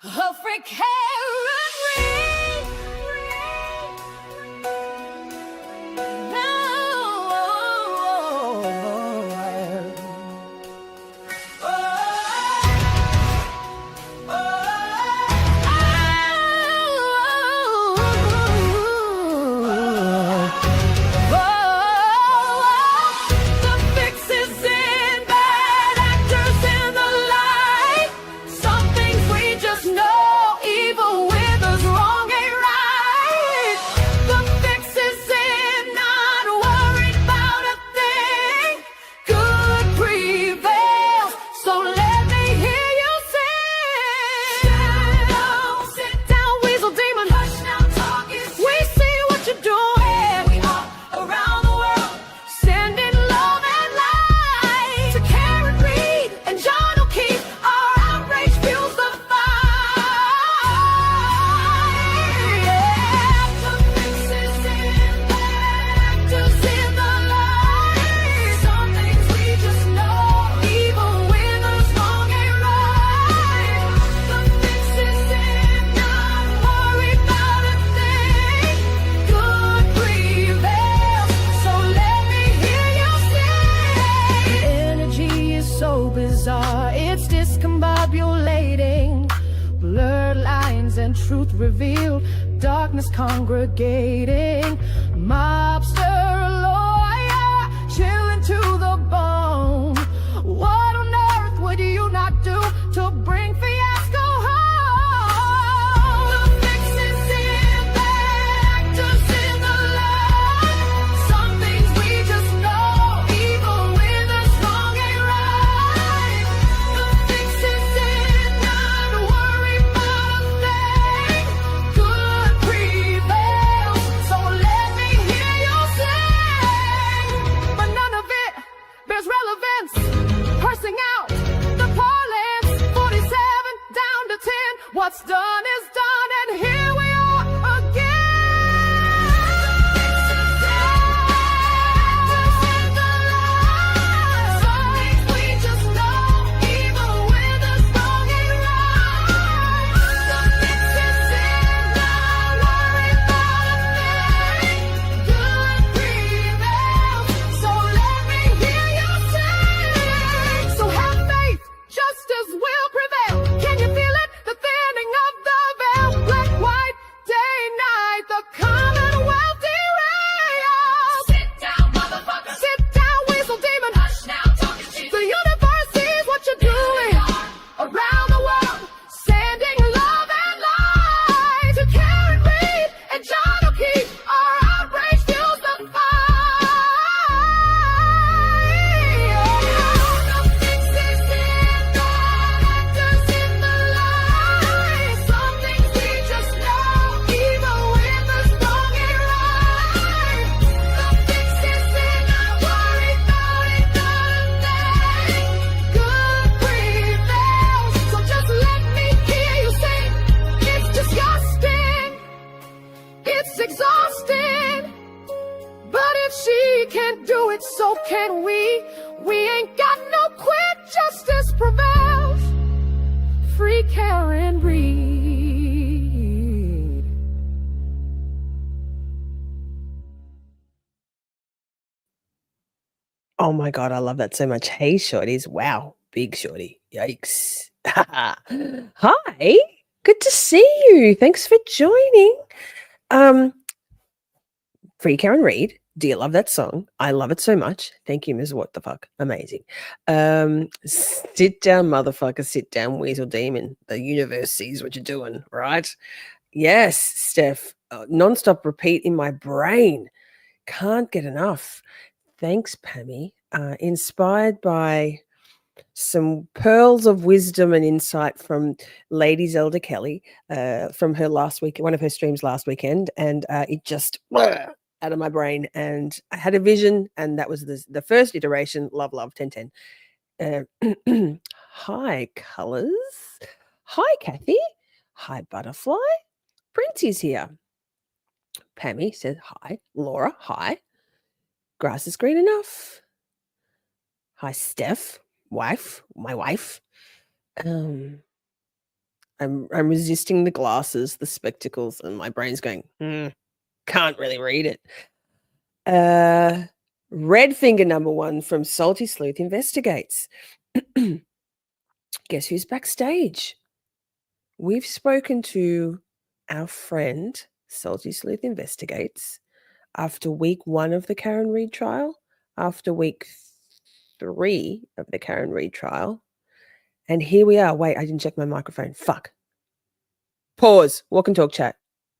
A free Karen Read. Truth revealed, darkness congregating, mobster lawyer, chilling to the bone. What on earth would you not do to bring fiasco home? The fix is in the actors in the line. Some things we just know, even when the song ain't right. The fix is in not worry about a thing. Good prevails, so let me hear you sing. But none of it bears relevance. Parsing out the parlance, 47 down to 10. What's done is done, and here we are again. Some things we just know, even when the song ain't right. The fix is in, not worry about a thing. Good prevails, so let me hear you sing. So have faith, justice will prevail. Can you feel it? The thinning of the veil. Black, white, day, night, the Commonwealth derails. Sit down, motherfucker. Sit down, weasel demon. Hush now, talking cheap. The universe sees what you're doing. Around the world, sending love and light to Karen Read and John O'Keefe. Our outrage fuels the fight. The fix is in the actors in the line. Some things we just know, even when the song ain't right. The fix is in not worry about it, not a thing. Good prevails, so just let me hear you sing. It's disgusting, it's exhausting, but if she can't do it, so can we. We ain't got no quit, justice prevails. Free Karen Read. Oh my God, I love that so much. Hey, Shorties. Wow, big Shorty. Yikes. Hi, good to see you. Thanks for joining. Free Karen Read. Do you love that song? I love it so much. Thank you, Ms. What the Fuck. Amazing. Sit down, motherfucker. Sit down, weasel demon. The universe sees what you're doing, right? Yes, Steph. Non-stop repeat in my brain. Can't get enough. Thanks, Pammy. Inspired by some pearls of wisdom and insight from Ladies Elder Kelly from her last week, one of her streams last weekend, and it just out of my brain. And I had a vision, and that was the first iteration. Love, 10. Hi, colors. Hi, Kathy. Hi, butterfly. Princy's here. Pammy says hi. Laura, hi. Grass is green enough. Hi, Steph, my wife. I'm resisting the glasses, the spectacles, and my brain's going, can't really read it. Red finger number 1 from Salty Sleuth investigates. Guess who's backstage? We've spoken to our friend, Salty Sleuth investigates, after week 1 of the Karen Read trial, after week 3 of the Karen Read trial. And here we are. Wait, I didn't check my microphone. Fuck. Pause. Walk and talk chat.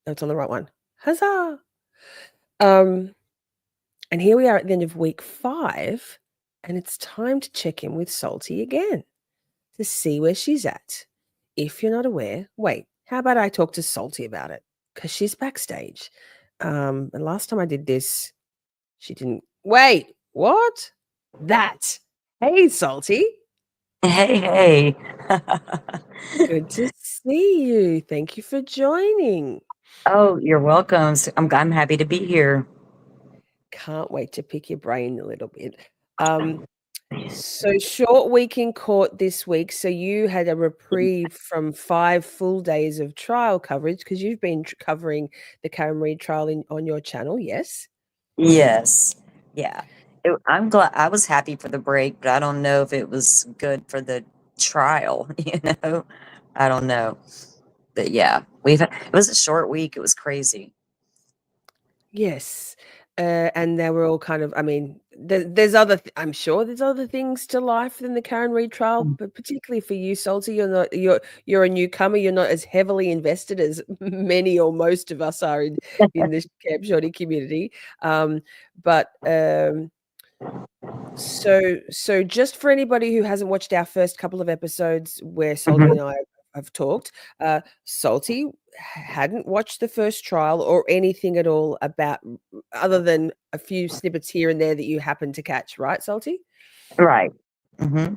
No, it's on the right one. Huzzah. And here we are at the end of week 5, and it's time to check in with Salty again to see where she's at. If you're not aware, wait, how about I talk to Salty about it? Because she's backstage. And last time I did this, she didn't. Wait, what? That. Hey, Salty. Hey. Good to see you. Thank you for joining. Oh, you're welcome. I'm happy to be here. Can't wait to pick your brain a little bit. So short week in court this week. So you had a reprieve from 5 full days of trial coverage because you've been covering the Karen Read trial on your channel, yes? Yes. Yeah. I'm glad. I was happy for the break, but I don't know if it was good for the trial, I don't know. But yeah, it was a short week. It was crazy. Yes. And they were all kind of, I mean, there's other, I'm sure there's other things to life than the Karen Read trial, but particularly for you, Salty, you're a newcomer. You're not as heavily invested as many or most of us are in the Camp Shorty community. So just for anybody who hasn't watched our first couple of episodes where Salty and I have talked, Salty hadn't watched the first trial or anything at all about, other than a few snippets here and there that you happened to catch, right, Salty? Right. Mm-hmm.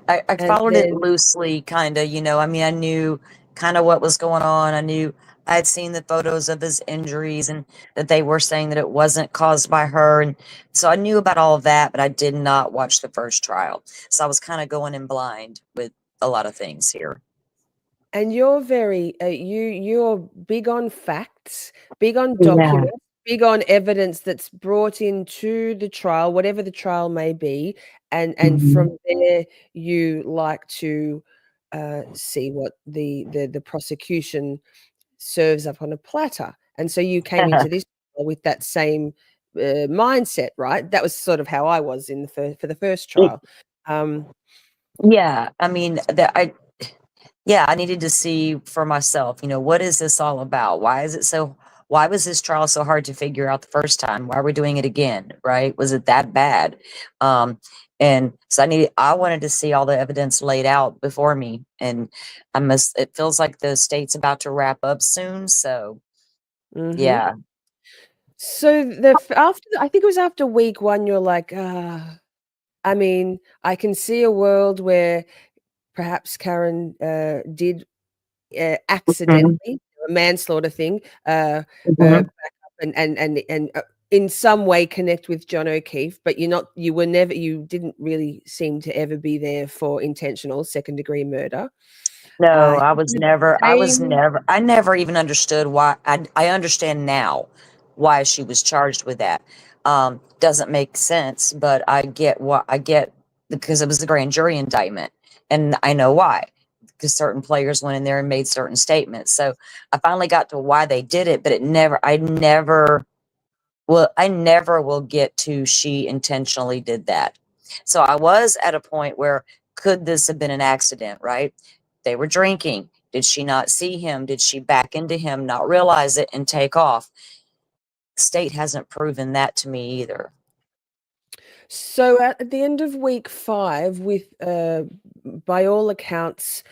I And followed it then, loosely, kind of, I mean, I knew kind of what was going on. I had seen the photos of his injuries and that they were saying that it wasn't caused by her. And so I knew about all of that, but I did not watch the first trial. So I was kind of going in blind with a lot of things here. and you're very, you're big on facts, big on Yeah. documents, big on evidence that's brought into the trial, whatever the trial may be, and from there you like to see what the prosecution serves up on a platter. And so you came into this with that same mindset, right? That was sort of how I was in for the first trial. Yeah. I mean, I needed to see for myself, what is this all about? Why was this trial so hard to figure out the first time? Why are we doing it again? Right? Was it that bad? And so I wanted to see all the evidence laid out before me. And it feels like the state's about to wrap up soon. So yeah. So I think it was after week 1, you're like, I mean, I can see a world where perhaps Karen did accidentally a manslaughter thing, back up and in some way connect with John O'Keefe, but you didn't really seem to ever be there for intentional second-degree murder. No, Same. I never even understood why. I understand now why she was charged with that. Doesn't make sense, but I get because it was the grand jury indictment, and I know why. Because certain players went in there and made certain statements. So I finally got to why they did it, but I never will get to she intentionally did that. So I was at a point where could this have been an accident, right? They were drinking. Did she not see him? Did she back into him, not realize it, and take off? State hasn't proven that to me either. So at the end of week 5, with by all accounts,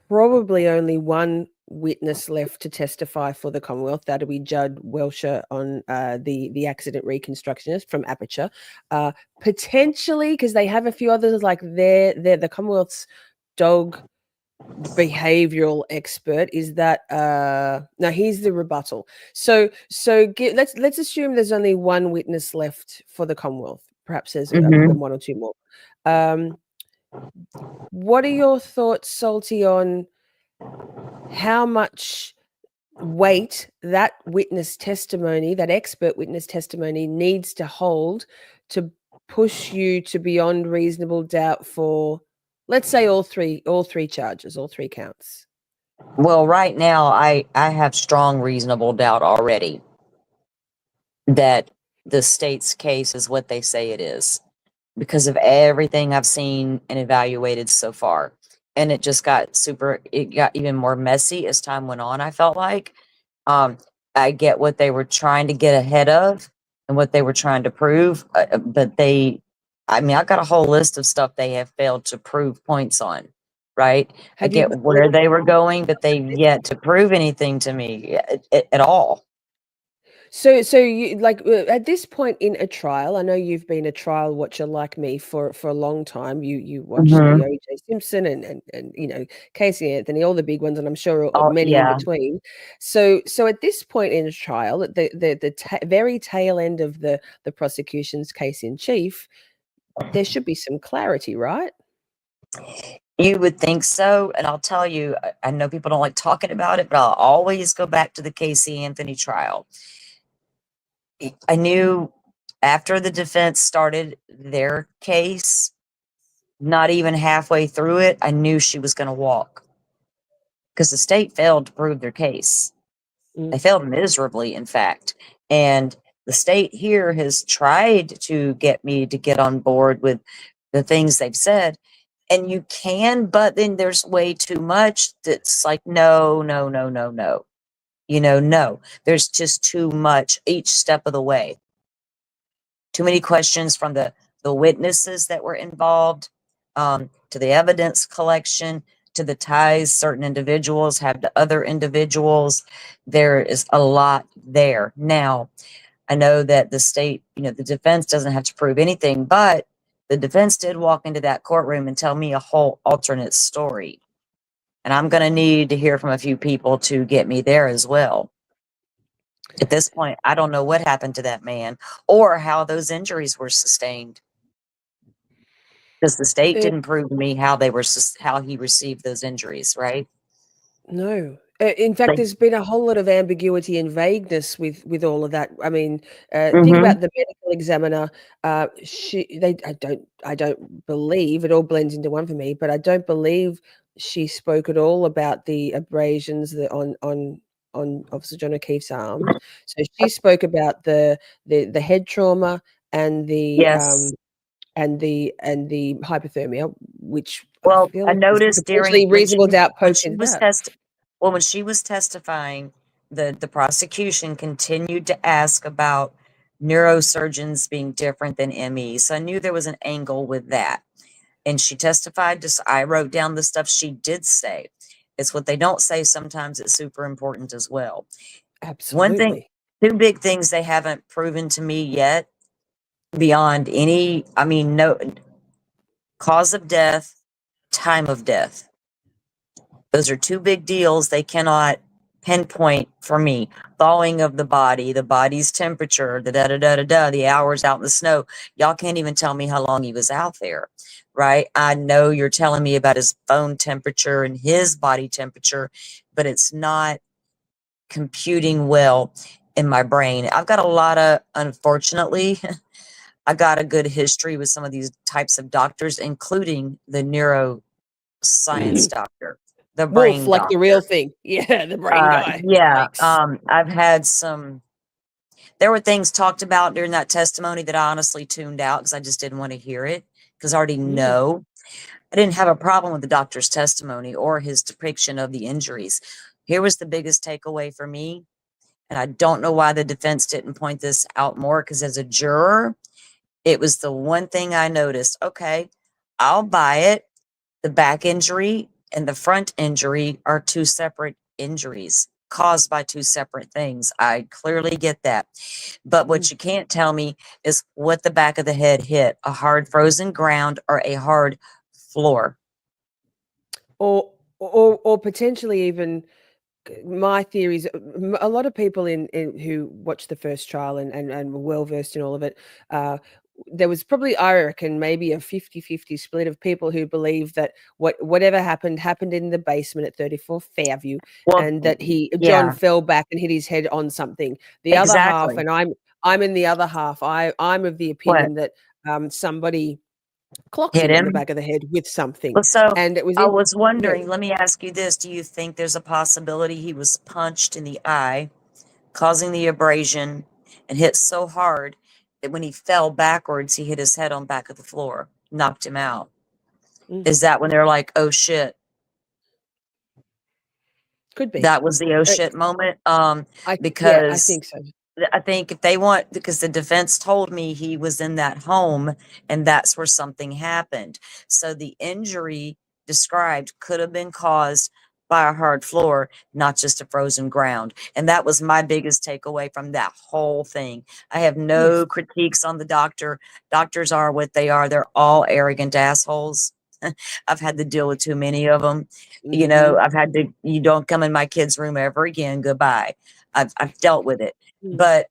probably only one witness left to testify for the Commonwealth. That'll be Judd Welsher on the accident reconstructionist from Aperture. Potentially, because they have a few others, like they're the Commonwealth's dog behavioral expert. Is that no, he's the rebuttal. So let's assume there's only one witness left for the Commonwealth. Perhaps there's one or two more. What are your thoughts, Salty, on how much weight that witness testimony, that expert witness testimony, needs to hold to push you to beyond reasonable doubt for, let's say, all three charges, all three counts. Well, right now, I have strong reasonable doubt already that the state's case is what they say it is because of everything I've seen and evaluated so far. And it just got it got even more messy as time went on, I felt like. I get what they were trying to get ahead of and what they were trying to prove, but I mean, I got a whole list of stuff they have failed to prove points on, right? I Have you get got where they were going, but they've yet to prove anything to me at all. so you like at this point in a trial, I know you've been a trial watcher like me for a long time. You watched the Mhm. O.J. Simpson and you know, Casey Anthony, all the big ones, and I'm sure Oh, many in yeah. between. So at this point in a trial, at the very tail end of the prosecution's case in chief, there should be some clarity, right? You would think so, and I'll tell you, I know people don't like talking about it, but I'll always go back to the Casey Anthony trial. I knew after the defense started their case, not even halfway through it, I knew she was going to walk because the state failed to prove their case. Mm. They failed miserably, in fact. And the state here has tried to get me to get on board with the things they've said. And you can, but then there's way too much that's like, no, no, no, no, no. You know, no. There's just too much each step of the way. Too many questions from the witnesses that were involved, to the evidence collection, to the ties certain individuals have to other individuals. There is a lot there. Now, I know that the state, you know, the defense doesn't have to prove anything, but the defense did walk into that courtroom and tell me a whole alternate story. And I'm going to need to hear from a few people to get me there as well. At this point, I don't know what happened to that man or how those injuries were sustained. Because the state Uh, didn't prove to me how how he received those injuries, right? No. In fact, Like, there's been a whole lot of ambiguity and vagueness with all of that. I mean, think mm-hmm. about the medical examiner. I don't believe it all blends into one for me, but I don't believe she spoke at all about the abrasions on Officer John O'Keefe's arms. So she spoke about the head trauma and Yes. and the hypothermia, which I Well, feel I like there's noticed potentially reasonable doubt when poked she into was that. when she was testifying, the prosecution continued to ask about neurosurgeons being different than ME. So I knew there was an angle with that. And she testified to, I wrote down the stuff she did say. It's what they don't say sometimes, it's super important as well. One thing, Absolutely. two big things they haven't proven to me yet beyond any, I mean, no cause of death, time of death. Those are two big deals they cannot pinpoint for me. Thawing of the body, the body's temperature, the da da da da da, the hours out in the snow. Y'all can't even tell me how long he was out there, right? I know you're telling me about his phone temperature and his body temperature, but it's not computing well in my brain. I've got a lot of, unfortunately, I got a good history with some of these types of doctors, including the neuroscience doctor, the Wolf, brain like the real doctor. thing. Yeah, the brain guy. Yeah, Yikes. I've had some, there were things talked about during that testimony that I honestly tuned out because I just didn't want to hear it because I already Mm. know. I didn't have a problem with the doctor's testimony or his depiction of the injuries. Here was the biggest takeaway for me, and I don't know why the defense didn't point this out more because as a juror, it was the one thing I noticed. Okay, I'll buy it. The back injury and the front injury are two separate injuries caused by two separate things. I clearly get that. But what Mm. you can't tell me is what the back of the head hit, a hard frozen ground or a hard floor. Or potentially even my theories. A lot of people in who watched the first trial and were well versed in all of it, there was probably, I reckon, maybe a 50-50 split of people who believe that whatever happened in the basement at 34 Fairview, Well, and that John yeah, fell back and hit his head on something. The other half, exactly. and I'm in the other half. I'm of the What opinion that somebody clocked hit him on the him? back of the head with something, Well, so and it was I in. was Yeah. wondering, let me ask you this. Do you think there's a possibility he was punched in the eye, causing the abrasion, and hit so hard that when he fell backwards, he hit his head on back of the floor, knocked him out? Mm, Is that when they're like, oh shit, could be. that was the oh Uh, shit moment? yeah, I Because think so. I think if they want, because the defense told me he was in that home and that's where something happened. So the injury described could have been caused by a hard floor, not just a frozen ground. And that was my biggest takeaway from that whole thing. I have Yes. no critiques on the doctor. Doctors are what they are. They're all arrogant assholes. I've had to deal with too many of them. You know, Hmm. I've had to, you don't come in my kid's room ever again. Goodbye. I've dealt with it. Mm. But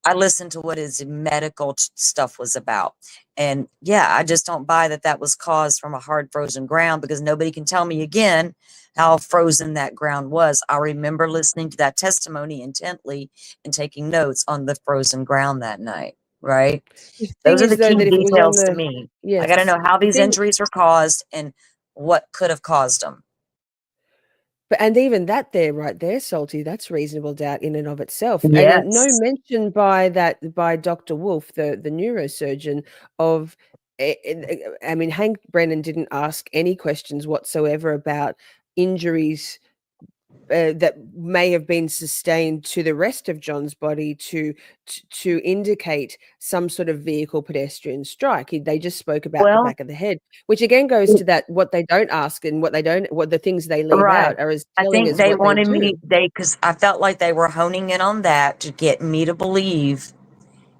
I listened to what his medical stuff was about. And yeah, I just don't buy that that was caused from a hard frozen ground, because nobody can tell me again how frozen that ground was. I remember listening to that testimony intently and taking notes on the frozen ground that night, right? The thing Those are is, the though, key that if it was on details to the, me. I got to yes, know how the these thing. injuries were caused and what could have caused them. But and even that there, right there, Salty, that's reasonable doubt in and of itself. And no Yes. mention by Dr. Wolf, the neurosurgeon, of. I mean, Hank Brennan didn't ask any questions whatsoever about injuries that may have been sustained to the rest of John's body to indicate some sort of vehicle pedestrian strike. They just spoke about the Well, back of the head, which again goes to that what they don't ask and what the things they leave right. out are as I telling think as they what they wanted me, do. because I felt like they were honing in on that to get me to believe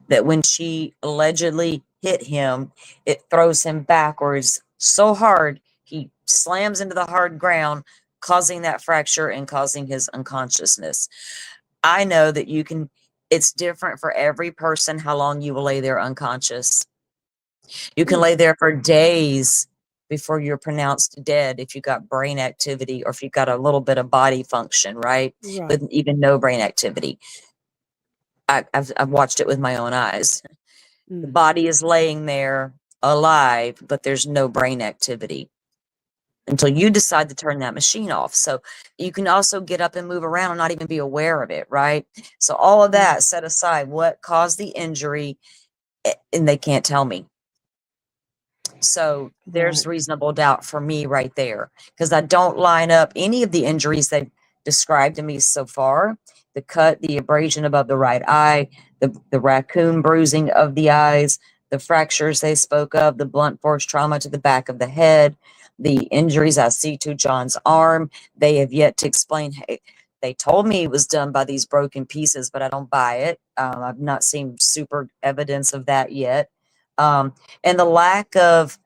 that when she allegedly hit him, it throws him backwards so hard, he slams into the hard ground, causing that fracture and causing his unconsciousness. I know that it's different for every person how long you will lay there unconscious. You can Mm, lay there for days before you're pronounced dead if you got brain activity or if you've got a little bit of body function, right? right. With even no brain activity. I've watched it with my own eyes. The Mm, body is laying there alive, but there's no brain activity until you decide to turn that machine off. So you can also get up and move around and not even be aware of it, right? So all of mm, that set aside, what caused the injury, and they can't tell me. So right. there's reasonable doubt for me right there, because I don't line up any of the injuries they've described to me so far. The cut, the abrasion above the right eye, the raccoon bruising of the eyes, the fractures they spoke of, the blunt force trauma to the back of the head, the injuries I see to John's arm. They have yet to explain. Hey, they told me it was done by these broken pieces, but I don't buy it. I've not seen super evidence of that yet. Um, and the lack of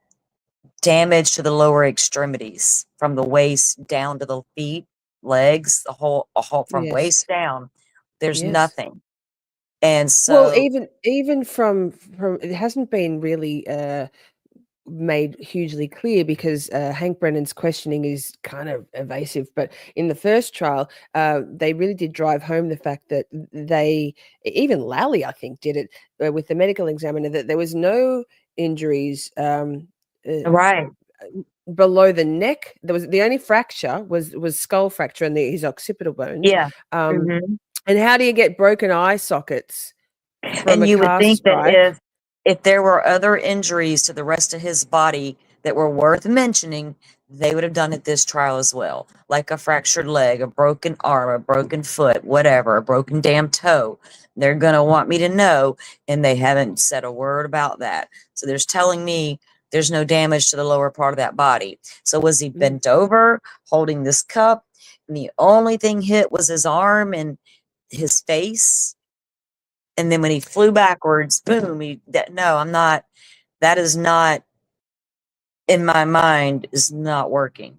damage to the lower extremities from the waist down to the feet, legs, a whole from Yes. waist down. There's Yes. nothing. And Well, so, even from it hasn't been really made hugely clear because Hank Brennan's questioning is kind of evasive. But in the first trial, they really did drive home the fact that even Lally, I think, did it with the medical examiner, that there was no injuries uh, right. below the neck. There was the only fracture was skull fracture and his occipital bones. Yeah. Um, Mhm. and how do you get broken eye sockets from And a you would car think that strike? if there were other injuries to the rest of his body that were worth mentioning, they would have done it this trial as well. Like a fractured leg, a broken arm, a broken foot, whatever, a broken damn toe. They're going to want me to know, and they haven't said a word about that. So there's telling me there's no damage to the lower part of that body. So was he Mm. bent over holding this cup, and the only thing hit was his arm and his face? And then when he flew backwards, boom, no, I'm not, that is not, in my mind, is not working.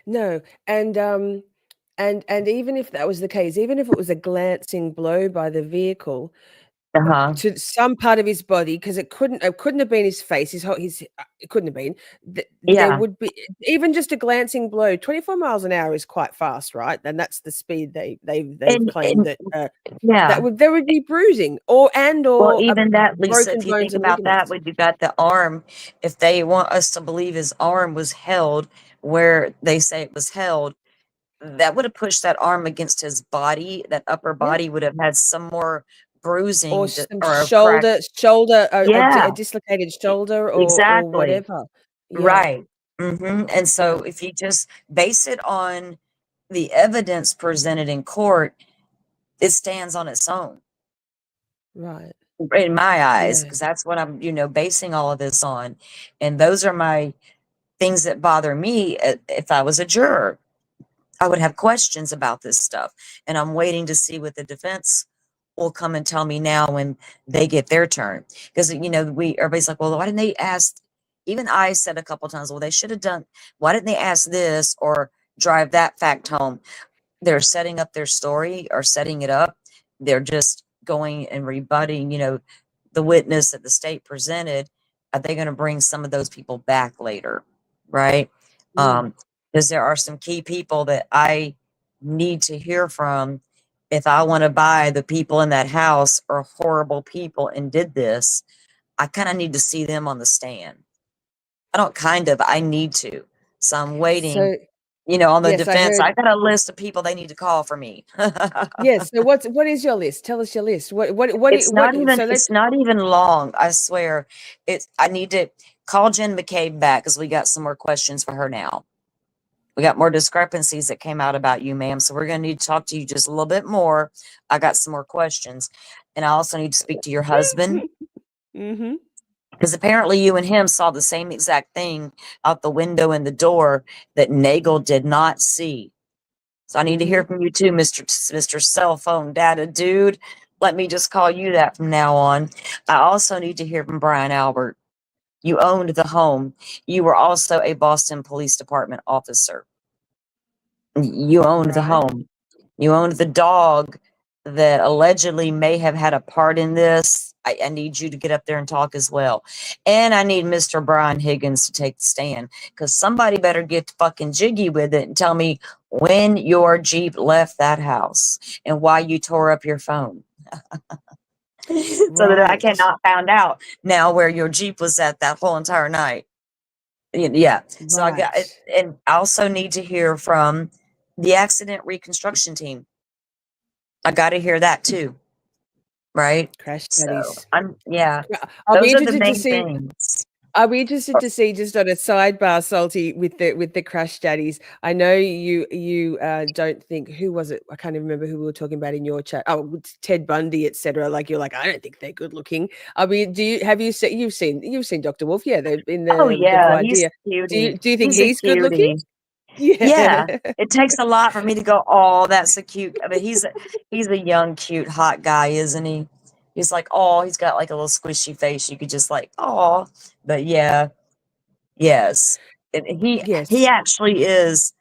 No, and even if that was the case, even if it was a glancing blow by the vehicle, to some part of his body, because it couldn't have been his face, his it couldn't have been. There Yeah. would be even just a glancing blow. 24 miles an hour is quite fast, right? And that's the speed they've claimed And that yeah. there would be bruising or Well, a even that, Lisa, broken if you bones think and about that, ligaments. when you got the arm, if they want us to believe his arm was held where they say it was held, that would have pushed that arm against his body. That upper Yeah. body would have had some more Or bruising some or a crack. shoulder, Yeah, a dislocated shoulder or exactly. whatever. Yeah, Right. And so yeah, if you just base it on the evidence presented in court, it stands on its own right. in my eyes, Yeah. because that's what I'm, basing all of this on. And those are my things that bother me. If I was a juror, I would have questions about this stuff. And I'm waiting to see what the defense will come and tell me now when they get their turn. Because, everybody's like, well, why didn't they ask? Even I said a couple times, well, they should have done, why didn't they ask this or drive that fact home? They're setting up their story or setting it up. They're just going and rebutting, the witness that the state presented. Are they going to bring some of those people back later? Right. Mm, Because there are some key people that I need to hear from if I want to buy the people in that house are horrible people and did this. I kind of need to see them on the stand. I don't kind of, I need to. So I'm waiting, so on the yes, I defense. heard. I got a list of people they need to call for me. Yes, so what is your list? Tell us your list. So let's It's not even long, I swear. I need to call Jen McCabe back because we got some more questions for her now. We got more discrepancies that came out about you, ma'am. So we're going to need to talk to you just a little bit more. I got some more questions. And I also need to speak to your husband Mhm. because apparently you and him saw the same exact thing out the window and the door that Nagel did not see. So I need to hear Mhm. from you too, Mr. Cell Phone Data Dude. Let me just call you that from now on. I also need to hear from Brian Albert. You owned the home. You were also a Boston Police Department officer. You owned the Right. home. You owned the dog that allegedly may have had a part in this. I need you to get up there and talk as well. And I need Mr. Brian Higgins to take the stand because somebody better get fucking jiggy with it and tell me when your Jeep left that house and why you tore up your phone. So that I Right. cannot find out now where your Jeep was at that whole entire night. Yeah. So I got it. Right. And I also need to hear from the accident reconstruction team. I got to hear that too. Right. Crash So studies. yeah, I'll be those are the interested to main see. things. I'll be interested to see, just on a sidebar, Salty, with the crash daddies. I know you don't think, who was it? I can't even remember who we were talking about in your chat. Oh, it's Ted Bundy, etc. Like, you're like, I don't think they're good looking. I mean, you've seen Dr. Wolf? Yeah, they've in Oh the yeah, voir he's dire. a cutie. Do you think He's a he's good looking? cutie. Yeah, Yeah. it takes a lot for me to go, oh, that's a cute. I mean, he's a young, cute, hot guy, isn't he? He's like, oh, he's got like a little squishy face. You could just like, oh, but yeah, yes, and he Yes. actually is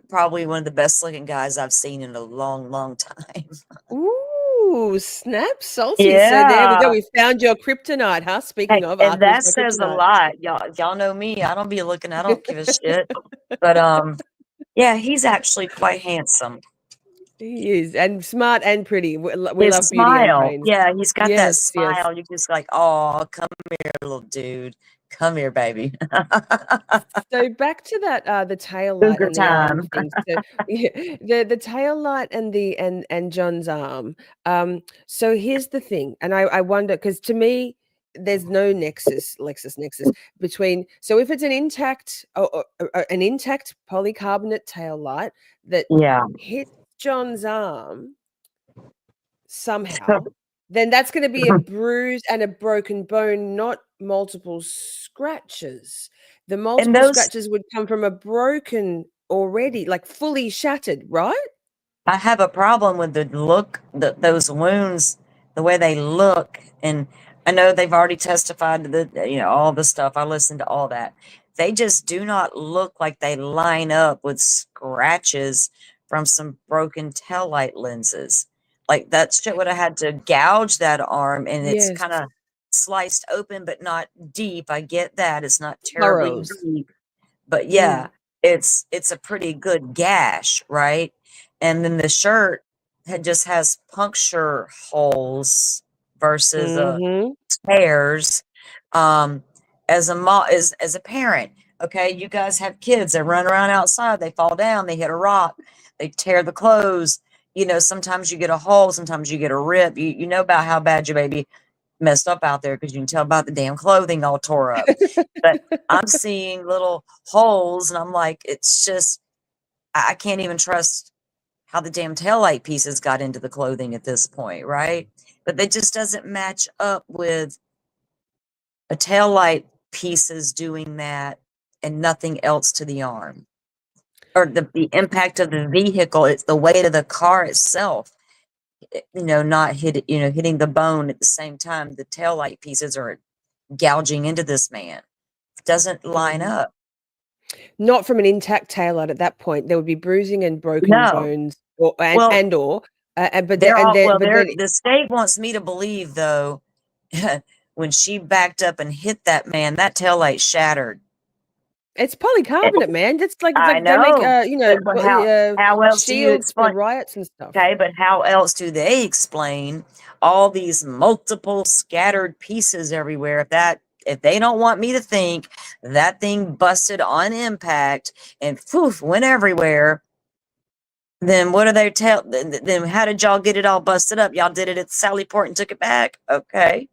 probably one of the best looking guys I've seen in a long, long time. Ooh, snap, Salty. So there we go. Yeah. We found your kryptonite, huh? Hey, Speaking of, and Arthur's that my says a kryptonite. lot. Y'all know me. I don't be looking. I don't give a shit. But yeah, he's actually quite handsome. He is, and smart and pretty. We His love beauty and smile, brains. yeah, he's got that Yes, yes. smile. You're just like, oh, come here, little dude. Come here, baby. So back to that, the tail light Cougar and the arm time. thing. So yeah, the tail light and the and John's arm. So here's the thing, and I wonder, because to me, there's no Lexus nexus between. So if it's an intact polycarbonate tail light that Yeah. hits John's arm somehow, then that's going to be a bruise and a broken bone, not multiple scratches. The And multiple those, scratches would come from a broken, already, like fully shattered, right? I have a problem with the look, those wounds, the way they look. And I know they've already testified to all the stuff. I listened to all that. They just do not look like they line up with scratches from some broken taillight lenses. Like that shit would have had to gouge that arm, and it's Yes. kind of sliced open, but not deep. I get that it's not terribly Burrows. deep, but yeah, Mm. it's a pretty good gash, right? And then the shirt just has puncture holes versus Mhm. tears. Um, as a parent, okay, you guys have kids that run around outside, they fall down, they hit a rock, they tear the clothes. You know, sometimes you get a hole, sometimes you get a rip. You know about how bad your baby messed up out there because you can tell about the damn clothing all tore up. But I'm seeing little holes, and I'm like, it's just I can't even trust how the damn taillight pieces got into the clothing at this point, right? But that just doesn't match up with a taillight pieces doing that and nothing else to the arm. Or the impact of the vehicle, it's the weight of the car itself, not hitting the bone at the same time. The taillight pieces are gouging into this man. Doesn't line Mhm. up. Not from an intact taillight at that point. There would be bruising and broken No. bones, or Well, but then the state wants me to believe though, when she backed up and hit that man, that taillight shattered. it's polycarbonate, man. That's like I they make know, but how else do you shields for explain? riots and stuff. Okay, but how else do they explain all these multiple scattered pieces everywhere? If they don't want me to think that thing busted on impact and poof went everywhere, then what do they tell? Then how did y'all get it all busted up? Y'all did it at Sally Port and took it back. Okay,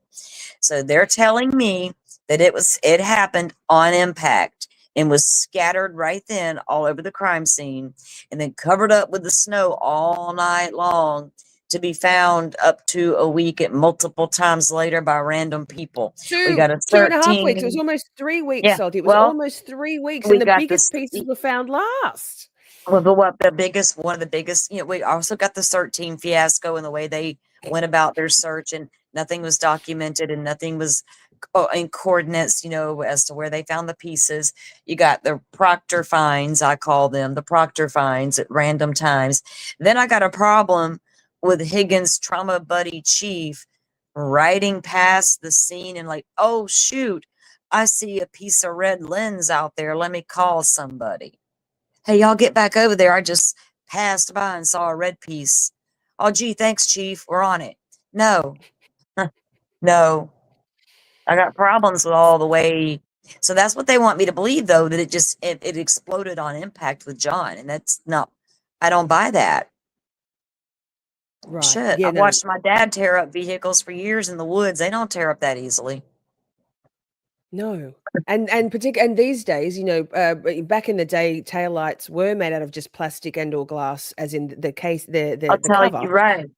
so they're telling me that it happened on impact and was scattered right then all over the crime scene and then covered up with the snow all night long to be found up to a week at multiple times later by random people. We got a 2.5 weeks. It was 13. almost 3 weeks, Yeah, Salty. It was well, almost 3 weeks, we and the got biggest this. pieces were found last. Well, but one of the biggest, we also got the 13 fiasco and the way they went about their search, and nothing was documented and nothing was in coordinates, as to where they found the pieces. You got the Proctor finds, I call them the Proctor finds at random times. Then I got a problem with Higgins' trauma buddy chief riding past the scene and like, oh, shoot, I see a piece of red lens out there. Let me call somebody. Hey, y'all get back over there. I just passed by and saw a red piece. Oh, gee, thanks, Chief. We're on it. No, no, I got problems with all the way. So that's what they want me to believe, though, that it exploded on impact with John. And that's not, I don't buy that. Right. Shit. Yeah. I've No. watched my dad tear up vehicles for years in the woods. They don't tear up that easily. No. And these days, back in the day, taillights were made out of just plastic and or glass, as in the case, I'll the tell cover. you, right.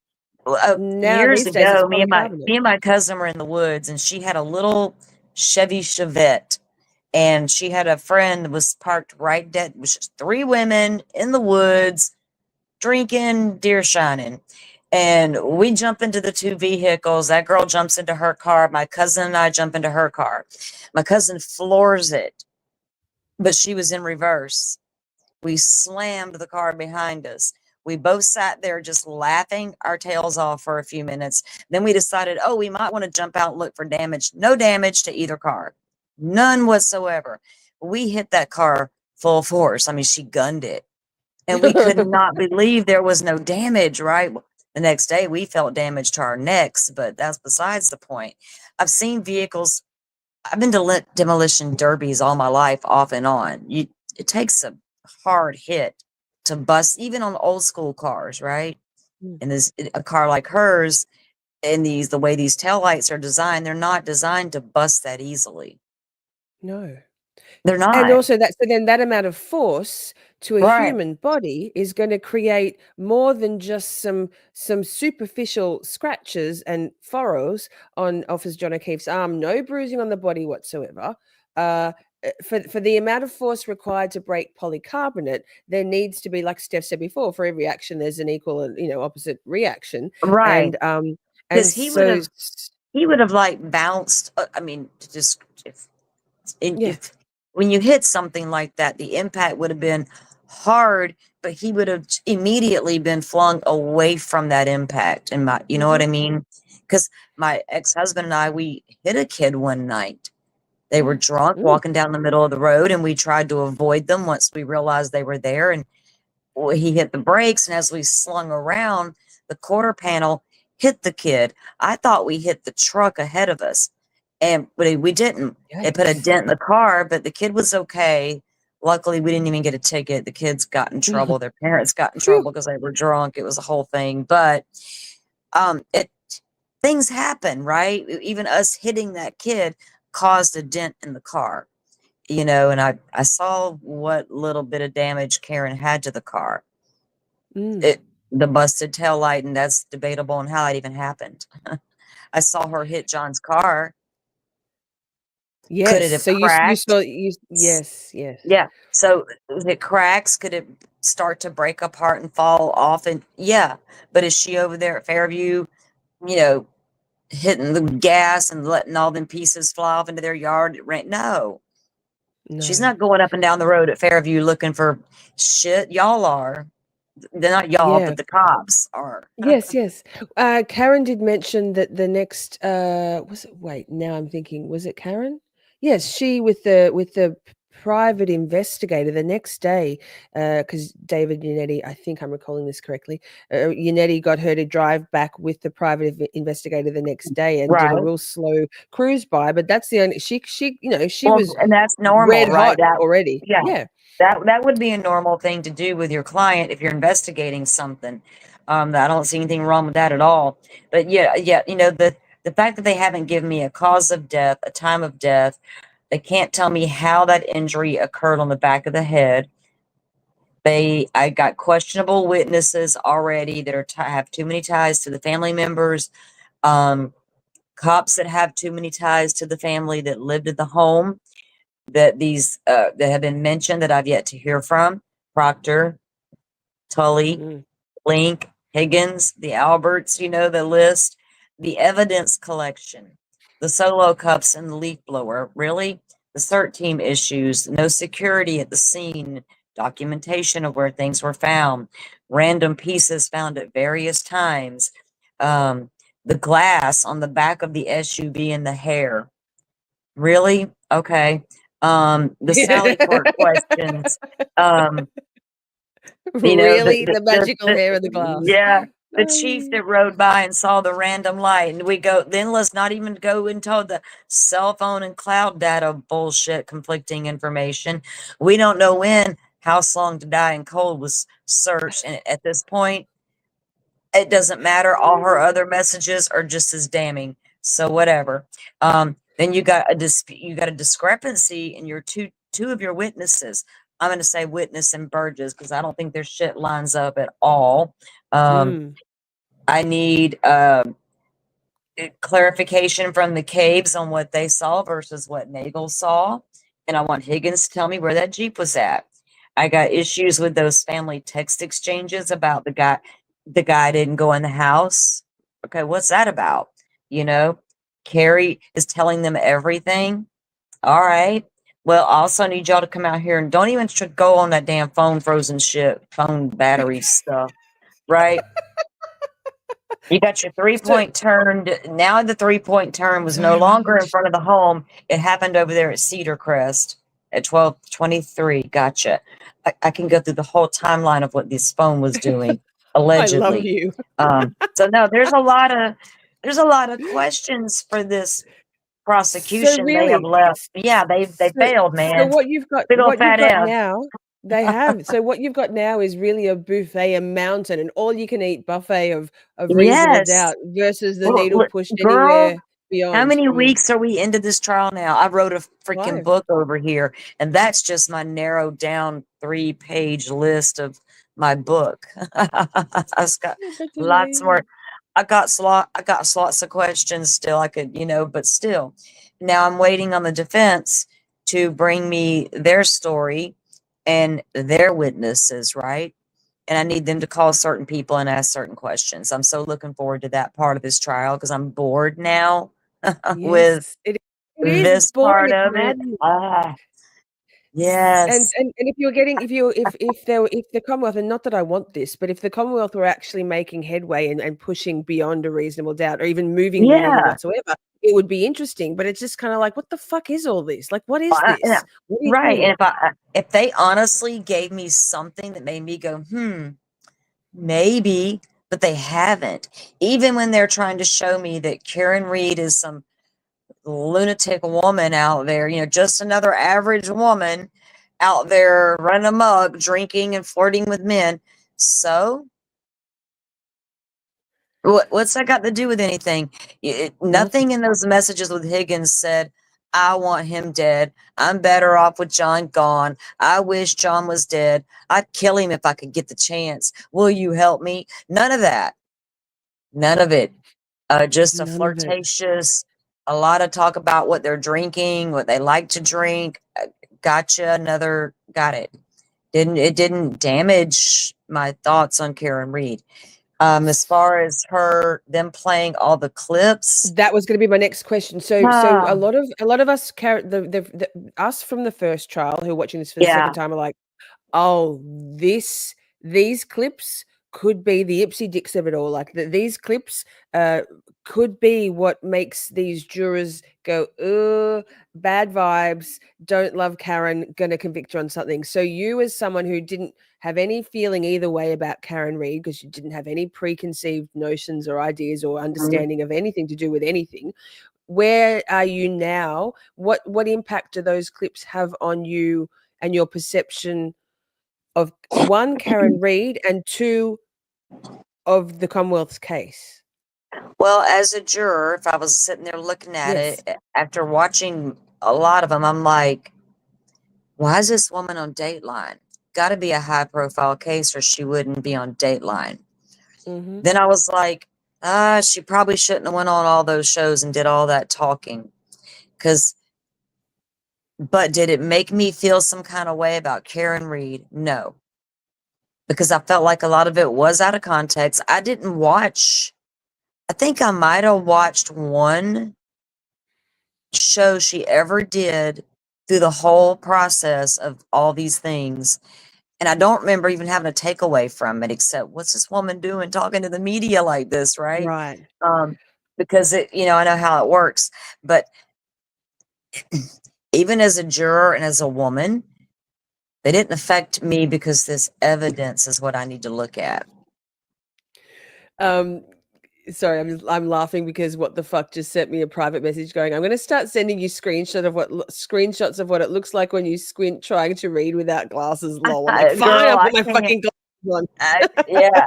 Now Years these days, it's ago, polycarbonate. me and my cousin were in the woods, and she had a little Chevy Chevette, and she had a friend that was parked right dead. It was just three women in the woods drinking, Deershining, and we jump into the two vehicles. That girl jumps into her car. My cousin and I jump into her car. My cousin floors it, but she was in reverse. We slammed the car behind us. We both sat there just laughing our tails off for a few minutes. Then we decided, oh, we might want to jump out and look for damage. No damage to either car, none whatsoever. We hit that car full force. I mean, she gunned it. And we could not believe there was no damage, right? The next day, we felt damage to our necks, but that's besides the point. I've seen vehicles, I've been to demolition derbies all my life, off and on. It takes a hard hit to bust, even on old school cars, right? Mm. And a car like hers, and the way these taillights are designed, they're not designed to bust that easily. No. They're And not. also that amount of force to a Right. human body is going to create more than just some superficial scratches and furrows on Officer John O'Keefe's arm. No bruising on the body whatsoever. For the amount of force required to break polycarbonate, there needs to be, like Steph said before, for every action there's an equal and opposite reaction. Right. And Because so he would have like bounced. I mean, just yeah. if when you hit something like that, the impact would have been hard, but he would have immediately been flung away from that impact. And you know what I mean? Because my ex-husband and I, we hit a kid one night. They were drunk Ooh. walking down the middle of the road, and we tried to avoid them once we realized they were there. And he hit the brakes, and as we slung around, the quarter panel hit the kid. I thought we hit the truck ahead of us, but we didn't. It put a Yikes. dent in the car, but the kid was okay. Luckily, we didn't even get a ticket. The kids got in trouble. Their parents got in Phew. trouble because they were drunk. It was a whole thing. But it things happen, right? Even us hitting that kid caused a dent in the car, you know, and I saw what little bit of damage Karen had to the car. Mm. The busted tail light, and that's debatable on how it even happened. I saw her hit John's car. Could Yes. it have So you cracked? saw you yes, yes. Yeah. So if it cracks, could it start to break apart and fall off? And yeah, but is she over there at Fairview, you know, hitting the gas and letting all them pieces fly off into their yard? No. She's No. not going up and down the road at Fairview looking for shit. Y'all are. They're not y'all, Yeah. but the cops are. Yes, yes. Karen did mention that the next was it wait, now I'm thinking, was it Karen? Yes, she with the private investigator the next day, because David Yannetti, I think I'm recalling this correctly, Yannetti got her to drive back with the private investigator the next day and did a Right. real slow cruise by, but that's the only she you know, she Well, was and that's normal, red right? hot That already. yeah, Yeah. that would be a normal thing to do with your client if you're investigating something. I don't see anything wrong with that at all. But yeah, you know, the fact that they haven't given me a cause of death, a time of death, they can't tell me how that injury occurred on the back of the head. I got questionable witnesses already that have too many ties to the family members. Cops that have too many ties to the family that lived at the home that have been mentioned that I've yet to hear from. Proctor, Tully, Mm. Link, Higgins, the Alberts, you know, the list, the evidence collection, the solo cups and the leaf blower. Really? The CERT team issues, no security at the scene, documentation of where things were found, random pieces found at various times, the glass on the back of the SUV and the hair. Really? Okay. The Sally Port questions. Um, you know, Really? The magical hair of the glass. yeah, the chief Oh. that rode by and saw the random light. And we go, then let's not even go into the cell phone and cloud data bullshit, conflicting information. We don't know when House Long to Die in Cold was searched. And at this point, it doesn't matter. All her other messages are just as damning. So whatever. Then you got a discrepancy in your two of your witnesses. I'm going to say witness and Burgess because I don't think their shit lines up at all. Mm. I need clarification from the Caves on what they saw versus what Nagel saw, and I want Higgins to tell me where that Jeep was at. I got issues with those family text exchanges about the guy. The guy didn't go in the house. Okay, what's that about? You know, Carrie is telling them everything. All right. Well, I also need y'all to come out here and don't even go on that damn phone frozen shit, phone battery stuff, right? You got your So 3-point turn. Now the 3-point turn was no longer in front of the home. It happened over there at Cedar Crest at 12:23. Gotcha. I can go through the whole timeline of what this phone was doing, I love allegedly. you. So no, there's a lot of questions for this So prosecution. They have really, left. Yeah, they so failed, so man. what you've got Big old fat F. now, they have. So what you've got now is really a buffet, a mountain, an all-you-can-eat buffet of reasonable Yes. doubt versus the Well, needle pushed girl, anywhere how beyond. many Mm. weeks are we into this trial now? I wrote a freaking 5. book over here, and that's just my narrowed down 3-page list of my book. I've got Yeah, that's lots more. amazing. I got lots of questions still. I could, but still. Now I'm waiting on the defense to bring me their story and their witnesses, right? And I need them to call certain people and ask certain questions. I'm so looking forward to that part of this trial because I'm bored now with Yes, it is this boring. part It's of it. maddening. Ah, Yes. And if you're getting if the Commonwealth, and not that I want this, but if the Commonwealth were actually making headway and pushing beyond a reasonable doubt, or even moving the needle Yeah. whatsoever, it would be interesting. But it's just kind of like, what the fuck is all this? Like, what is Yeah. this? What are you Right. doing? And if they honestly gave me something that made me go, maybe, but they haven't. Even when they're trying to show me that Karen Read is some lunatic woman out there, just another average woman out there running amok, drinking and flirting with men. So what's that got to do with anything? Nothing in those messages with Higgins said, I want him dead. I'm better off with John gone. I wish John was dead. I'd kill him if I could get the chance. Will you help me? None of that. None of it. Just a None of it. flirtatious, a lot of talk about what they're drinking, what they like to drink. Gotcha. Got it. Didn't damage my thoughts on Karen Read. As far as them playing all the clips. That was going to be my next question. So Ah, a lot of us, us from the first trial who are watching this for the yeah. second time are like, oh, these clips could be the ipsy dicks of it all. Like these clips could be what makes these jurors go, bad vibes, don't love Karen, gonna convict her on something. So you, as someone who didn't have any feeling either way about Karen Read, because you didn't have any preconceived notions or ideas or Mhm. understanding of anything to do with anything, where are you now? What impact do those clips have on you and your perception of, one, Karen Read, and two, of the Commonwealth's case? Well, as a juror, if I was sitting there looking at Yes. it after watching a lot of them, I'm like, why is this woman on Dateline? Got to be a high profile case or she wouldn't be on Dateline. Mm-hmm. Then I was like, she probably shouldn't have went on all those shows and did all that talking. But did it make me feel some kind of way about Karen Read? No, because I felt like a lot of it was out of context. I didn't watch, I think I might have watched one show she ever did through the whole process of all these things. And I don't remember even having a takeaway from it, except what's this woman doing talking to the media like this, right? Right. Because I know how it works. But even as a juror and as a woman, they didn't affect me because this evidence is what I need to look at. Um, sorry, I'm laughing because what the fuck just sent me a private message going, I'm going to start sending you screenshots of what it looks like when you squint trying to read without glasses. Lol. I'm like, fine, Girl, I'll put I my can't. fucking glasses on. Yeah,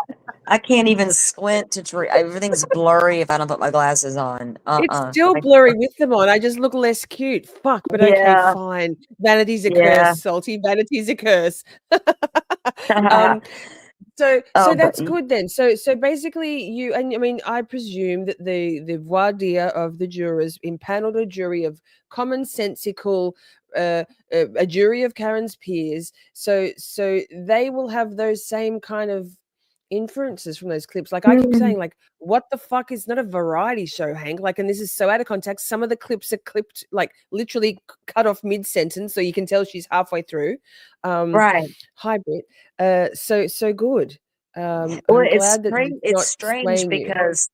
I can't even squint to read. Everything's blurry if I don't put my glasses on. It's still blurry with them on. I just look less cute. Fuck, but okay, Yeah, fine. Vanity's a curse, yeah. salty. Vanity's a curse. um, so Oh, but that's good then. So basically, and I mean, I presume that the voir dire of the jurors impaneled a jury of commonsensical, a jury of Karen's peers. So they will have those same kind of inferences from those clips. Like I keep mm, saying, like, what the fuck is not a variety show, Hank? Like, and this is so out of context. Some of the clips are clipped, like literally cut off mid sentence, so you can tell she's halfway through. right. Hybrid. So good. Well, I'm glad that it's it's not strange swaying you. because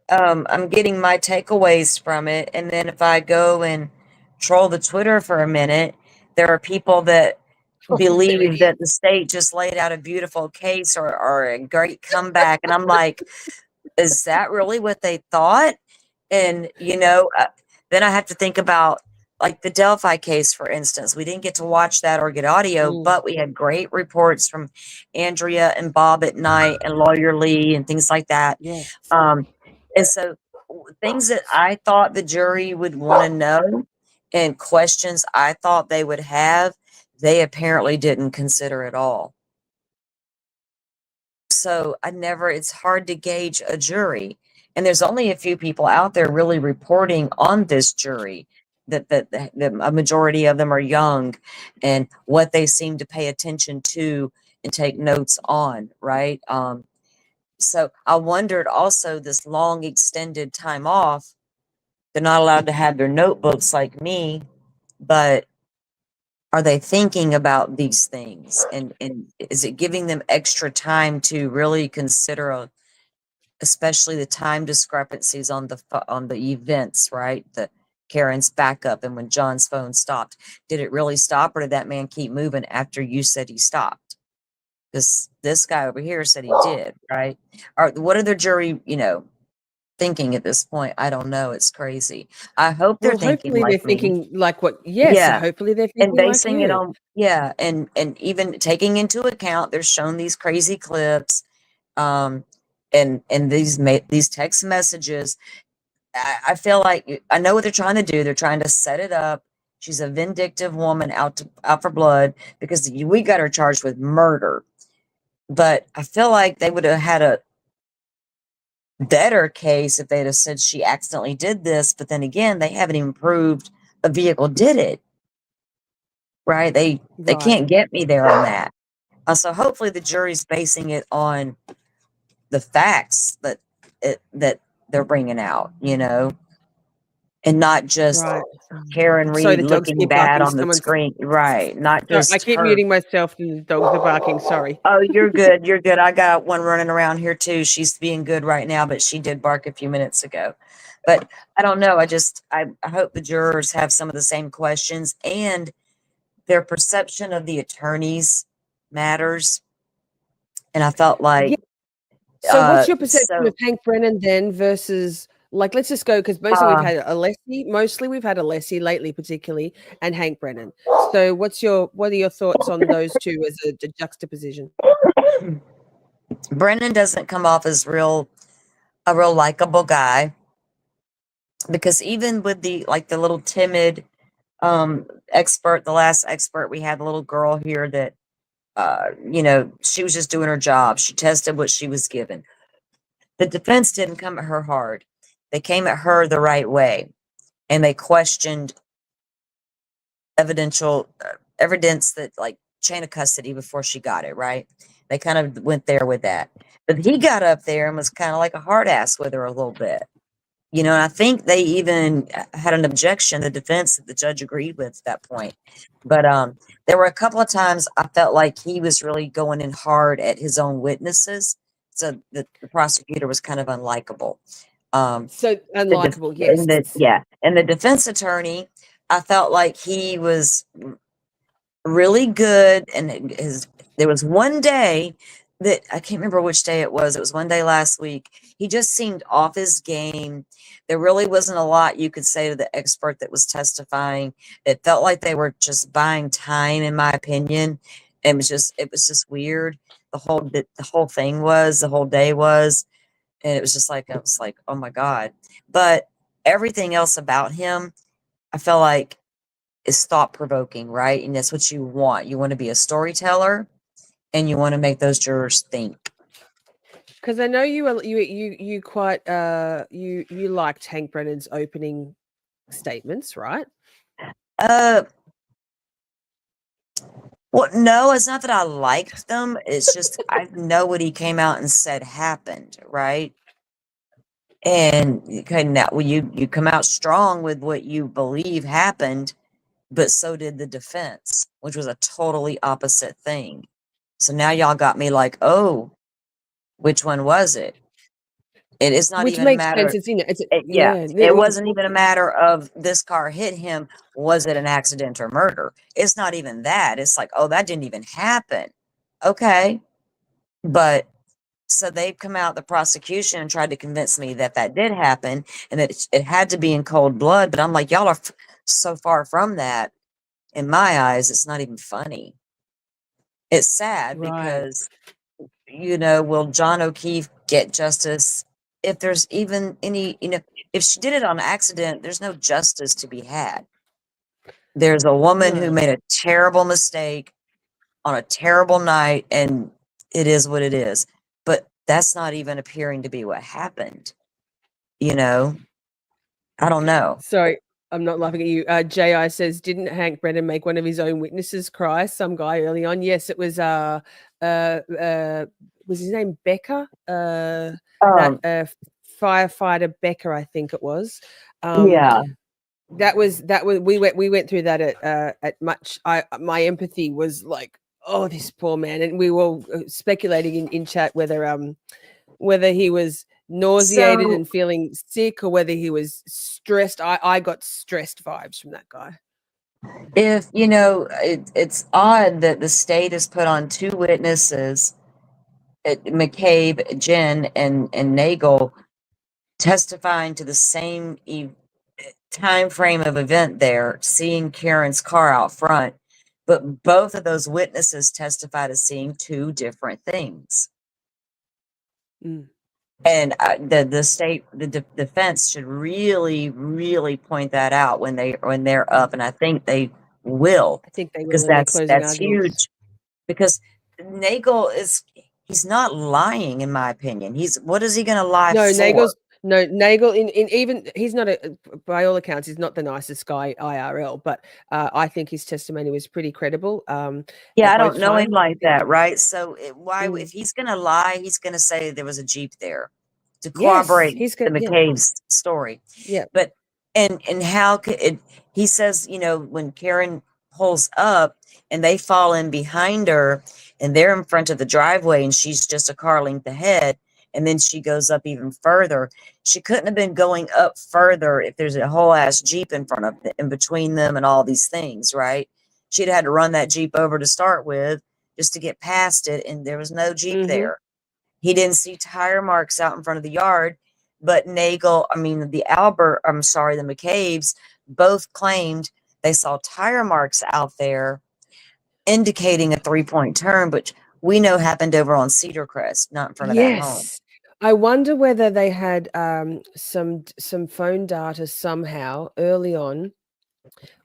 I'm getting my takeaways from it, and then if I go and troll the Twitter for a minute, there are people that Oh, there it believe is. that the state just laid out a beautiful case or a great comeback, and I'm like, is that really what they thought? And then I have to think about like the Delphi case, for instance. We didn't get to watch that or get audio, Mm, but we had great reports from Andrea and Bob at night and Lawyer Lee and things like that. yes. Um, and so things that I thought the jury would want to know and questions I thought they would have, they apparently didn't consider at all. So it's hard to gauge a jury. And there's only a few people out there really reporting on this jury that a majority of them are young and what they seem to pay attention to and take notes on, right? So I wondered also this long extended time off, they're not allowed to have their notebooks like me, but are they thinking about these things, and is it giving them extra time to really consider, especially the time discrepancies on on the events, right? The Karen's backup and when John's phone stopped. Did it really stop, or did that man keep moving after you said he stopped? Because this guy over here said he did, right? Or what are the jury, thinking at this point? I don't know. It's crazy. I hope they're Well, thinking hopefully they're like me. thinking like what? Yes, Yeah. hopefully they're And thinking like basing it you. on, yeah, and even taking into account, they're shown these crazy clips, um, and these text messages. I feel like I know what they're trying to do. They're trying to set it up. She's a vindictive woman out for blood because we got her charged with murder. But I feel like they would have had a better case if they'd have said she accidentally did this. But then again, they haven't even proved a vehicle did it. Right? They Right. can't get me there on that. So hopefully the jury's basing it on the facts that they're bringing out, and not just Right. Karen Sorry, Read the dogs looking keep bad barking. on the Someone's screen, right? Not sorry, I just keep her. muting myself and the dogs are barking. Sorry. Oh, you're good. You're good. I got one running around here too. She's being good right now, but she did bark a few minutes ago. But I don't know. I hope the jurors have some of the same questions, and their perception of the attorneys matters. And I felt Yeah. like, So what's your perception of so, Hank Brennan then versus like let's just go because uh, mostly we've had Alessi lately, particularly, and Hank Brennan. So what are your thoughts on those two as a juxtaposition? Brendan doesn't come off as a real likable guy, because even with the little timid expert, the last expert we had, the little girl here that she was just doing her job. She tested what she was given. The defense didn't come at her hard. They came at her the right way, and they questioned evidence that, like, chain of custody before she got it, right? They kind of went there with that. But he got up there and was kind of like a hard ass with her a little bit. And I think they even had an objection, the defense, that the judge agreed with at that point. But there were a couple of times I felt like he was really going in hard at his own witnesses. So the prosecutor was kind of unlikable. So unlikable, yes. And the defense attorney, I felt like he was really good. And there was one day that I can't remember which day it was. It was one day last week. He just seemed off his game. There really wasn't a lot you could say to the expert that was testifying. It felt like they were just buying time, in my opinion. It was just weird. The whole day was, and it was just like, I was like, oh my God. But everything else about him, I felt like, is thought provoking, right? And that's what you want. You want to be a storyteller, and you want to make those jurors think. Because I know you quite you liked Hank Brennan's opening statements, right? Uh, well, no, it's not that I liked them. It's just I know what he came out and said happened, right? And okay, now, well, you come out strong with what you believe happened, but so did the defense, which was a totally opposite thing. So now y'all got me like, oh, which one was it? It is not Which even a makes sense. matter. It's Yeah, yeah. it wasn't even a matter of this car hit him. Was it an accident or murder? It's not even that. It's like, oh, that didn't even happen. Okay. But so they've come out, the prosecution, and tried to convince me that that did happen and that it had to be in cold blood. But I'm like, y'all are so far from that. In my eyes, it's not even funny. It's sad Right. because, will John O'Keefe get justice? If there's even any, if she did it on accident, there's no justice to be had. There's a woman who No. made a terrible mistake on a terrible night, and it is what it is. But that's not even appearing to be what happened. You know, I don't know. Sorry, I'm not laughing at you. Ji says, didn't Hank Brennan make one of his own witnesses cry? Some guy early on. Yes, it was was his name Becker? That Um, firefighter Becker, I think it was. yeah. that was we went through that at much. My empathy was like, oh, this poor man, and we were speculating in chat whether he was nauseated So and feeling sick or whether he was stressed. I got stressed vibes from that guy. if you know, it's odd that the state has put on two witnesses, McCabe, Jen, and Nagel, testifying to the same time frame of event there, seeing Karen's car out front, but both of those witnesses testified as seeing two different things. Mm. And the state, the defense should really point that out when they're up, and I think they will, I think they because will in their closing that's arguments. huge. Because Nagel he's not lying, in my opinion. What is he going to lie No, for? Nagel in even he's not by all accounts he's not the nicest guy IRL, but I think his testimony was pretty credible. Yeah, At I don't both know him times. like that, right? So why, Mm. if he's going to lie, he's going to say there was a Jeep there to Yes, corroborate he's the good. Yeah, McCabe's story. yeah. But and how could it? He says, you know, when Karen pulls up and they fall in behind her, and they're in front of the driveway, and she's just a car length ahead, and then she goes up even further. She couldn't have been going up further if there's a whole ass Jeep in between them and all these things, right? She'd had to run that Jeep over to start with just to get past it, and there was no Jeep Mm-hmm. there. He didn't see tire marks out in front of the yard, but the McCabe's both claimed they saw tire marks out there indicating a 3-point turn, which we know happened over on Cedar Crest, not in front of that home. Yes. I wonder whether they had some phone data somehow early on,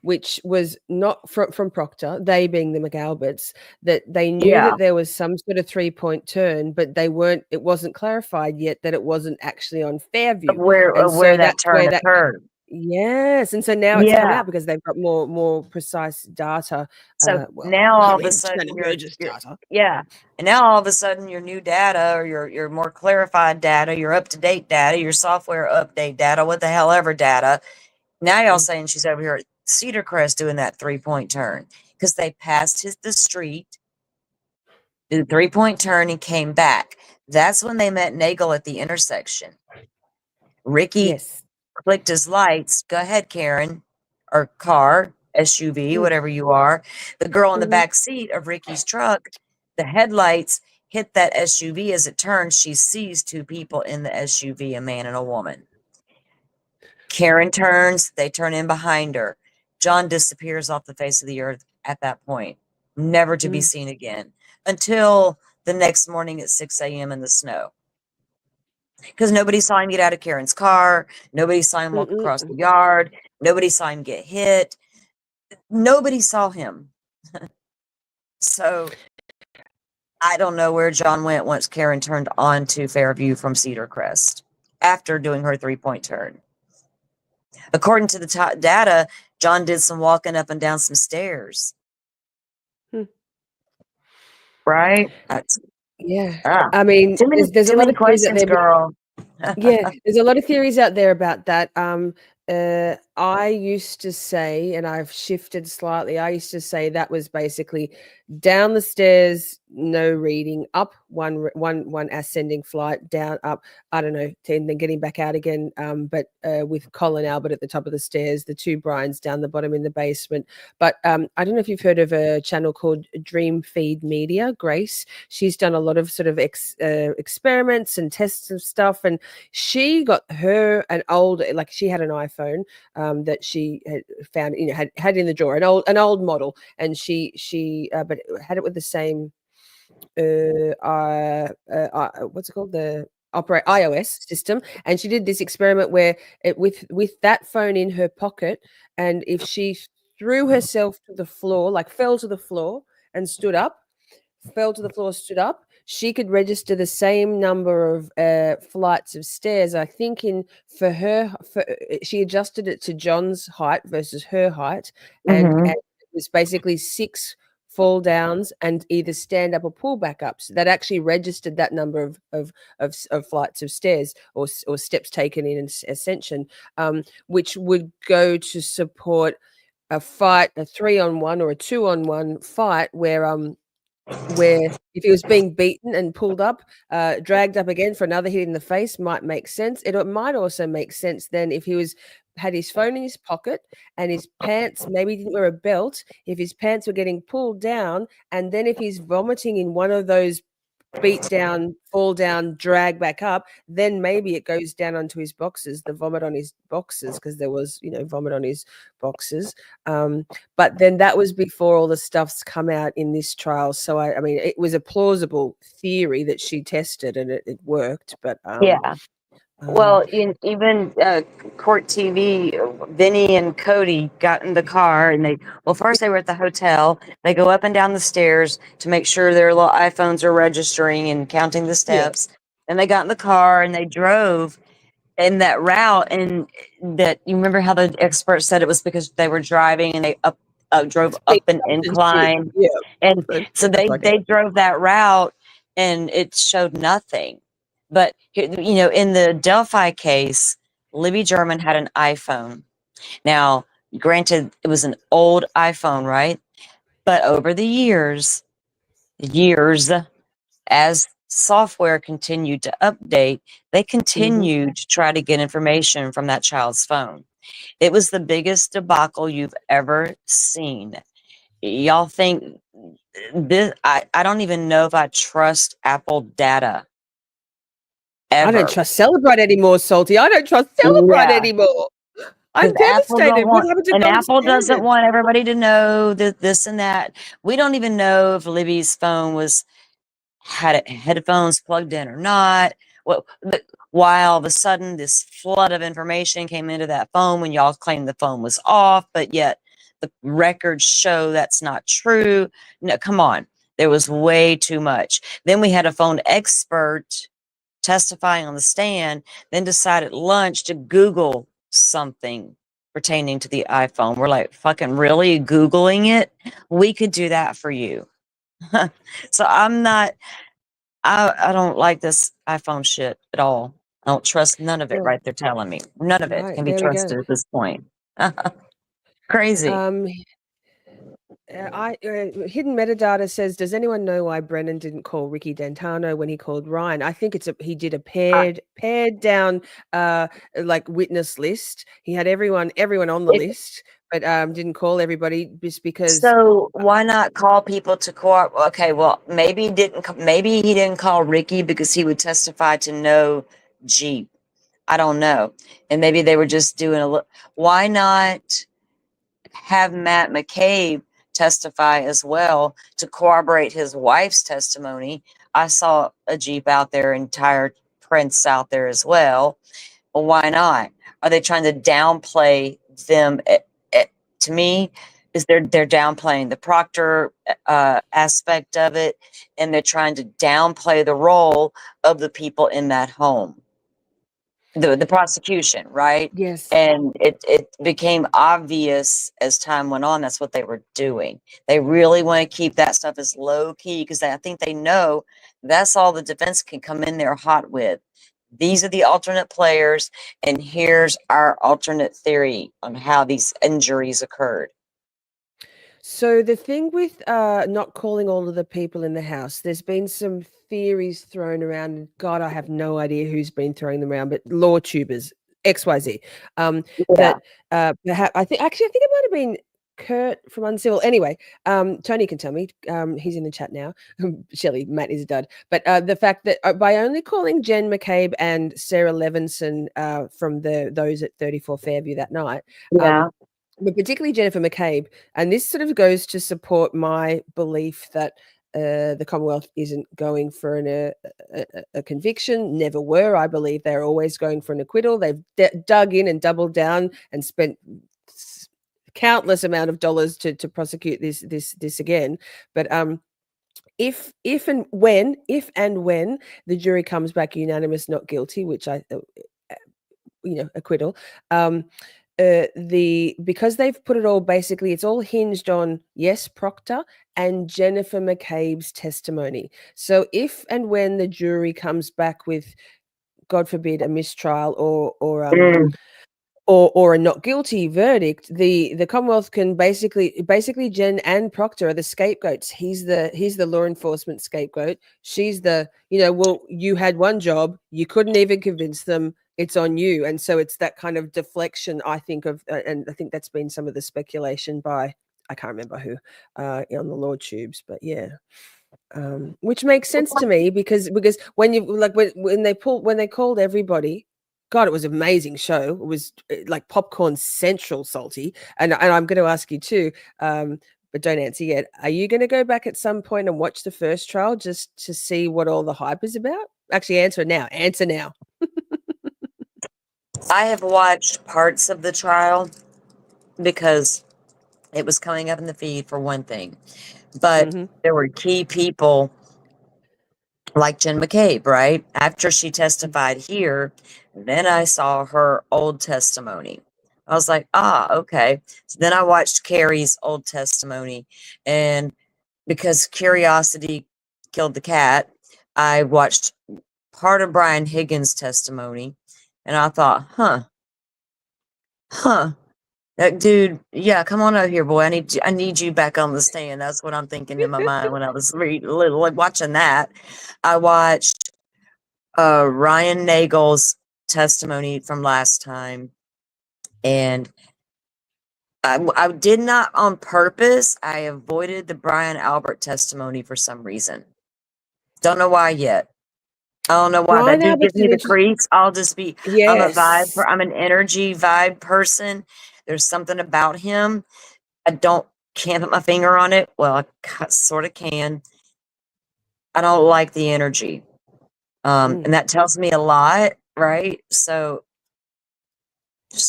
which was not from Proctor, they being the McAlberts, that they knew Yeah, that there was some sort of 3-point turn, but it wasn't clarified yet that it wasn't actually on Fairview. And where so that that's where turn that occurred. yes, and so now it's come Yeah. out because they've got more precise data. So Well, now I all of a mean, sudden emergence data. yeah, and now all of a sudden your new data, or your more clarified data, your up to date data, your software update data, what the hell ever data. Now y'all Mm. saying she's over here at Cedar Crest doing that 3-point turn because they passed the street, did the 3-point turn, and came back. That's when they met Nagel at the intersection. Ricky Yes. clicked his lights. Go ahead, Karen, or car, SUV, Mm. whatever you are. The girl in the Mhm. back seat of Ricky's truck, the headlights hit that SUV as it turns. She sees two people in the SUV, a man and a woman. Karen turns, they turn in behind her. John disappears off the face of the earth at that point, never to be Mm. seen again until the next morning at 6 a.m. in the snow. Because nobody saw him get out of Karen's car. Nobody saw him walk across the Mm-mm. yard. Nobody saw him get hit. Nobody saw him. So I don't know where John went once Karen turned onto Fairview from Cedar Crest after doing her 3-point turn. According to the data, John did some walking up and down some stairs. Hmm. Right? Yeah. Ah, I mean, there's a too lot many of theories out questions, there. girl. Yeah, there's a lot of theories out there about that. I used to say, and I've shifted slightly. I used to say that was basically down the stairs, no reading, up one ascending flight, down up. I don't know, and then getting back out again. But with Colin Albert at the top of the stairs, the two Bryans down the bottom in the basement. But I don't know if you've heard of a channel called Dream Feed Media. Grace, she's done a lot of sort of experiments and tests of stuff, and she got her an old, like she had an iPhone that she had found, had in the drawer, an old model, and she but it had it with the same what's it called, the operate iOS system, and she did this experiment where with that phone in her pocket, and if she threw herself to the floor, like fell to the floor and stood up, fell to the floor, stood up, she could register the same number of flights of stairs. I think for her, she adjusted it to John's height versus her height, and Mm-hmm. it was basically 6 fall downs, and either stand up or pull back ups. That actually registered that number of flights of stairs or steps taken in ascension, which would go to support a fight, a 3-on-1 or a 2-on-1 fight where if he was being beaten and pulled up, dragged up again for another hit in the face might make sense. It might also make sense then if he had his phone in his pocket and his pants, maybe he didn't wear a belt, if his pants were getting pulled down, and then if he's vomiting in one of those beat down, fall down, drag back up, then maybe it goes down onto his boxes, the vomit on his boxes, because there was, vomit on his boxes. But then that was before all the stuff's come out in this trial. So I mean, it was a plausible theory that she tested and it worked. But Yeah. Well, even Court TV, Vinny and Cody got in the car and first they were at the hotel. They go up and down the stairs to make sure their little iPhones are registering and counting the steps. And they got in the car and they drove in that route. And that, you remember how the expert said it was because they were driving and they drove up an incline. Yeah. And so they drove that route and it showed nothing. But, in the Delphi case, Libby German had an iPhone. Now, granted, it was an old iPhone, right? But over the years, as software continued to update, they continued to try to get information from that child's phone. It was the biggest debacle you've ever seen. Y'all think this? I don't even know if I trust Apple data. Ever. I don't trust Celebrite anymore, Salty. I don't trust Celebrite anymore. I'm devastated. What happened to Apple doesn't want everybody to know that this and that. We don't even know if Libby's phone had headphones plugged in or not. Why all of a sudden this flood of information came into that phone when y'all claimed the phone was off, but yet the records show that's not true. No, come on. There was way too much. Then we had a phone expert testifying on the stand, then decided at lunch to Google something pertaining to the iPhone. We're like, fucking really? Googling it? We could do that for you. So I don't like this iPhone shit at all. I don't trust none of it, right? They're telling me. None of it can be trusted at this point. Crazy. Hidden metadata says, does anyone know why Brennan didn't call Ricky Dantano when he called Ryan? I think he did a pared down like witness list. He had everyone on the list, but didn't call everybody just because. So why not call people to court? Okay, well maybe he didn't call Ricky because he would testify to no Jeep. I don't know, and maybe they were just doing why not have Matt McCabe testify as well to corroborate his wife's testimony? I saw a Jeep out there and tire prints out there as well. Well, why not? Are they trying to downplay them? To me, is they're downplaying the Proctor aspect of it, and they're trying to downplay the role of the people in that home. The prosecution, right? Yes. And it became obvious as time went on that's what they were doing. They really want to keep that stuff as low key because I think they know that's all the defense can come in there hot with. These are the alternate players, and here's our alternate theory on how these injuries occurred. So the thing with not calling all of the people in the house, there's been some theories thrown around. God, I have no idea who's been throwing them around, but law tubers, XYZ. That perhaps I think it might have been Kurt from Uncivil. Anyway, Tony can tell me. He's in the chat now. Shelley, Matt is a dud. But the fact that by only calling Jen McCabe and Sarah Levinson from those at 34 Fairview that night, but particularly Jennifer McCabe, and this sort of goes to support my belief that the Commonwealth isn't going for a conviction, never were. I believe they're always going for an acquittal. They've dug in and doubled down and spent countless amount of dollars to prosecute this again. But if and when the jury comes back unanimous not guilty, which I acquittal, because they've put it all, basically it's all hinged on, yes, Proctor and Jennifer McCabe's testimony. So if and when the jury comes back with, God forbid, a mistrial or a not guilty verdict, the Commonwealth can basically Jen and Proctor are the scapegoats. He's the law enforcement scapegoat. She's the, well, you had one job, you couldn't even convince them, it's on you. And so it's that kind of deflection, I think, of and I think that's been some of the speculation by, I can't remember who, on the law tubes, but yeah. Which makes sense to me because when you like when they called everybody, God, it was an amazing show. It was like popcorn central, salty. And I'm going to ask you too, but don't answer yet. Are you going to go back at some point and watch the first trial just to see what all the hype is about? Actually, answer now. Answer now. I have watched parts of the trial because it was coming up in the feed for one thing, but Mm-hmm. there were key people like Jen McCabe, right? After she testified here, then I saw her old testimony. I was like, okay. So then I watched Carrie's old testimony, and because curiosity killed the cat, I watched part of Brian Higgins' testimony, and I thought, huh, that dude, yeah, come on out here, boy. I need you back on the stand. That's what I'm thinking in my mind when I was watching that. I watched Ryan Nagel's testimony from last time, and I did not on purpose. I avoided the Brian Albert testimony for some reason. Don't know why yet. I don't know why. That Brian dude gives Albert's me an the interesting. creeps. I'm a vibe. Yes. I'm an energy vibe person. There's something about him. Can't put my finger on it. Well, I sort of can. I don't like the energy. And that tells me a lot, right? So He's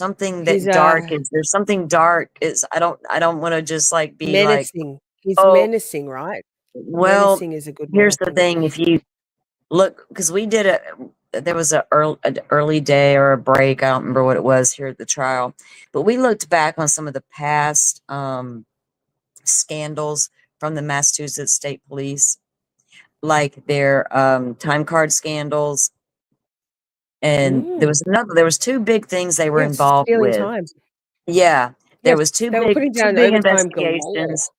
there's something dark is I don't want to just like be like, menacing. He's oh, menacing, right? well, Menacing is a good word, here's I the think. thing. If you look, because there was an early day or a break. I don't remember what it was here at the trial, but we looked back on some of the past scandals from the Massachusetts State Police, like their time card scandals. And there was two big things they were Yes, involved stealing with. time. Yeah, there Yes, was they were putting two down big overtime galore. investigations.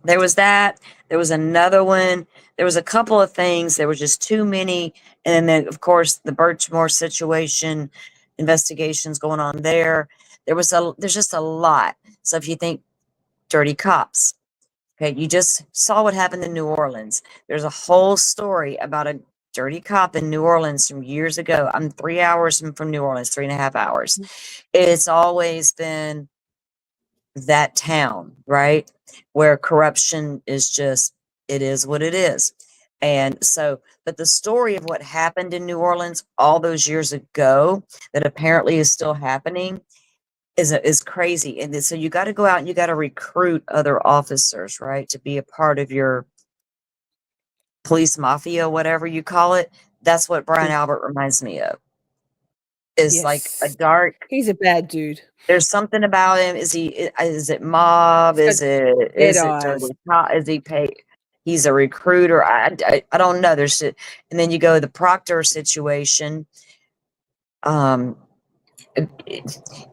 There was that. There was another one. There was a couple of things. There were just too many. And then, of course, the Birchmore situation, investigations going on there. There's just a lot. So if you think dirty cops, okay, you just saw what happened in New Orleans. There's a whole story about a dirty cop in New Orleans from years ago. I'm 3 hours from New Orleans, 3.5 hours. It's always been that town, right? Where corruption is just, it is what it is. And so, but the story of what happened in New Orleans all those years ago that apparently is still happening is crazy. And so you got to go out and you got to recruit other officers, right? To be a part of your police mafia, whatever you call it. That's what Brian Albert reminds me of. Is like a Yes. dark, He's a bad dude. there's something about him. Is it mob? He's got dead Is it dirty eyes. cop? Is he paid? He's a recruiter. I don't know. And then you go to the Proctor situation. Um,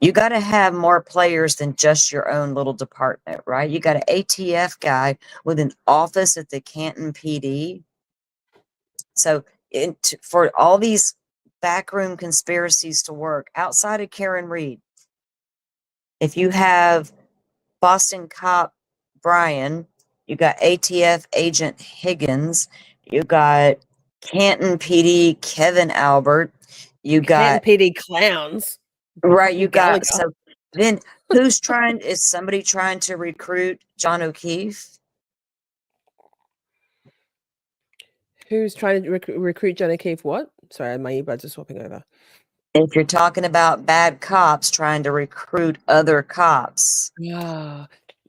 you got to have more players than just your own little department, right? You got an ATF guy with an office at the Canton PD. So for all these backroom conspiracies to work outside of Karen Read, if you have Boston cop Brian, you got ATF agent Higgins, you got Canton PD Kevin Albert, you Canton got PD clowns. right, you got Gallagher. so then is somebody trying to recruit John O'Keefe? Who's trying to recruit John O'Keefe? What? Sorry, my earbuds are swapping over. If you're talking about bad cops trying to recruit other cops. Yeah,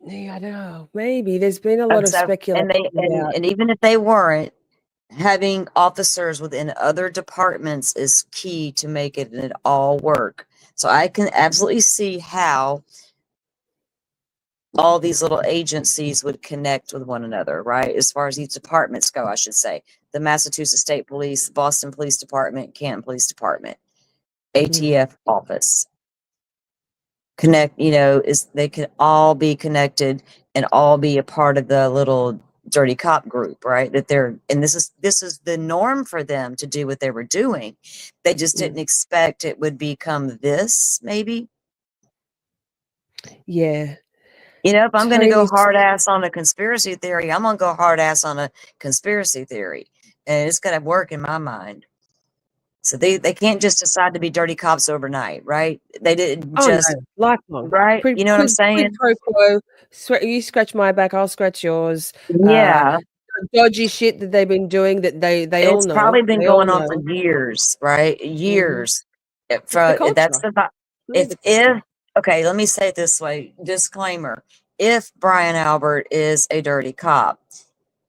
I don't know. Maybe there's been a lot of So, speculation about. and even if they weren't, having officers within other departments is key to make it all work. So I can absolutely see how all these little agencies would connect with one another, right? As far as these departments go, I should say. The Massachusetts State Police, the Boston Police Department, Canton Police Department, ATF office. Connect, is they can all be connected and all be a part of the little dirty cop group, right? That and this is the norm for them to do what they were doing. They just didn't expect it would become this, maybe. Yeah. If I'm going to go Tony's hard ass on a conspiracy theory, I'm going to go hard ass on a conspiracy theory. And it's going to work in my mind. So they can't just decide to be dirty cops overnight, right? They didn't Oh just, no, lifelong. right? You know what I'm Quid saying? pro quo. You scratch my back, I'll scratch yours. Yeah. Dodgy shit that they've been doing that they all It's know. probably been They all going on for know. years, right? Years. It's the That's culture. the Really if okay, let me say it this way. Disclaimer. If Brian Albert is a dirty cop,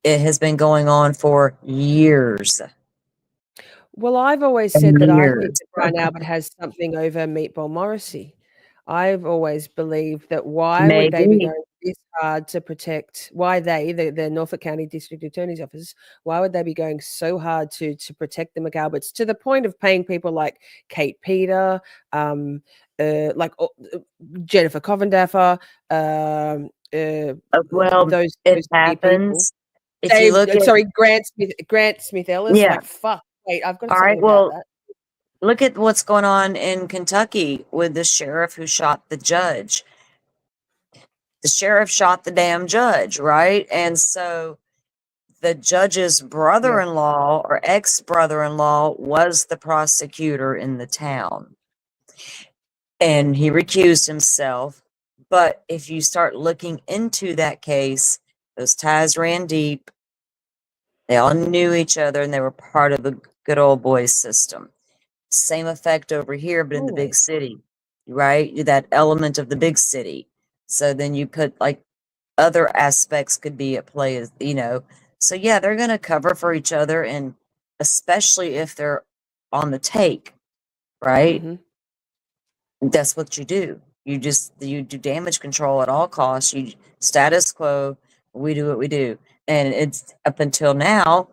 it has been going on for years Well, I've always said and that I think years. that Brian Albert has something over Meatball Morrissey. I've always believed that why would they be Maybe. going this hard to protect the Norfolk County District Attorney's Office, why would they be going so hard to protect the McAlberts to the point of paying people like Kate Peter, Jennifer Covendaffer, Well, it those three people. happens. If you look at Grant Smith Ellis, yeah. like fuck. Wait, I've got All right. something about Well, that. look at what's going on in Kentucky with the sheriff who shot the judge. The sheriff shot the damn judge, right? And so the judge's Yeah. brother-in-law or ex-brother-in-law was the prosecutor in the town. And he recused himself. But if you start looking into that case, those ties ran deep. They all knew each other and they were part of the good old boys system. Same effect over here, but in the big Always. city, right? That element of the big city. So then you put like other aspects could be at play, as So yeah, they're going to cover for each other, and especially if they're on the take, right? Mm-hmm. That's what you do. You do damage control at all costs. You status quo. We do what we do, and it's up until now.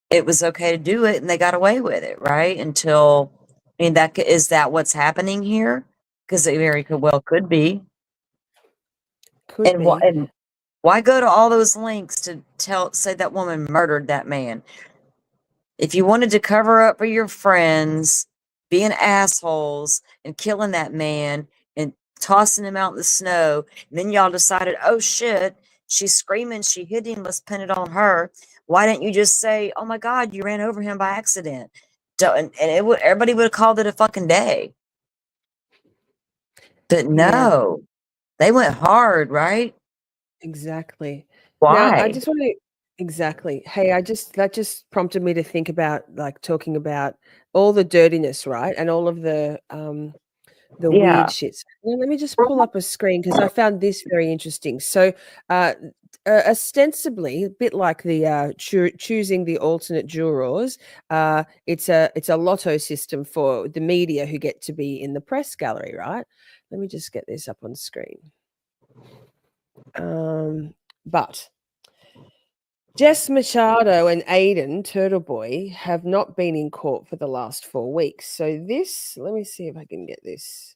It was okay to do it, and they got away with it, right? Until is that what's happening here? Because it very could be. Could be. And why go to all those links to say that woman murdered that man? If you wanted to cover up for your friends being assholes and killing that man and tossing him out in the snow, and then y'all decided, oh shit, she's screaming, she hit him, let's pin it on her. Why didn't you just say, oh my God, you ran over him by accident? Everybody would have called it a fucking day. But no, they went hard, right? Exactly. Now, I Why? just want to exactly. Hey, that just prompted me to think about like talking about all the dirtiness, right? And all of the weird Yeah. shits. Well, let me just pull up a screen because I found this very interesting. So, ostensibly, a bit like the choosing the alternate jurors, it's a lotto system for the media who get to be in the press gallery, right? Let me just get this up on screen. But Jess Machado and Aiden Turtleboy have not been in court for the last 4 weeks. So this, let me see if I can get this.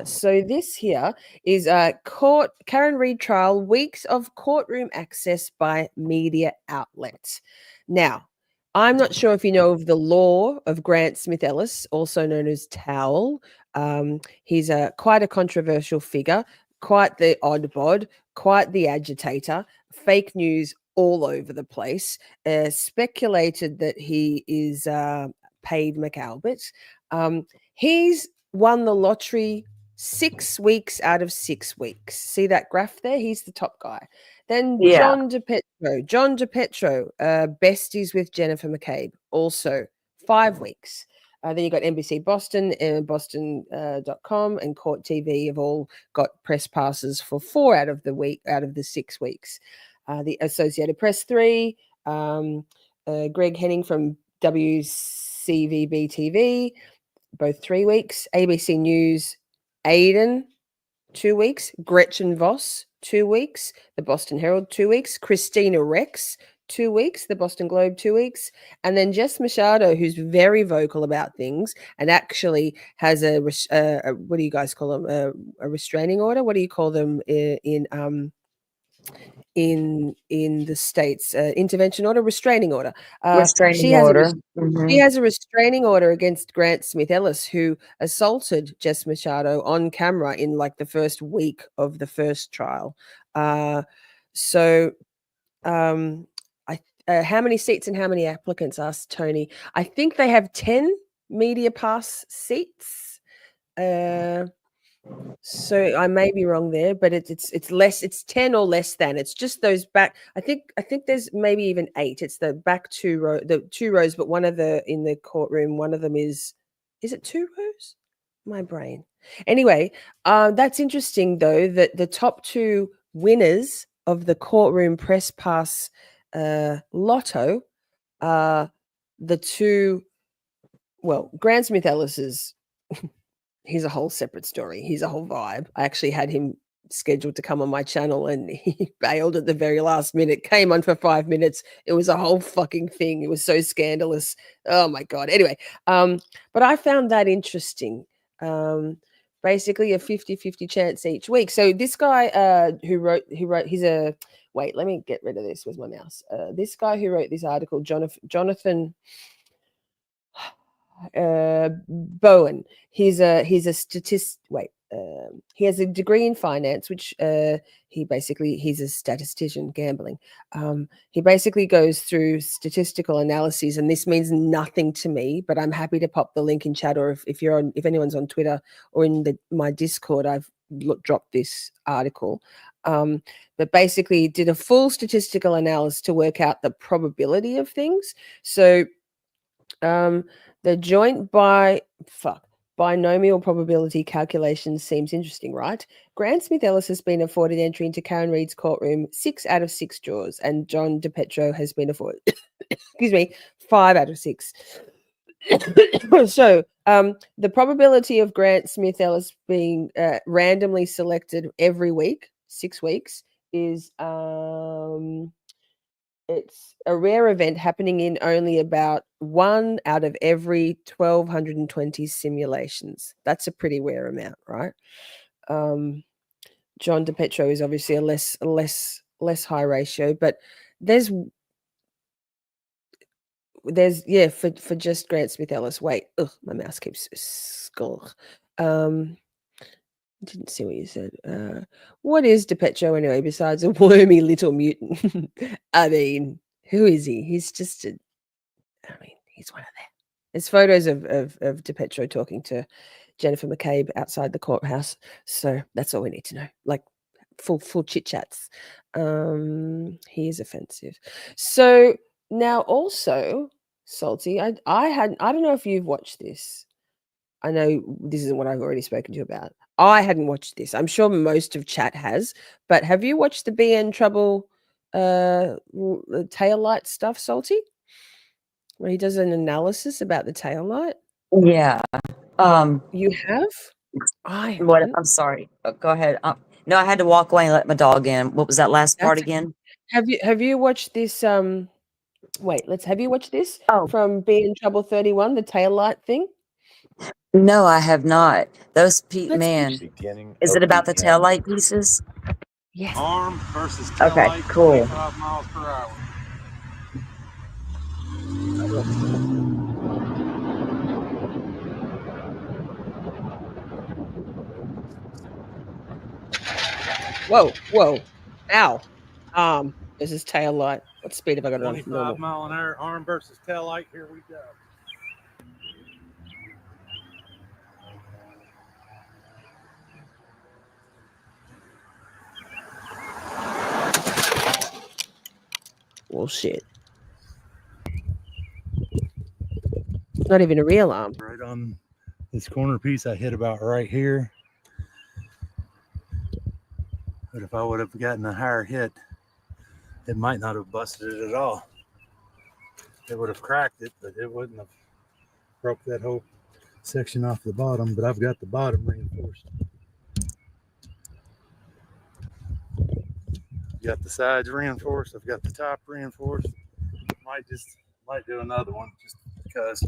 So this here is court Karen Read trial, weeks of courtroom access by media outlets. Now, I'm not sure if you know of the law of Grant Smith Ellis, also known as Towel. He's quite a controversial figure, quite the odd bod, quite the agitator, fake news all over the place. Speculated that he is paid McAlbert. He's won the lottery 6 weeks out of 6 weeks. See that graph there? He's the top guy. Then Yeah. John DePetro, besties with Jennifer McCabe, also 5 weeks. Then you got NBC Boston and Boston.com and Court TV have all got press passes for 4 out of the 6 weeks. The Associated Press 3, Greg Henning from WCVB TV, both 3 weeks. ABC News, Aiden, 2 weeks. Gretchen Voss, 2 weeks. The Boston Herald, 2 weeks. Christina Rex, 2 weeks. The Boston Globe, 2 weeks. And then Jess Machado, who's very vocal about things and actually has a what do you guys call them? A restraining order? What do you call them in the states? Intervention order, restraining order. Restraining She has order. she has a restraining order against Grant Smith Ellis, who assaulted Jess Machado on camera in like the first week of the first trial. So how many seats and how many applicants? Asked Tony. I think they have 10 media pass seats. So I may be wrong there, but it's less. It's 10 or less than. It's just those back. I think there's maybe even 8. It's the back the 2 rows, but one of the in the courtroom. One of them is it 2 rows? My brain. Anyway, that's interesting though that the top 2 winners of the courtroom press pass lotto are the 2. Well, Grant Smith Ellis is. He's a whole separate story. He's a whole vibe. I actually had him scheduled to come on my channel and he bailed at the very last minute, came on for 5 minutes. It was a whole fucking thing. It was so scandalous. Oh my God. Anyway, but I found that interesting. Basically a 50-50 chance each week. So this guy who wrote, he's a, wait, let me get rid of this. Where's my mouse? This guy who wrote this article, Jonathan Bowen. He's a statist. Wait, he has a degree in finance, which he's a statistician, gambling. He basically goes through statistical analyses, and this means nothing to me, but I'm happy to pop the link in chat, or if anyone's on Twitter or in my Discord, I've dropped this article. But basically did a full statistical analysis to work out the probability of things. So the joint binomial probability calculation seems interesting, right? Grant Smith Ellis has been afforded entry into Karen Read's courtroom 6 out of 6 jurors, and John DiPetro has been afforded, 5 out of 6. So the probability of Grant Smith Ellis being randomly selected every week, 6 weeks, is it's a rare event happening in only about 1 out of every 1,220 simulations. That's a pretty rare amount, right? John DiPetro is obviously a less high ratio, but there's for just Grant Smith Ellis. Wait, my mouse keeps skull. Didn't see what you said. What is DiPetro anyway, besides a wormy little mutant? I mean, who is he? He's just he's one of them. There's photos of DiPetro talking to Jennifer McCabe outside the courthouse. So that's all we need to know. Like full chit chats. He is offensive. So now also, Salty, I don't know if you've watched this. I know this isn't what I've already spoken to you about. I hadn't watched this. I'm sure most of chat has, but have you watched the BN Trouble tail light stuff, Salty? Where he does an analysis about the tail light? Yeah. You have? I What? haven't. I'm sorry. Go ahead. No, I had to walk away and let my dog in. What was that last part again? Have you watched this? Wait, have you watched this Oh. from BN Trouble 31, the tail light thing? No, I have not. Those man. Beginning Is of it about the the tail end. light pieces? Yes. Arm versus tail Okay, light, cool. 25 miles per hour. Whoa. Ow. This is tail light. What speed have I got it on? 25 mile an hour, arm versus tail light. Here we go. Well, shit. It's not even a real arm. Right on this corner piece, I hit about right here. But if I would have gotten a higher hit, it might not have busted it at all. It would have cracked it, but it wouldn't have broke that whole section off the bottom. But I've got the bottom reinforced. got the sides reinforced. I've got the top reinforced. Might do another one just because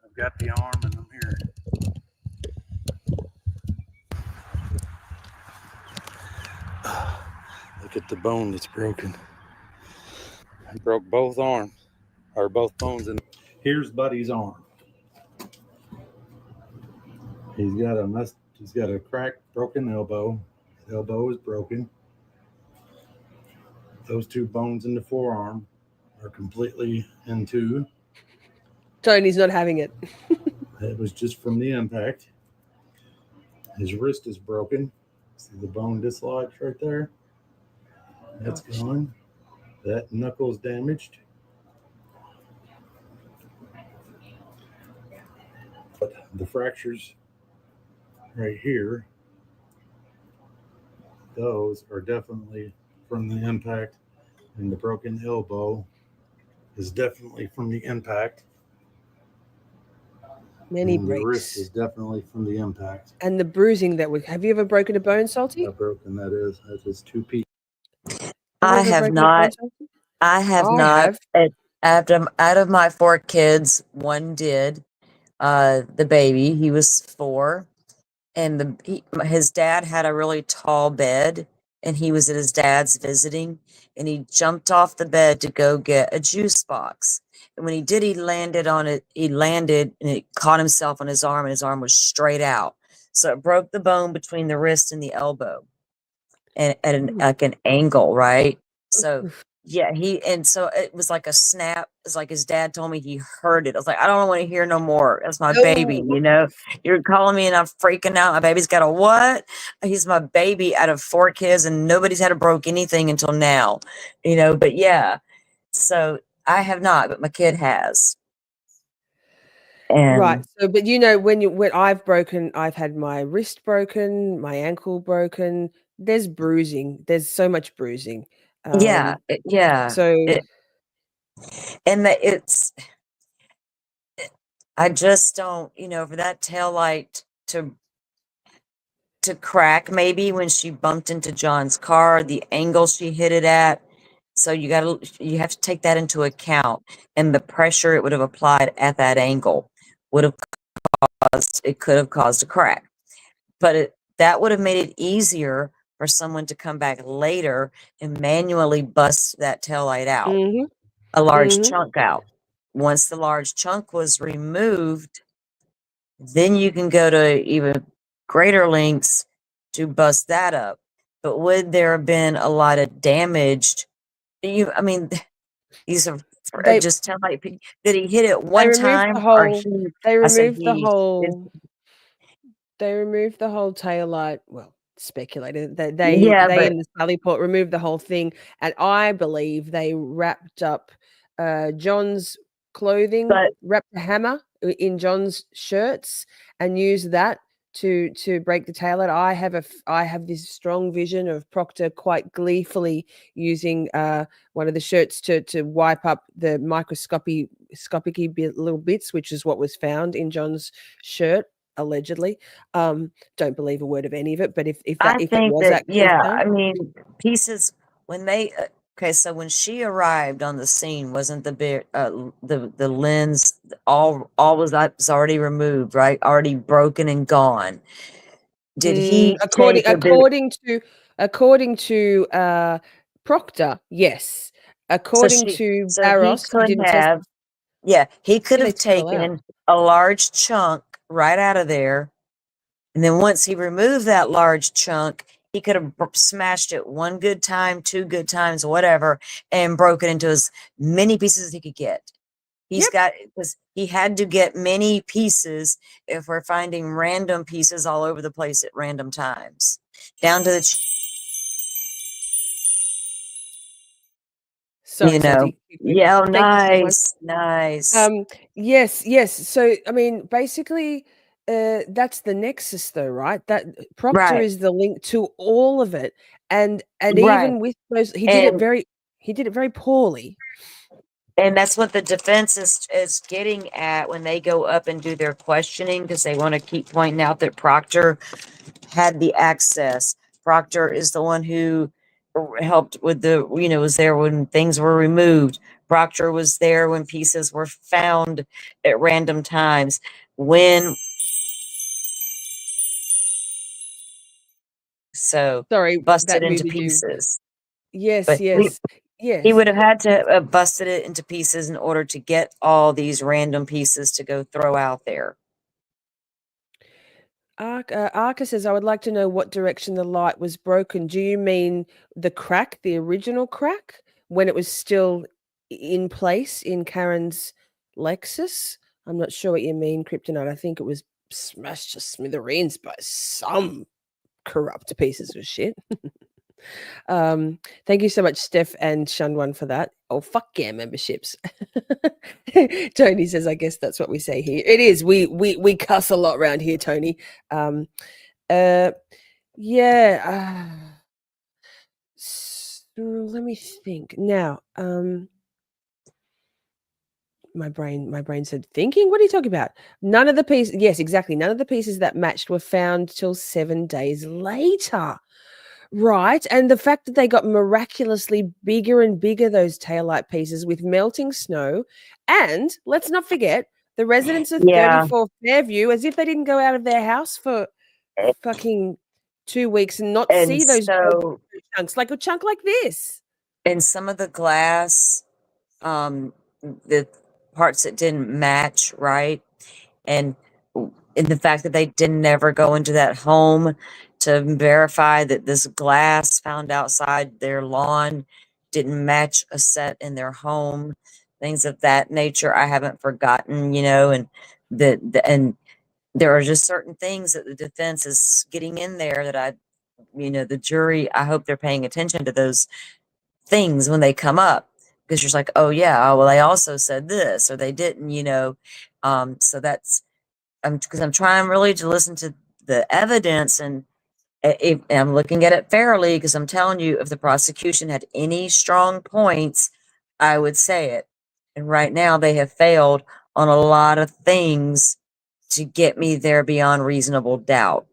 I've got the arm and I'm here. Look at the bone that's broken. I broke both arms, or both bones. And here's Buddy's arm. He's got a cracked, broken elbow. His elbow is broken. Those two bones in the forearm are completely in two. Tony's not having it. It was just from the impact. His wrist is broken. See the bone dislodged right there? That's gone. That knuckle's damaged. But the fractures right here, those are definitely from the impact, and the broken elbow is definitely from the impact. Many And the wrist breaks. is definitely from the impact. And the bruising that would. Have you ever broken a bone, Salty? How broken that is. That is two pieces. I Ever have broken a bone, not. Salty? I have I not. have. Out of my 4 kids, one did. The baby, he was 4, and his dad had a really tall bed, and he was at his dad's visiting, and he jumped off the bed to go get a juice box. And when he did, he landed on it. He landed and it caught himself on his arm, and his arm was straight out. So it broke the bone between the wrist and the elbow, and at like an angle, right? So yeah, so it was like a snap. It's like his dad told me he heard it. I was like, I don't want to hear no more. That's my baby, you know. You're calling me and I'm freaking out. My baby's got a what? He's my baby out of 4 kids, and nobody's had a broke anything until now, you know. But yeah, so I have not, but my kid has. And Right. So, but you know, when I've had my wrist broken, my ankle broken. There's bruising. There's so much bruising. yeah, yeah. So And I just don't, you know, for that tail light to crack maybe when she bumped into John's car, the angle she hit it at. So you have to take that into account, and the pressure it would have applied at that angle could have caused a crack. But that would have made it easier for someone to come back later and manually bust that tail light out, a large chunk out. Once the large chunk was removed, then you can go to even greater lengths to bust that up. But would there have been a lot of damage? I mean, these are just tell like, did he hit it one time? They removed the whole tail light. Well, speculated that they in the Sally Port removed the whole thing, and I believe they wrapped up John's clothing, wrapped a hammer in John's shirts, and used that to break the tail light. I have this strong vision of Proctor quite gleefully using one of the shirts to wipe up the microscopic little bits, which is what was found in John's shirt. Allegedly, don't believe a word of any of it. But if it was that, I mean, pieces when they okay. So when she arrived on the scene, wasn't the lens all was already removed, right? Already broken and gone. Did he according to Proctor? Yes. According to Barros, he could have taken a large chunk right out of there, and then once he removed that large chunk, he could have smashed it 1 good time, 2 good times, whatever, and broke it into as many pieces as he could get. Because he had to get many pieces if we're finding random pieces all over the place at random times, down to the nice. Yes. So I mean, basically, that's the nexus, though, right? That Proctor is the link to all of it, and even with those, he did it very poorly. And that's what the defense is getting at when they go up and do their questioning, because they want to keep pointing out that Proctor had the access. Proctor is the one who helped with the, was there when things were removed. Proctor was there when pieces were found at random times. So Sorry, busted that into muted you. pieces. Yes, But yes, he yes. would have had to have busted it into pieces in order to get all these random pieces to go throw out there. Arca says, I would like to know what direction the light was broken. Do you mean the crack, the original crack, when it was still in place in Karen's Lexus? I'm not sure what you mean, Kryptonite. I think it was smashed to smithereens by some corrupt pieces of shit. Thank you so much, Steph and Shunwan, for that. Oh, fuck yeah, memberships. Tony says, I guess that's what we say here. It is. We cuss a lot around here, Tony. Yeah. So let me think. Now, my brain said thinking. What are you talking about? None of the pieces. Yes, exactly. None of the pieces that matched were found till 7 days later. Right. And the fact that they got miraculously bigger and bigger, those taillight pieces with melting snow. And let's not forget the residents of Yeah. 34 Fairview, as if they didn't go out of their house for fucking 2 weeks and not And see those so, chunks, like a chunk like this. in some of the glass, the parts that didn't match, right? And in the fact that they didn't ever go into that home to verify that this glass found outside their lawn didn't match a set in their home, things of that nature, I haven't forgotten, and and there are just certain things that the defense is getting in there that the jury, I hope they're paying attention to those things when they come up, because you're just like, oh yeah, well they also said this or they didn't, so that's because I'm trying really to listen to the evidence, and I'm looking at it fairly, because I'm telling you, if the prosecution had any strong points, I would say it. And right now they have failed on a lot of things to get me there beyond reasonable doubt.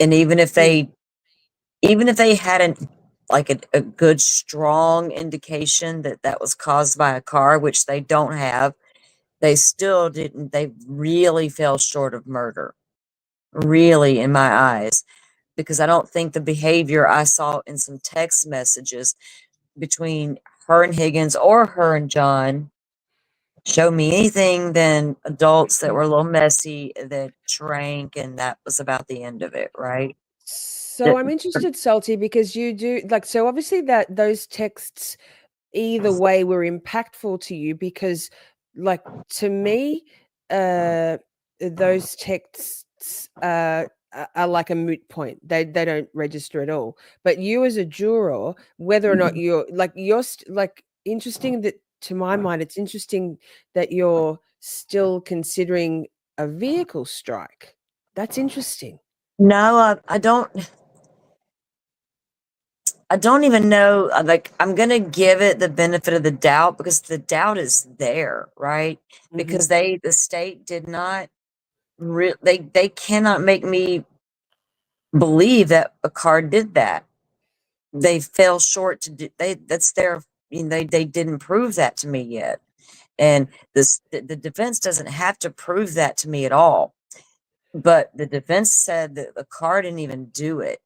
And even if they had a good strong indication that that was caused by a car, which they don't have, they still didn't. They really fell short of murder, really, in my eyes, because I don't think the behavior I saw in some text messages between her and Higgins or her and John showed me anything than adults that were a little messy, that drank, and that was about the end of it, right? So I'm interested, Salty, because you do so obviously that those texts either way were impactful to you, because to me, those texts are like a moot point. They don't register at all. But you as a juror, whether or not you're interesting, that to my mind, it's interesting that you're still considering a vehicle strike. That's interesting. No, I don't even know. I'm gonna give it the benefit of the doubt, because the doubt is there, right? Because the state did not they cannot make me believe that a car did that. They fell short to do. That's their. They didn't prove that to me yet, and the defense doesn't have to prove that to me at all. But the defense said that the car didn't even do it.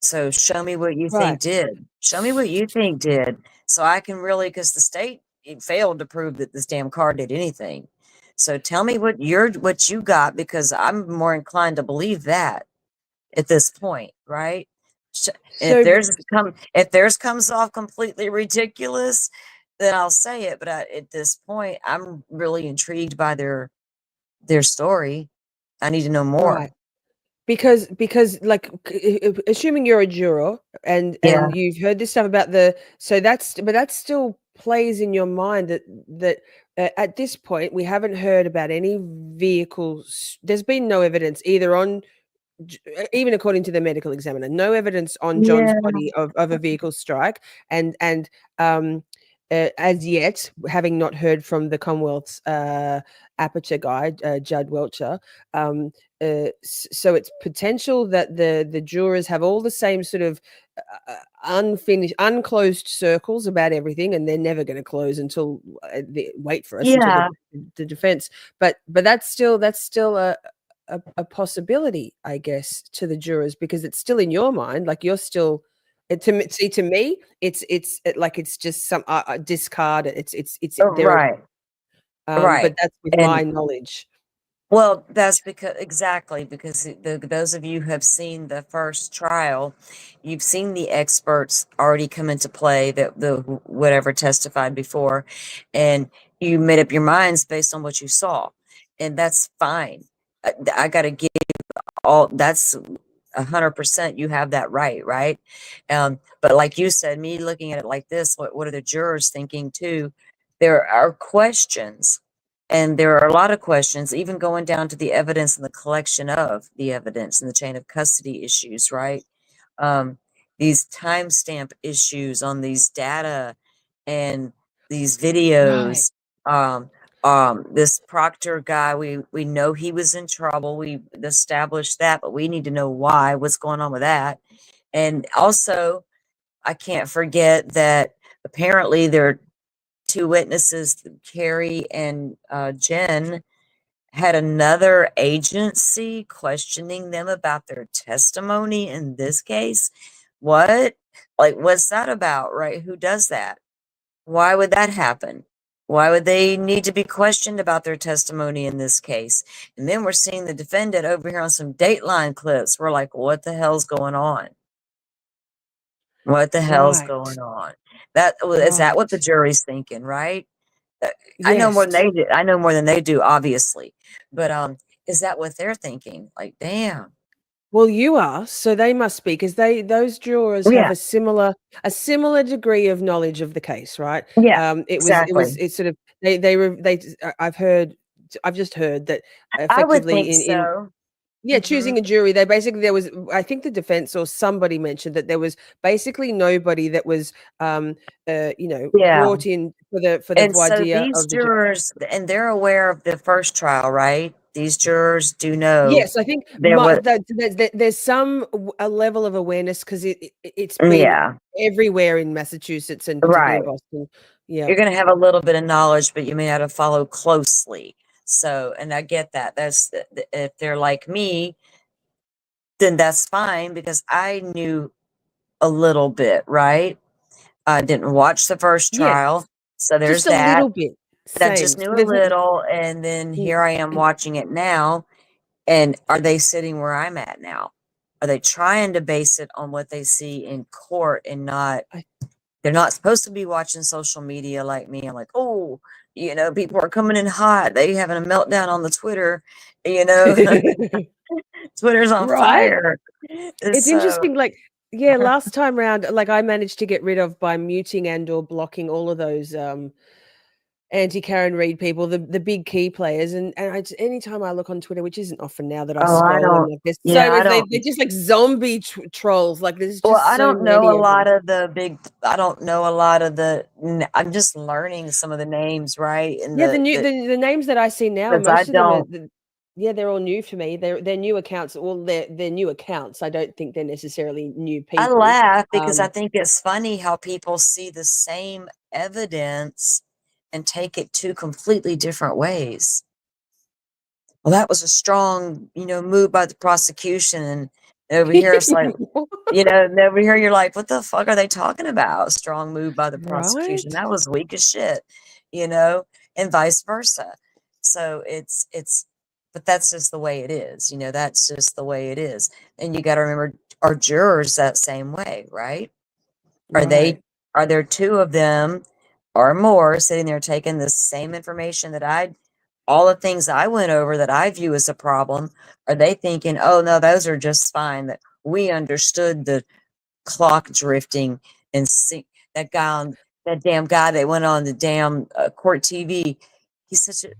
So show me what you Right. think did. Show me what you think did, so I can really, because the state failed to prove that this damn car did anything. So tell me what you got, because I'm more inclined to believe that at this point, right? And So if theirs comes off completely ridiculous, then I'll say it. But at this point, I'm really intrigued by their story. I need to know more. right. Because assuming you're a juror and Yeah. you've heard this stuff about that still plays in your mind that at this point we haven't heard about any vehicles. There's been no evidence either on even according to the medical examiner, no evidence on John's Yeah. body of a vehicle strike, and as yet, having not heard from the Commonwealth's aperture guy, Judd Welcher. So it's potential that the jurors have all the same sort of unclosed circles about everything, and they're never going to close until wait for us until Yeah. the defense. But that's still a possibility, I guess, to the jurors, because it's still in your mind, like you're still. To me, it's just some discard. It's there. Right. But Right. that's with And my knowledge. well, that's because those of you who have seen the first trial, you've seen the experts already come into play, that the whatever testified before, and you made up your minds based on what you saw, and that's fine. I got to give all that's 100%. You have that right? But like you said, me looking at it like this, what are the jurors thinking too? There are questions. And there are a lot of questions, even going down to the evidence and the collection of the evidence and the chain of custody issues, right? These timestamp issues on these data and these Right. videos. This Proctor guy, we know he was in trouble. We established that, but we need to know why. What's going on with that? And also, I can't forget that apparently there are two witnesses, Carrie and Jen, had another agency questioning them about their testimony in this case. What? Like, what's that about, right? Who does that? Why would that happen? Why would they need to be questioned about their testimony in this case? And then we're seeing the defendant over here on some Dateline clips. We're like, what the hell's going on? What the hell's Right. going on? Is that what the Right. jury's thinking, right? I know more than Yes. they do. I know more than they do, obviously. But is that what they're thinking? Like, damn. Well, you are, so they must be, because those jurors have Yeah. a similar degree of knowledge of the case, right? Yeah. It was Exactly. it's sort of I've just heard that I would effectively think in so. choosing a jury, there was, I think the defense or somebody mentioned that there was basically nobody that was Yeah. brought in for the And voir so dire these of the jurors, and they're aware of the first trial, right? These jurors do know Yes, I think there was, there's a level of awareness, because it's been yeah, everywhere in Massachusetts and particularly in right. Boston. Yeah. You're going to have a little bit of knowledge, but you may not have followed closely. So, and I get that. If they're like me, then that's fine because I knew a little bit, right? I didn't watch the first Yes, trial. So there's just a that. little bit. But I Same. just So knew a there's little. And then here I am watching it now. And are they sitting where I'm at now? Are they trying to base it on what they see in court and not? I They're not supposed to be watching social media like me. I'm like, oh, people are coming in hot. They having a meltdown on the Twitter. You know, Twitter's on Right? fire. It's So, interesting, like, yeah, last time round, like, I managed to get rid of, by muting and or blocking, all of those anti-Karen Read people, the big key players, and anytime I look on Twitter, which isn't often now that I oh, I scroll, and don't. like there's Yeah, I don't. they're just like zombie trolls. Like, there's Well, just I so don't know many a of them. lot of the big. I don't know a lot of the. I'm just learning some of the names, right? And Yeah, the names that I see now, because I most of them are don't. yeah, they're all new for me. They're new accounts. Well, they're new accounts. I don't think they're necessarily new I people. laugh because I think it's funny how people see the same evidence and take it two completely different ways. Well, that was a strong, move by the prosecution. And over here, it's like, and over here, you're like, what the fuck are they talking about? Strong move by the prosecution. Right? That was weak as shit, you know, and vice versa. So but that's just the way it is. That's just the way it is. And you got to remember, are jurors that same way, right? Right. Are there two of them or more sitting there taking the same information that all the things I went over that I view as a problem? Are they thinking, oh no, those are just fine, that we understood the clock drifting and see that guy on that damn guy that went on the damn court TV? He's such a,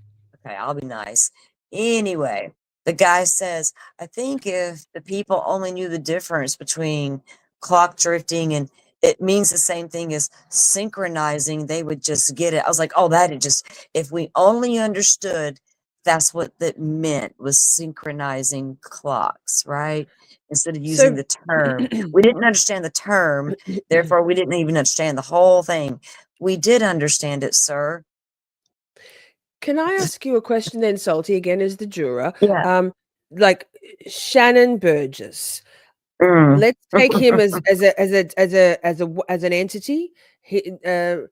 okay, I'll be nice. Anyway, the guy says, I think if the people only knew the difference between clock drifting and it means the same thing as synchronizing. They would just get it. I was like, oh, that it just, if we only understood that's what that meant, was synchronizing clocks, right? Instead of using So, the term. We didn't understand the term, therefore we didn't even understand the whole thing. We did understand it, sir. can I ask you a question then, Salty, again as the juror? Yeah. Like Shannon Burgess. Mm. Let's take him as an entity. If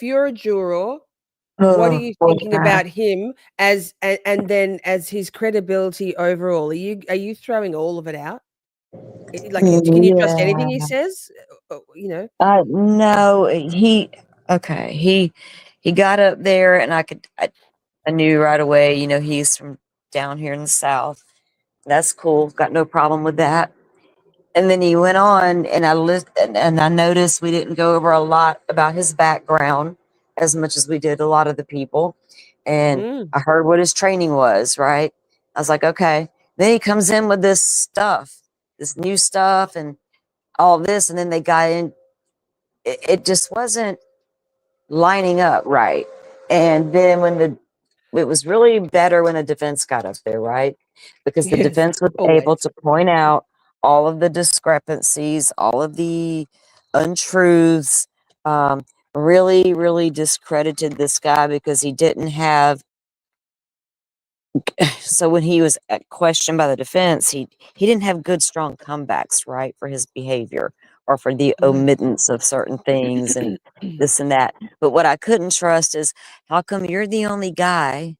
you're a juror, what are you thinking about him and then as his credibility overall? Are you throwing all of it out? Like, can you trust anything he Yeah. says? You know. No, he got up there and I knew right away, you know, he's from down here in the South. That's cool. Got no problem with that. And then he went on and and I noticed we didn't go over a lot about his background as much as we did a lot of the people. And Mm. I heard what his training was, right? I was like, okay. Then he comes in with this stuff, this new stuff and all this, and then they got in, it just wasn't lining up right. And then it was really better when the defense got up there, right? Because the Yes, defense was able always. to point out all of the discrepancies, all of the untruths, really, really discredited this guy because he didn't have. So when he was questioned by the defense, he didn't have good, strong comebacks, right, for his behavior or for the Mm. omittance of certain things and this and that. But what I couldn't trust is how come you're the only guy,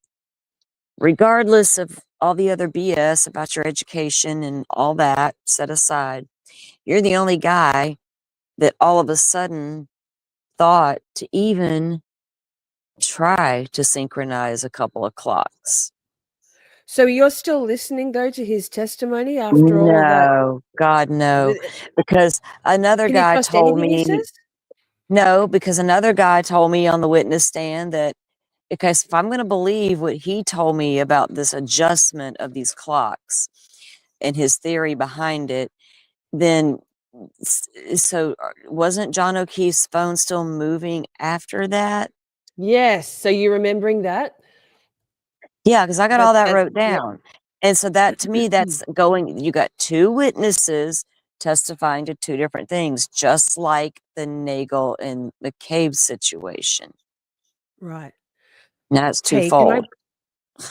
regardless of all the other BS about your education and all that set aside, you're the only guy that all of a sudden thought to even try to synchronize a couple of clocks. So you're still listening though to his testimony after all of that? No, God, no. Because another Can you guy trust told anything he me, says? no, because another guy told me on the witness stand that, because if I'm going to believe what he told me about this adjustment of these clocks and his theory behind it, then so wasn't John O'Keefe's phone still moving after that? Yes. So you're remembering that? Yeah, because I got all that wrote Yep. down. And so that to me, that's going, you got two witnesses testifying to two different things, just like the Nagel and McCabe situation. Right. Now it's Hey, twofold.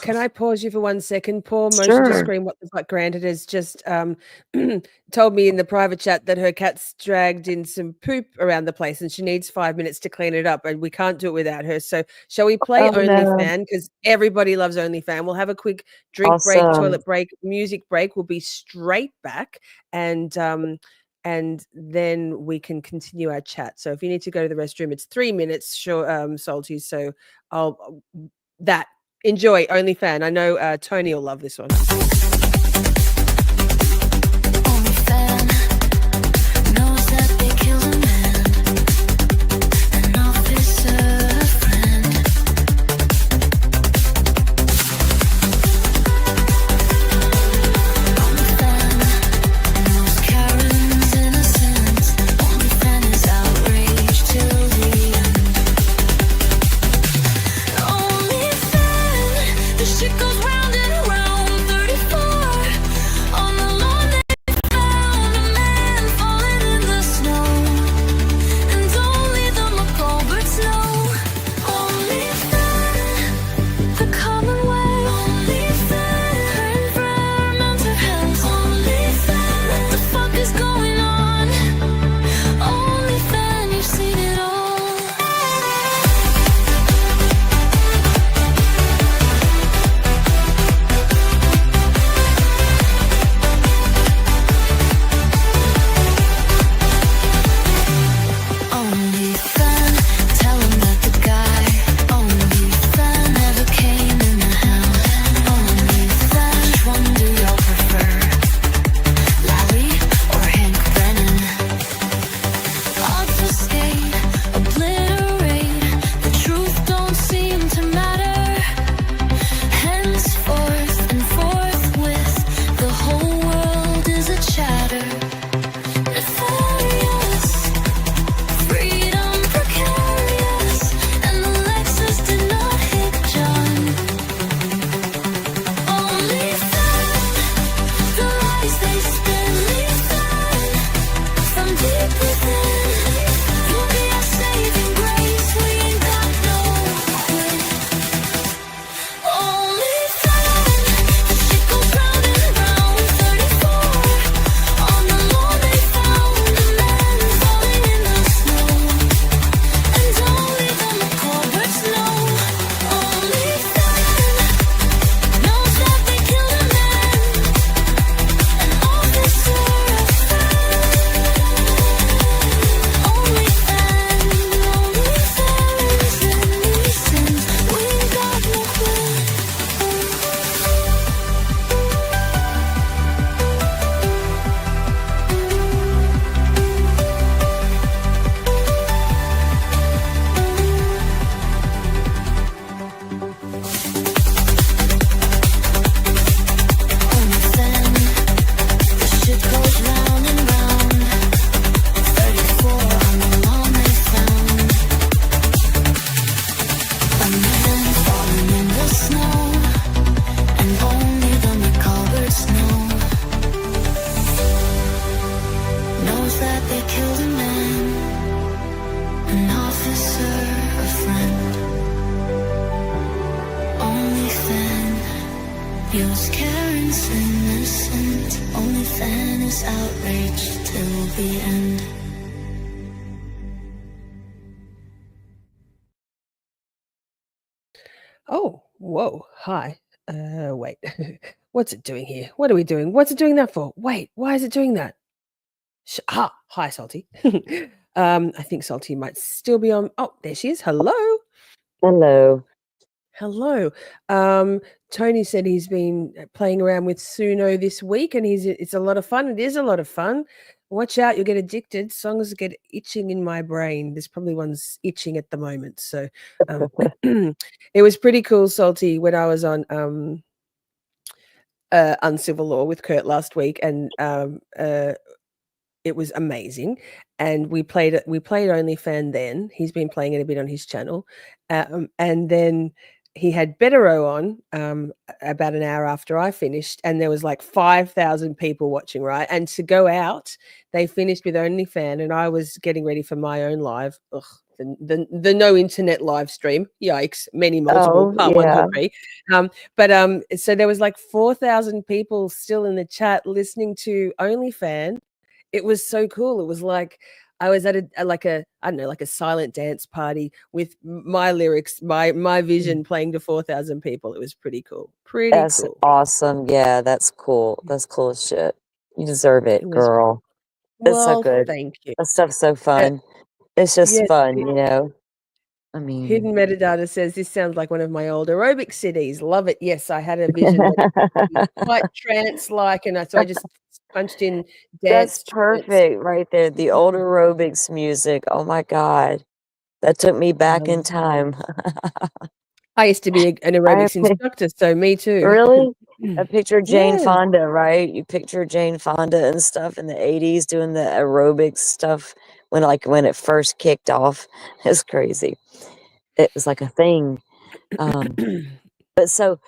can I pause you for 1 second? Poor motion to Sure. scream what the fuck granted has just told me in the private chat that her cat's dragged in some poop around the place and she needs 5 minutes to clean it up and we can't do it without her. So shall we play Oh, no. OnlyFan? Because everybody loves OnlyFan. We'll have a quick drink break, Awesome. toilet break, music break. We'll be straight back and then we can continue our chat. So if you need to go to the restroom, it's 3 minutes, sure, Salty. So I'll that. Enjoy OnlyFan. I know Tony will love this one. OnlyFan knows that they killed a man, an officer, a friend. OnlyFan knows Karen's innocence. OnlyFan is outraged till the end. OnlyFan, the shit goes round and round. 34 snow, and only the McCalberts know. Knows that they killed a man, an officer, a friend. Only fan feels Karen's innocent. Only fan is outraged till the end. Oh, whoa, hi. Wait. What's it doing here? What are we doing? What's it doing that for? Wait, why is it doing that? Hi, Salty. I think Salty might still be on. Oh, there she is. Hello. Hello. Hello. Tony said he's been playing around with Suno this week, and it's a lot of fun. It is a lot of fun. Watch out, you'll get addicted. Songs get itching in my brain. There's probably one's itching at the moment. So it was pretty cool, Salty, when I was on Uncivil Law with Kurt last week, and it was amazing. And we played OnlyFan then. He's been playing it a bit on his channel. And then he had Bettero on about an hour after I finished, and there was like 5,000 people watching, right? And to go out, they finished with OnlyFan, and I was getting ready for my own live. Ugh, the no internet live stream. Yikes! Many multiple part 1, 2, 3. So there was like 4,000 people still in the chat listening to OnlyFan. It was so cool. It was like I was at a silent dance party with my lyrics, my vision playing to 4,000 people. It was pretty cool. That's Cool. awesome. Yeah, that's cool. That's cool as shit. You deserve it, It was girl. It's so well, good. thank you. That stuff's so Uh, fun. It's just yes, fun, you know. I mean, Hidden Metadata says this sounds like one of my old aerobic CDs. Love it. Yes, I had a vision that it would be quite trance-like, and so I just punched in that's dance. trance. perfect right there. The old aerobics music. Oh my God. That took me back in time. I used to be an aerobics instructor, so me too. Really? I picture Jane Yes. Fonda, right? You picture Jane Fonda and stuff in the 80s doing the aerobics stuff when it first kicked off. It's crazy. It was like a thing. But so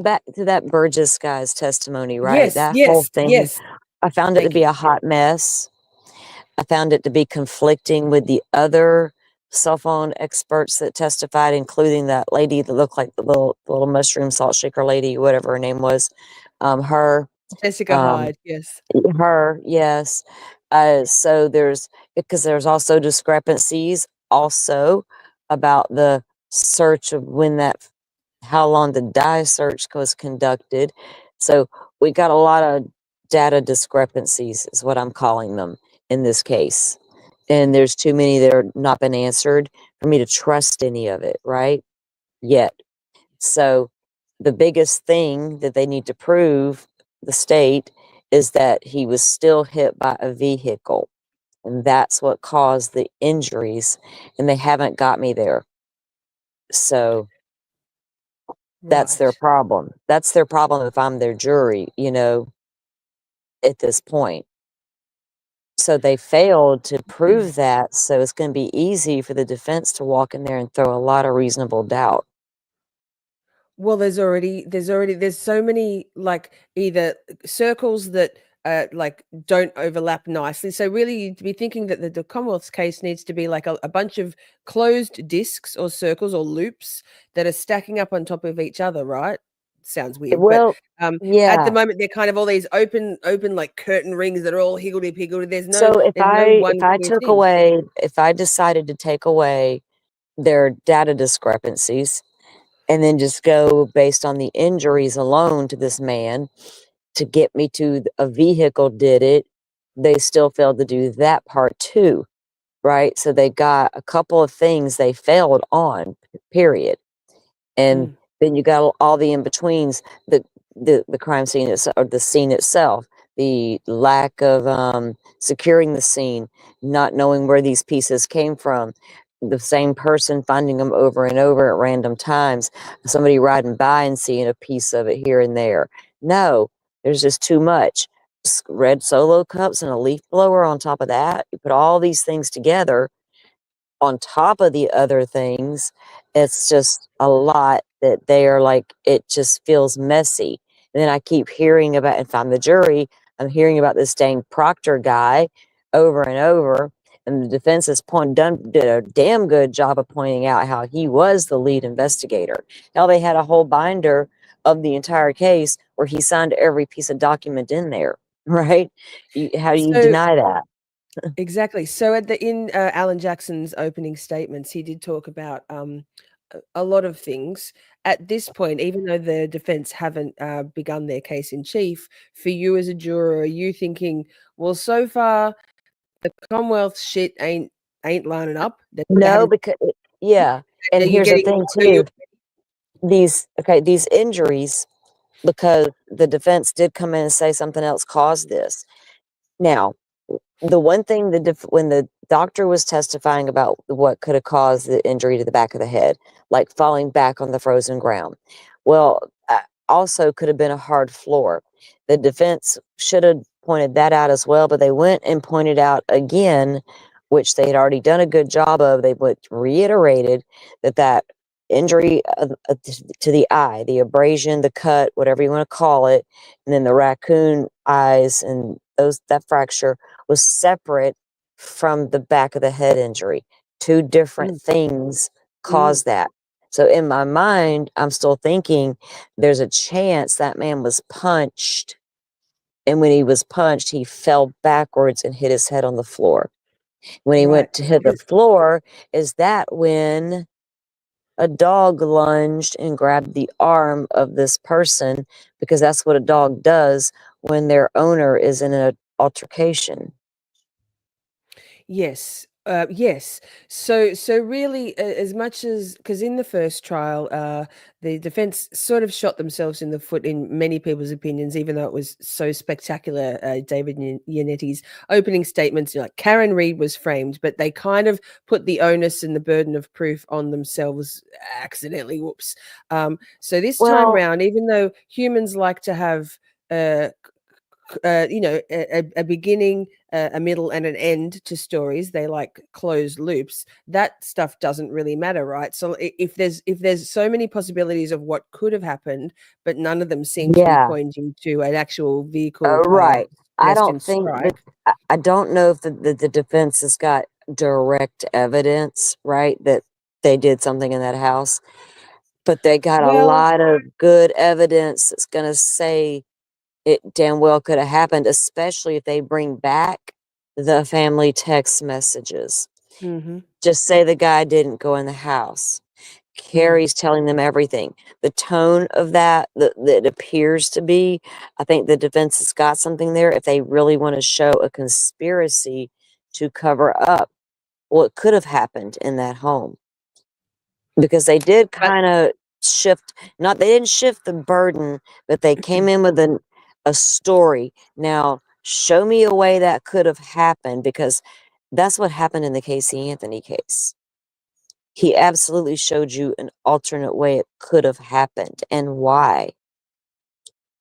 back to that Burgess guy's testimony, right? That whole thing, yes. I found it to Thank be you. a hot mess. I found it to be conflicting with the other cell phone experts that testified, including that lady that looked like the little mushroom salt shaker lady, whatever her name was. Her, Jessica Hyde, yes. her, yes. So because there's also discrepancies also about the search of how long the die search was conducted. So we got a lot of data discrepancies is what I'm calling them in this case. And there's too many that are not been answered for me to trust any of it, right? Yet. So the biggest thing that they need to prove, the state, is that he was still hit by a vehicle. And that's what caused the injuries. And they haven't got me there. So that's their Right. problem. That's their problem if I'm their jury, at this point. So they failed to prove that. So it's going to be easy for the defense to walk in there and throw a lot of reasonable doubt. Well, there's so many like either circles that like don't overlap nicely. So really you'd be thinking that the Commonwealth's case needs to be like a bunch of closed discs or circles or loops that are stacking up on top of each other, right? Sounds weird, Well, but at the yeah. moment they're kind of all these open like curtain rings that are all higgledy-piggledy. There's no So one if I clear took thing. away, if I decided to take away their data discrepancies and then just go based on the injuries alone to this man to get me to a vehicle did it, they still failed to do that part too, right? So they got a couple of things they failed on, period. And then you got all the in-betweens, the crime scene or the scene itself, the lack of securing the scene, not knowing where these pieces came from, the same person finding them over and over at random times, somebody riding by and seeing a piece of it here and there. No, there's just too much. Red Solo cups and a leaf blower on top of that. You put all these things together on top of the other things, It's just a lot that they are like, it just feels messy. And then I keep hearing about, if I'm the jury, I'm hearing about this dang Proctor guy over and over. And the defense has did a damn good job of pointing out how he was the lead investigator. How they had a whole binder of the entire case where he signed every piece of document in there, right? How do you So deny that? exactly. So in Alan Jackson's opening statements, he did talk about a lot of things. At this point, even though the defense haven't begun their case in chief, for you as a juror, are you thinking, well, so far the Commonwealth shit ain't lining up? They No, haven't. because, yeah. Are And you here's the getting? thing Are you? too. These injuries, because the defense did come in and say something else caused this. Now, the one thing when the doctor was testifying about what could have caused the injury to the back of the head, like falling back on the frozen ground, well, also could have been a hard floor. The defense should have pointed that out as well, but they went and pointed out again, which they had already done a good job of. They reiterated that injury to the eye, the abrasion, the cut, whatever you want to call it, and then the raccoon eyes and that fracture was separate from the back of the head injury. Two different things caused that. So in my mind, I'm still thinking there's a chance that man was punched. And when he was punched, he fell backwards and hit his head on the floor. When he went Right. to hit the floor, is that when a dog lunged and grabbed the arm of this person? Because that's what a dog does when their owner is in an altercation. Yes. Yes. So really, as much as, because in the first trial, the defense sort of shot themselves in the foot in many people's opinions, even though it was so spectacular. David Yanetti's opening statements, like Karen Read was framed, but they kind of put the onus and the burden of proof on themselves accidentally. Whoops. So this time Well, round, even though humans like to have a beginning, a middle, and an end to stories. They like closed loops. That stuff doesn't really matter, right? So if there's so many possibilities of what could have happened, but none of them seem to be yeah. pointing to an actual vehicle Right. I pedestrian don't think that, strike. I don't know if the defense has got direct evidence, right, that they did something in that house, but they got a Well, lot of good evidence that's going to say it damn well could have happened, especially if they bring back the family text messages. mhm, Just say the guy didn't go in the house. Carrie's telling them everything. The tone of that appears to be, I think the defense has got something there if they really want to show a conspiracy to cover up what could have happened in that home. Because they did but kind of shift, not they didn't shift the burden, but they came in with a story. Now, show me a way that could have happened, because that's what happened in the Casey Anthony case. He absolutely showed you an alternate way it could have happened and why.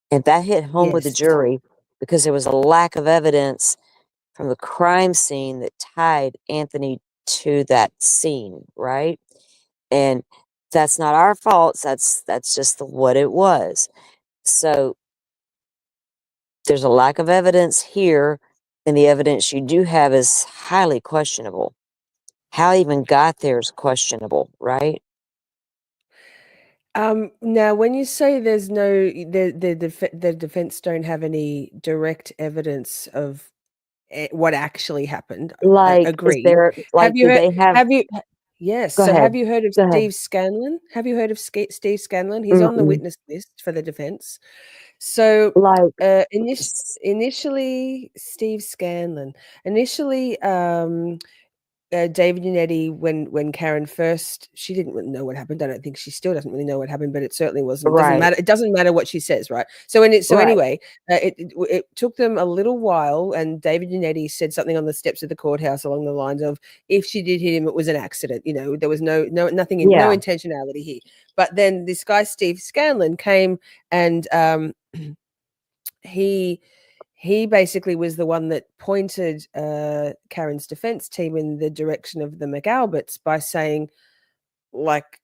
And that hit home with the yes, jury because there was a lack of evidence from the crime scene that tied Anthony to that scene, right? And that's not our fault. That's just what it was. So there's a lack of evidence here, and the evidence you do have is highly questionable. How it even got there is questionable, right? Now, when you say there's no, the defense don't have any direct evidence of what actually happened. Like, is Agreed. there, Have like, you do heard? they have, Have you? Yes. go So, have ahead, you heard of go ahead. Steve Scanlon? Have you heard of Steve Scanlon? He's on the Mm-mm. witness list for the defense. So, Like, initially, Steve Scanlon. Initially, David Yannetti, when Karen first, she didn't really know what happened. I don't think she still doesn't really know what happened, but it certainly wasn't. Doesn't right, matter. It doesn't matter what she says, right? So right. anyway, it took them a little while, and David Yannetti said something on the steps of the courthouse along the lines of, "If she did hit him, it was an accident. You know, there was nothing, no Yeah, intentionality here." But then this guy Steve Scanlon came and he he basically was the one that pointed Karen's defense team in the direction of the McAlberts by saying, like,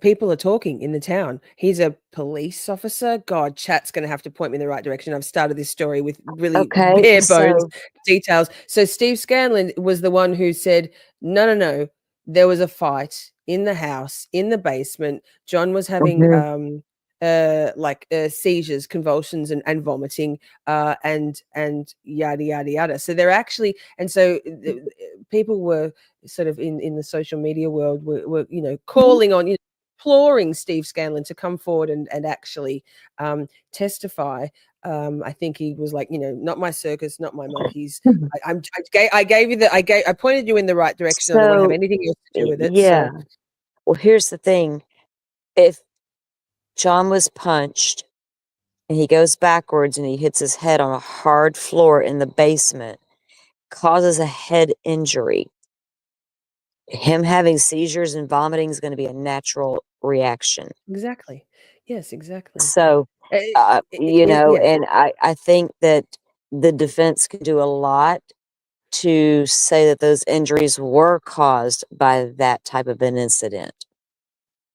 people are talking in the town. He's a police officer. God, chat's going to have to point me in the right direction. I've started this story with really Okay, bare bones so details. So Steve Scanlon was the one who said, no, there was a fight in the house, in the basement. John was having mhm. seizures, convulsions, and vomiting, and yada yada yada. So they're actually, and so people were sort of in the social media world were calling on, imploring Steve Scanlon to come forward and actually testify. I think he was like, not my circus, not my monkeys. I pointed you in the right direction. I don't want to have So anything else to do with it. yeah. So Well, here's the thing. If John was punched and he goes backwards and he hits his head on a hard floor in the basement, causes a head injury, him having seizures and vomiting is going to be a natural reaction. exactly, yes, exactly. So, Yeah, and I think that the defense can do a lot to say that those injuries were caused by that type of an incident.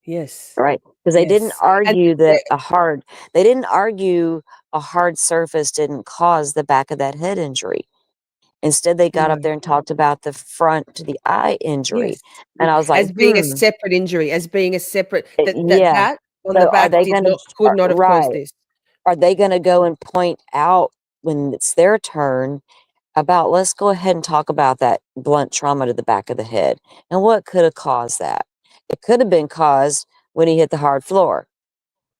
yes, Right, because yes, and they didn't argue a hard surface didn't cause the back of that head injury. Instead, they got up no. there and talked about the front to the eye injury, Yes, and I was like, as being a separate injury, as being a separate yeah. that on the So are back they gonna could not have caused right, this. are they gonna go and point out when it's their turn about, "Let's go ahead and talk about that blunt trauma to the back of the head, and what could have caused that?" It could have been caused when he hit the hard floor.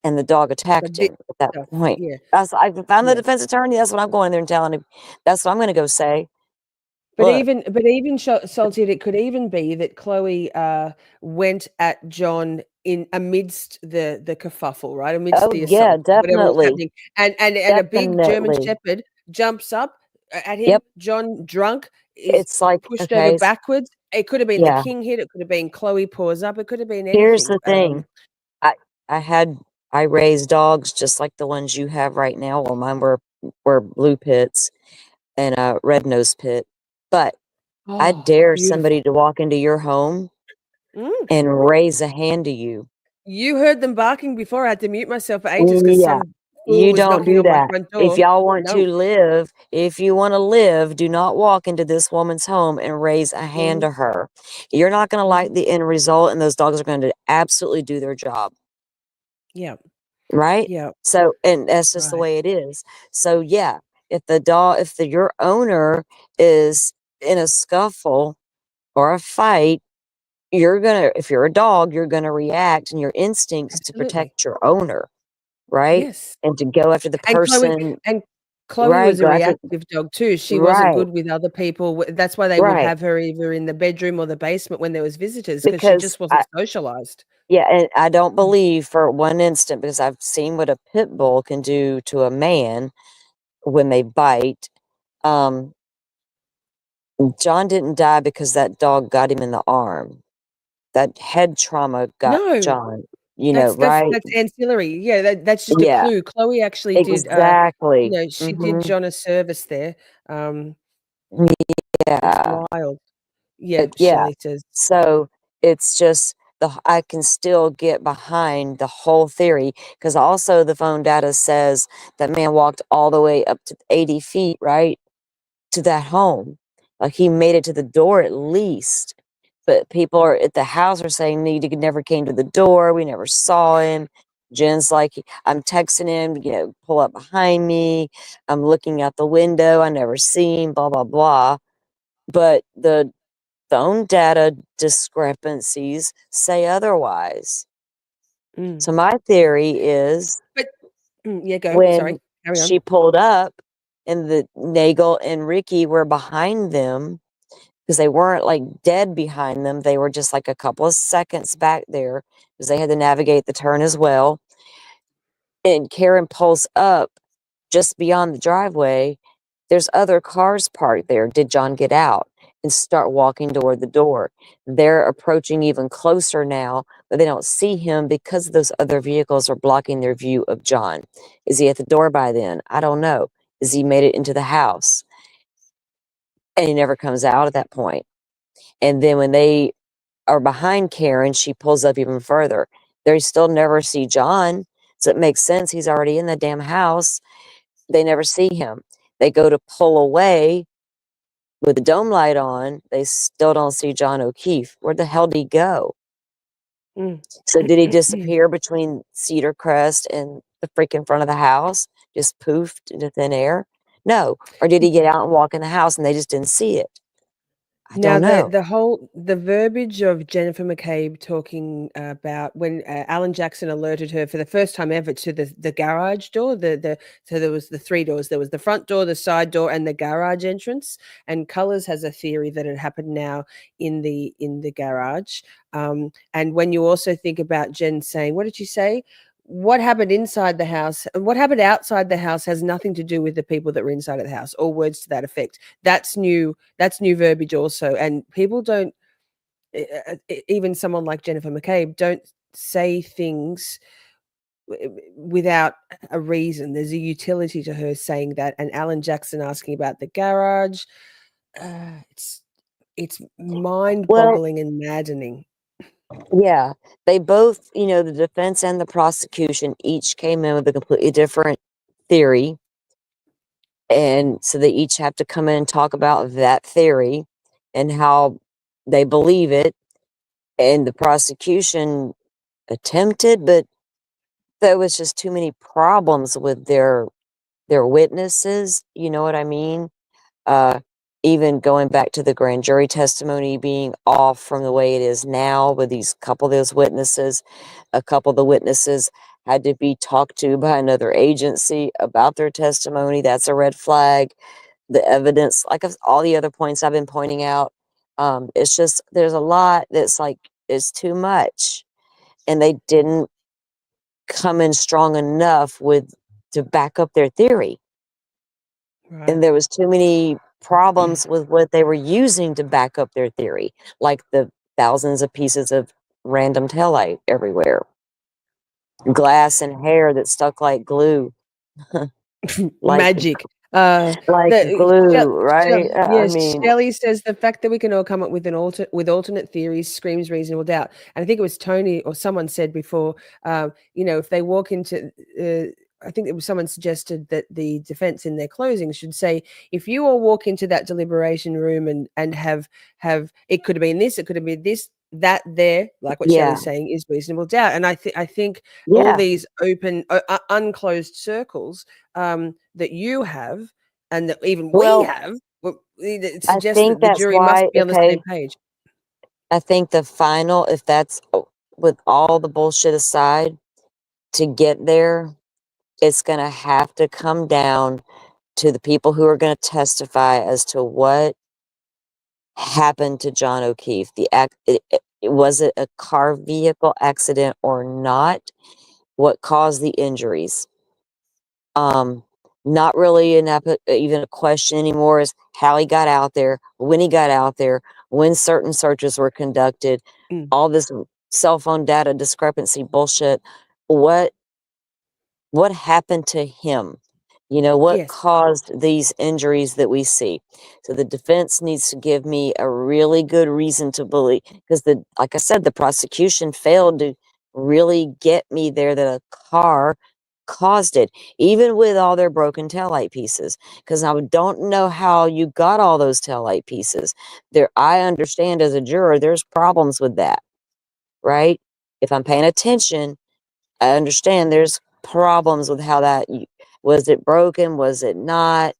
And the dog But attacked this him at that stuff, point. yeah, If I'm the yeah. defense attorney, that's what I'm going there and telling him. That's what I'm gonna go say. Look, But even Salted, it could even be that Chloe went at John in amidst the kerfuffle, right? Amidst oh the yeah, assault, whatever was definitely, happening, and a big German definitely. Shepherd jumps up at him. Yep. John, drunk, is It's like, pushed over okay, backwards. It could have been the yeah. king hit. It could have been Chloe paws up. It could have been Here's anything. the thing. I I had I raised dogs just like the ones you have right now. Well, mine were blue pits and a red nose pit. But I Oh, dare beautiful. somebody to walk into your home Mm. and raise a hand to you. You heard them barking before. I had to mute myself for ages because Yeah. some fool You was don't knocking do on my that. front door. No. If you want to live, do not walk into this woman's home and raise a hand Mhm, to her. You're not going to like mhm. the end result, and those dogs are going to absolutely do their job, Yeah, right? yeah, So, and that's just the right. way it is. So, yeah, if your owner is in a scuffle or a fight, if you're a dog, you're gonna react, and your instincts to Absolutely. protect your owner, right? Yes. And to go after the And Chloe person, and Chloe right? was a Go after, reactive dog too. She wasn't right. good with other people. That's why they would Right, have her either in the bedroom or the basement when there was visitors because she because just wasn't socialized. and I don't Mm. believe for one instant, because I've seen what a pit bull can do to a man when they bite. Um, John didn't die because that dog got him in the arm. That head trauma got No, John, right? that's ancillary. Yeah, that's just a Yeah, clue. Chloe actually did, exactly. she did Mhm. John a service there. Um, it's Yeah. wild. Yeah, Yeah. Shelley says. So it's just I can still get behind the whole theory, because also the phone data says that man walked all the way up to 80 feet, right, to that home. Like he made it to the door at least. But people are at the house are saying he never came to the door. We never saw him. Jen's like, I'm texting him, pull up behind me. I'm looking out the window. I never see him, blah, blah, blah. But the phone data discrepancies say otherwise. Mm. So my theory is But yeah, go. when Sorry. Carry on. she pulled up and the Nagel and Ricky were behind them, because they weren't like dead behind them. They were just like a couple of seconds back there because they had to navigate the turn as well. And Karen pulls up just beyond the driveway. There's other cars parked there. Did John get out and start walking toward the door? They're approaching even closer now, but they don't see him because those other vehicles are blocking their view of John. Is he at the door by then? I don't know. Has he made it into the house? And he never comes out at that point. And then when they or behind Karen, she pulls up even further. They still never see John, so it makes sense. He's already in the damn house. They never see him. They go to pull away with the dome light on. They still don't see John O'Keefe. Where the hell did he go? Mm. So did he disappear between Cedar Crest and the freaking front of the house? Just poofed into thin air? No. Or did he get out and walk in the house and they just didn't see it? I Now don't know. the verbiage of Jennifer McCabe talking about when Alan Jackson alerted her for the first time ever to the garage door. So there was the three doors. There was the front door, the side door, and the garage entrance. And Colors has a theory that it happened now in the garage. And when you also think about Jen saying, what did she say? What happened inside the house and what happened outside the house has nothing to do with the people that were inside of the house, or words to that effect. That's new verbiage also. And people don't, even someone like Jennifer McCabe, don't say things without a reason. There's a utility to her saying that. And Alan Jackson asking about the garage, it's mind-boggling and maddening. Yeah, they both, the defense and the prosecution each came in with a completely different theory. And so they each have to come in and talk about that theory and how they believe it. And the prosecution attempted, but there was just too many problems with their witnesses. You know what I mean? Even going back to the grand jury testimony being off from the way it is now with these couple of those witnesses. A couple of the witnesses had to be talked to by another agency about their testimony. That's a red flag. The evidence, like all the other points I've been pointing out, it's just there's a lot that's like is too much, and they didn't come in strong enough to back up their theory. Right. And there was too many problems with what they were using to back up their theory, like the thousands of pieces of random taillight everywhere, glass and hair that stuck like glue, like Magic. The glue, right? I yes, mean, Shelley says the fact that we can all come up with alternate theories screams reasonable doubt. And I think it was Tony or someone said before, if they walk into, I think it was someone suggested that the defense in their closing should say, if you all walk into that deliberation room and have it could have been this, it could have been this, that there, like what yeah, Shelley's saying, is reasonable doubt. And I think all yeah. these open, unclosed circles that you have and that even we Well, have, it I suggests think that the that's jury must why, be on the same okay, page. I think the final, if that's with all the bullshit aside, to get there, it's going to have to come down to the people who are going to testify as to what happened to John O'Keefe. Was it a car vehicle accident or not? What caused the injuries? Not really even a question anymore is how he got out there, when he got out there, when certain searches were conducted, Mm. all this cell phone data discrepancy bullshit. What happened to him? What Yes. caused these injuries that we see? So the defense needs to give me a really good reason to believe, because like I said, the prosecution failed to really get me there that a car caused it, even with all their broken taillight pieces. Because I don't know how you got all those taillight pieces. I understand as a juror, there's problems with that, right? If I'm paying attention, I understand there's problems with how was it broken? Was it not?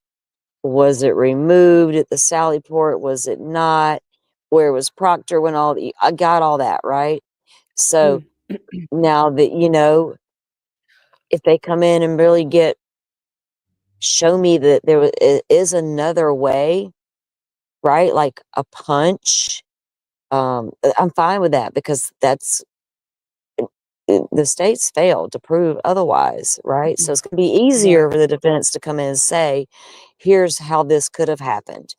Was it removed at the Sally port? Was it not? Where was Proctor when I got all that, right? So Mm. now that, if they come in and really show me that is another way, right? Like a punch. I'm fine with that because the state's failed to prove otherwise, right? So it's going to be easier Right. for the defense to come in and say, here's how this could have happened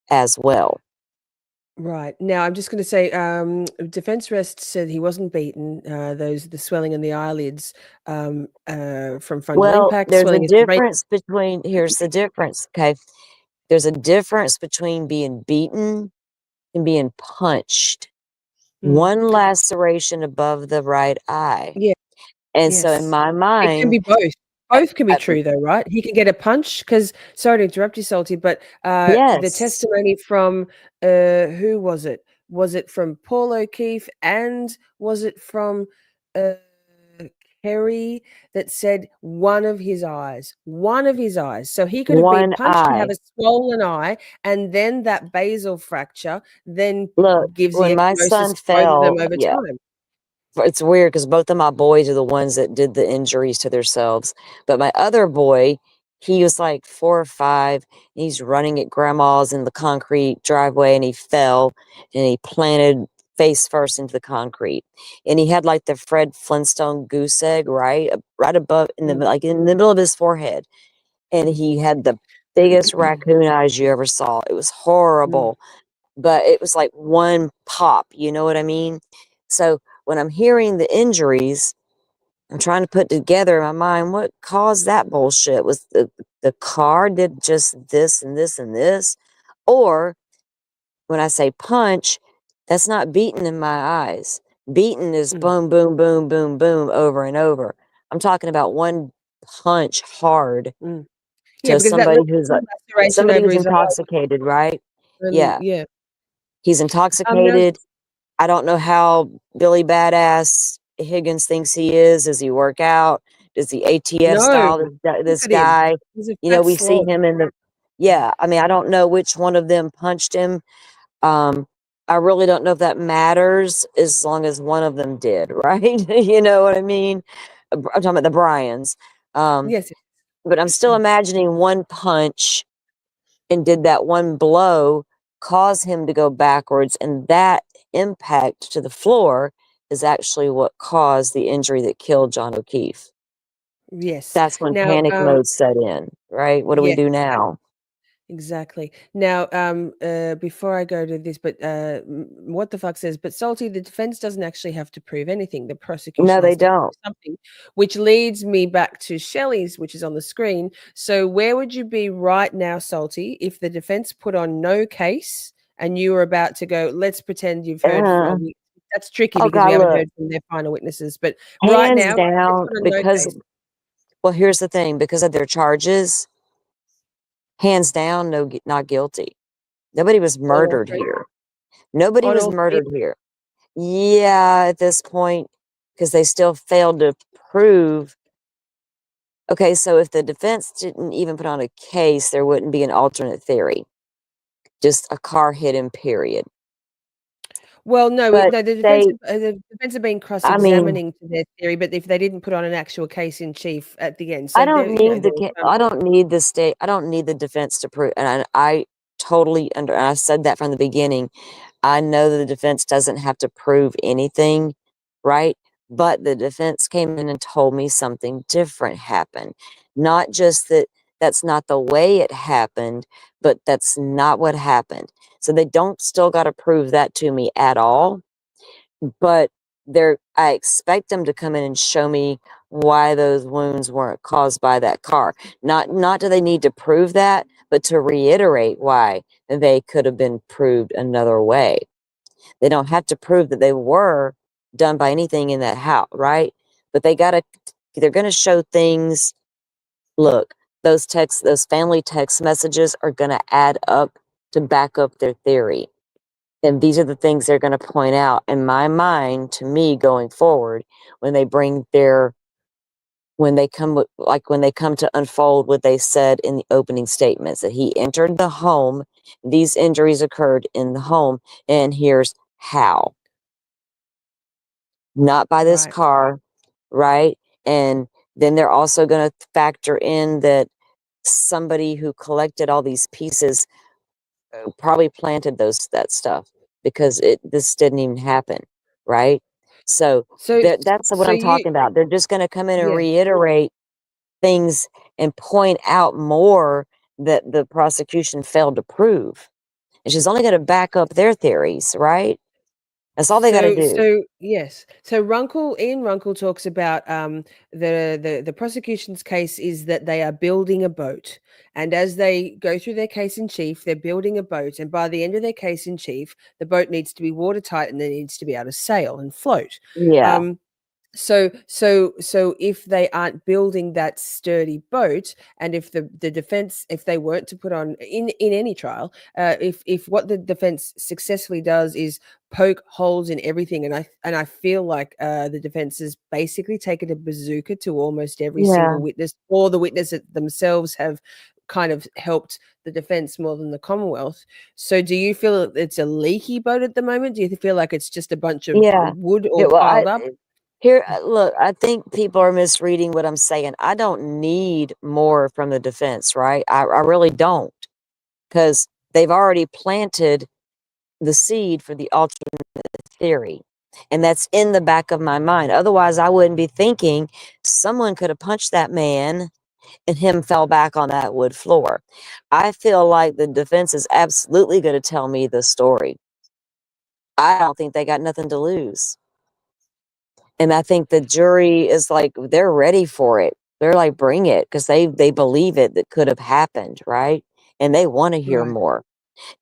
as well. Right. Now, I'm just going to say, defense rest said he wasn't beaten. The swelling in the eyelids from frontal Well, impact, there's a swelling is difference here's the difference, okay? There's a difference between being beaten and being punched. Mm. one laceration above the right eye. Yeah. And so in Yes. my It can mind, be both. Both can be I, true though, right? He can get a punch because, sorry to interrupt you, Salty, but the yes, testimony from who was it? Was it from Paul O'Keefe and was it from uh Kerry that said one of his eyes? One of his eyes. So he could have been one punched and have eye. a swollen eye, and then that basal fracture then Look, gives the when my ecchymosis son of both of them fell, over yeah, time. it's weird because both of my boys are the ones that did the injuries to themselves. But my other boy, he was like 4 or 5. And he's running at grandma's in the concrete driveway and he fell and he planted face first into the concrete. And he had like the Fred Flintstone goose egg, right? Right above in the Mm. like in the middle of his forehead. And he had the biggest raccoon eyes you ever saw. It was Mm. horrible, but it was like one pop, you know what I mean? So when I'm hearing the injuries, I'm trying to put together in my mind what caused that bullshit. Was the car did just this and this and this? Or when I say punch, that's not beating in my eyes. Beating is Mm. boom, boom, boom, boom, boom over and over. I'm talking about one punch hard Mm. Yeah, to because that somebody left who's a like laceration somebody over who's his eye, intoxicated, right? and Yeah. yeah. He's Now intoxicated. I don't know how Billy Badass Higgins thinks he is. Does he work out? Does he ATF no, style look this at him. guy? He's a You know, fat we see slob. him in the, yeah, I mean, I don't know which one of them punched him. Um, I really don't know if that matters as long as one of them did, right? You know what I mean? I'm talking about the Bryans. Um, Yes. but I'm still imagining one punch and did that one blow cause him to go backwards, and that impact to the floor is actually what caused the injury that killed John O'Keefe. Yes. That's when Now, panic mode set in, right? What do we yes. do now? Exactly. Now, before I go to this, but what the fuck says, but Salty, the defense doesn't actually have to prove anything. The No, prosecution they has to don't. prove something, which leads me back to Shelley's, which is on the screen. So, where would you be right now, Salty, if the defense put on no case and you were about to go, let's pretend you've heard, Uh, that's tricky oh because we God, haven't look, heard from their final witnesses, but right hands now, let's down, put on no because, case. well, here's the thing, because of their charges, hands down, no, not guilty. Nobody was On all murdered three. here. Nobody On was all three. murdered here. Yeah, at this point, because they still failed to prove. Okay, so if the defense didn't even put on a case, there wouldn't be an alternate theory. Just a car hit him, period. Well, no, But no, they, the defense have been I mean, cross-examining to their theory, but if they didn't put on an actual case in chief at the end, so there, there was I don't need the state, I don't need the defense to prove, and I totally and I said that from the beginning. I know that the defense doesn't have to prove anything, right? But the defense came in and told me something different happened. Not just that that's not the way it happened, but that's not what happened. So they don't still got to prove that to me at all. But I expect them to come in and show me why those wounds weren't caused by that car. Not do they need to prove that, but to reiterate why they could have been proved another way. They don't have to prove that they were done by anything in that house, right? But they're going to show things. Look, those family text messages are going to add up to back up their theory. And these are the things they're going to point out in my mind to me going forward when they bring when they come to unfold what they said in the opening statements, that he entered the home, these injuries occurred in the home, and here's how. Not by this right. car, right? And then they're also going to factor in that somebody who collected all these pieces probably planted that stuff because this didn't even happen, right? So So, that's what so I'm you, talking about. They're just going to come in and yeah. reiterate things and point out more that the prosecution failed to prove. And she's only going to back up their theories, right? That's all they got to do. So yes. So Ian Runkle talks about the prosecution's case is that they are building a boat, and as they go through their case in chief, they're building a boat, and by the end of their case in chief, the boat needs to be watertight and it needs to be able to sail and float. Yeah. So if they aren't building that sturdy boat, and if the defense, if they weren't to put on in any trial, if what the defense successfully does is poke holes in everything, and I feel like the defense has basically taken a bazooka to almost every Yeah. single witness, or the witnesses themselves have kind of helped the defense more than the Commonwealth. So do you feel that it's a leaky boat at the moment? Do you feel like it's just a bunch of Yeah. wood Yeah, all well, piled up? here, look, I think people are misreading what I'm saying. I don't need more from the defense, right? I really don't, because they've already planted the seed for the alternate theory. And that's in the back of my mind. Otherwise, I wouldn't be thinking someone could have punched that man and him fell back on that wood floor. I feel like the defense is absolutely going to tell me the story. I don't think they got nothing to lose. And I think the jury is like, they're ready for it. They're like, bring it, because they believe it that could have happened, right? And they want to hear Right. more.